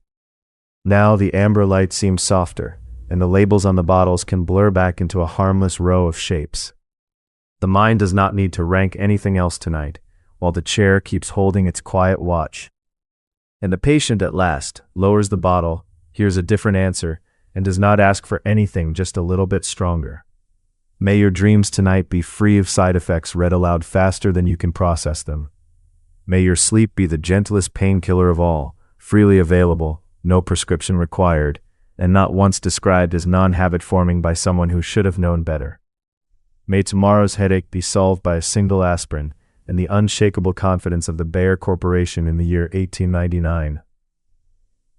Now the amber light seems softer, and the labels on the bottles can blur back into a harmless row of shapes. The mind does not need to rank anything else tonight, while the chair keeps holding its quiet watch. And the patient at last lowers the bottle, hears a different answer, and does not ask for anything just a little bit stronger. May your dreams tonight be free of side effects read aloud faster than you can process them. May your sleep be the gentlest painkiller of all, freely available, no prescription required, and not once described as non-habit forming by someone who should have known better. May tomorrow's headache be solved by a single aspirin and the unshakable confidence of the Bayer Corporation in the year 1899.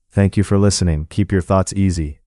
Thank you for listening. Keep your thoughts easy.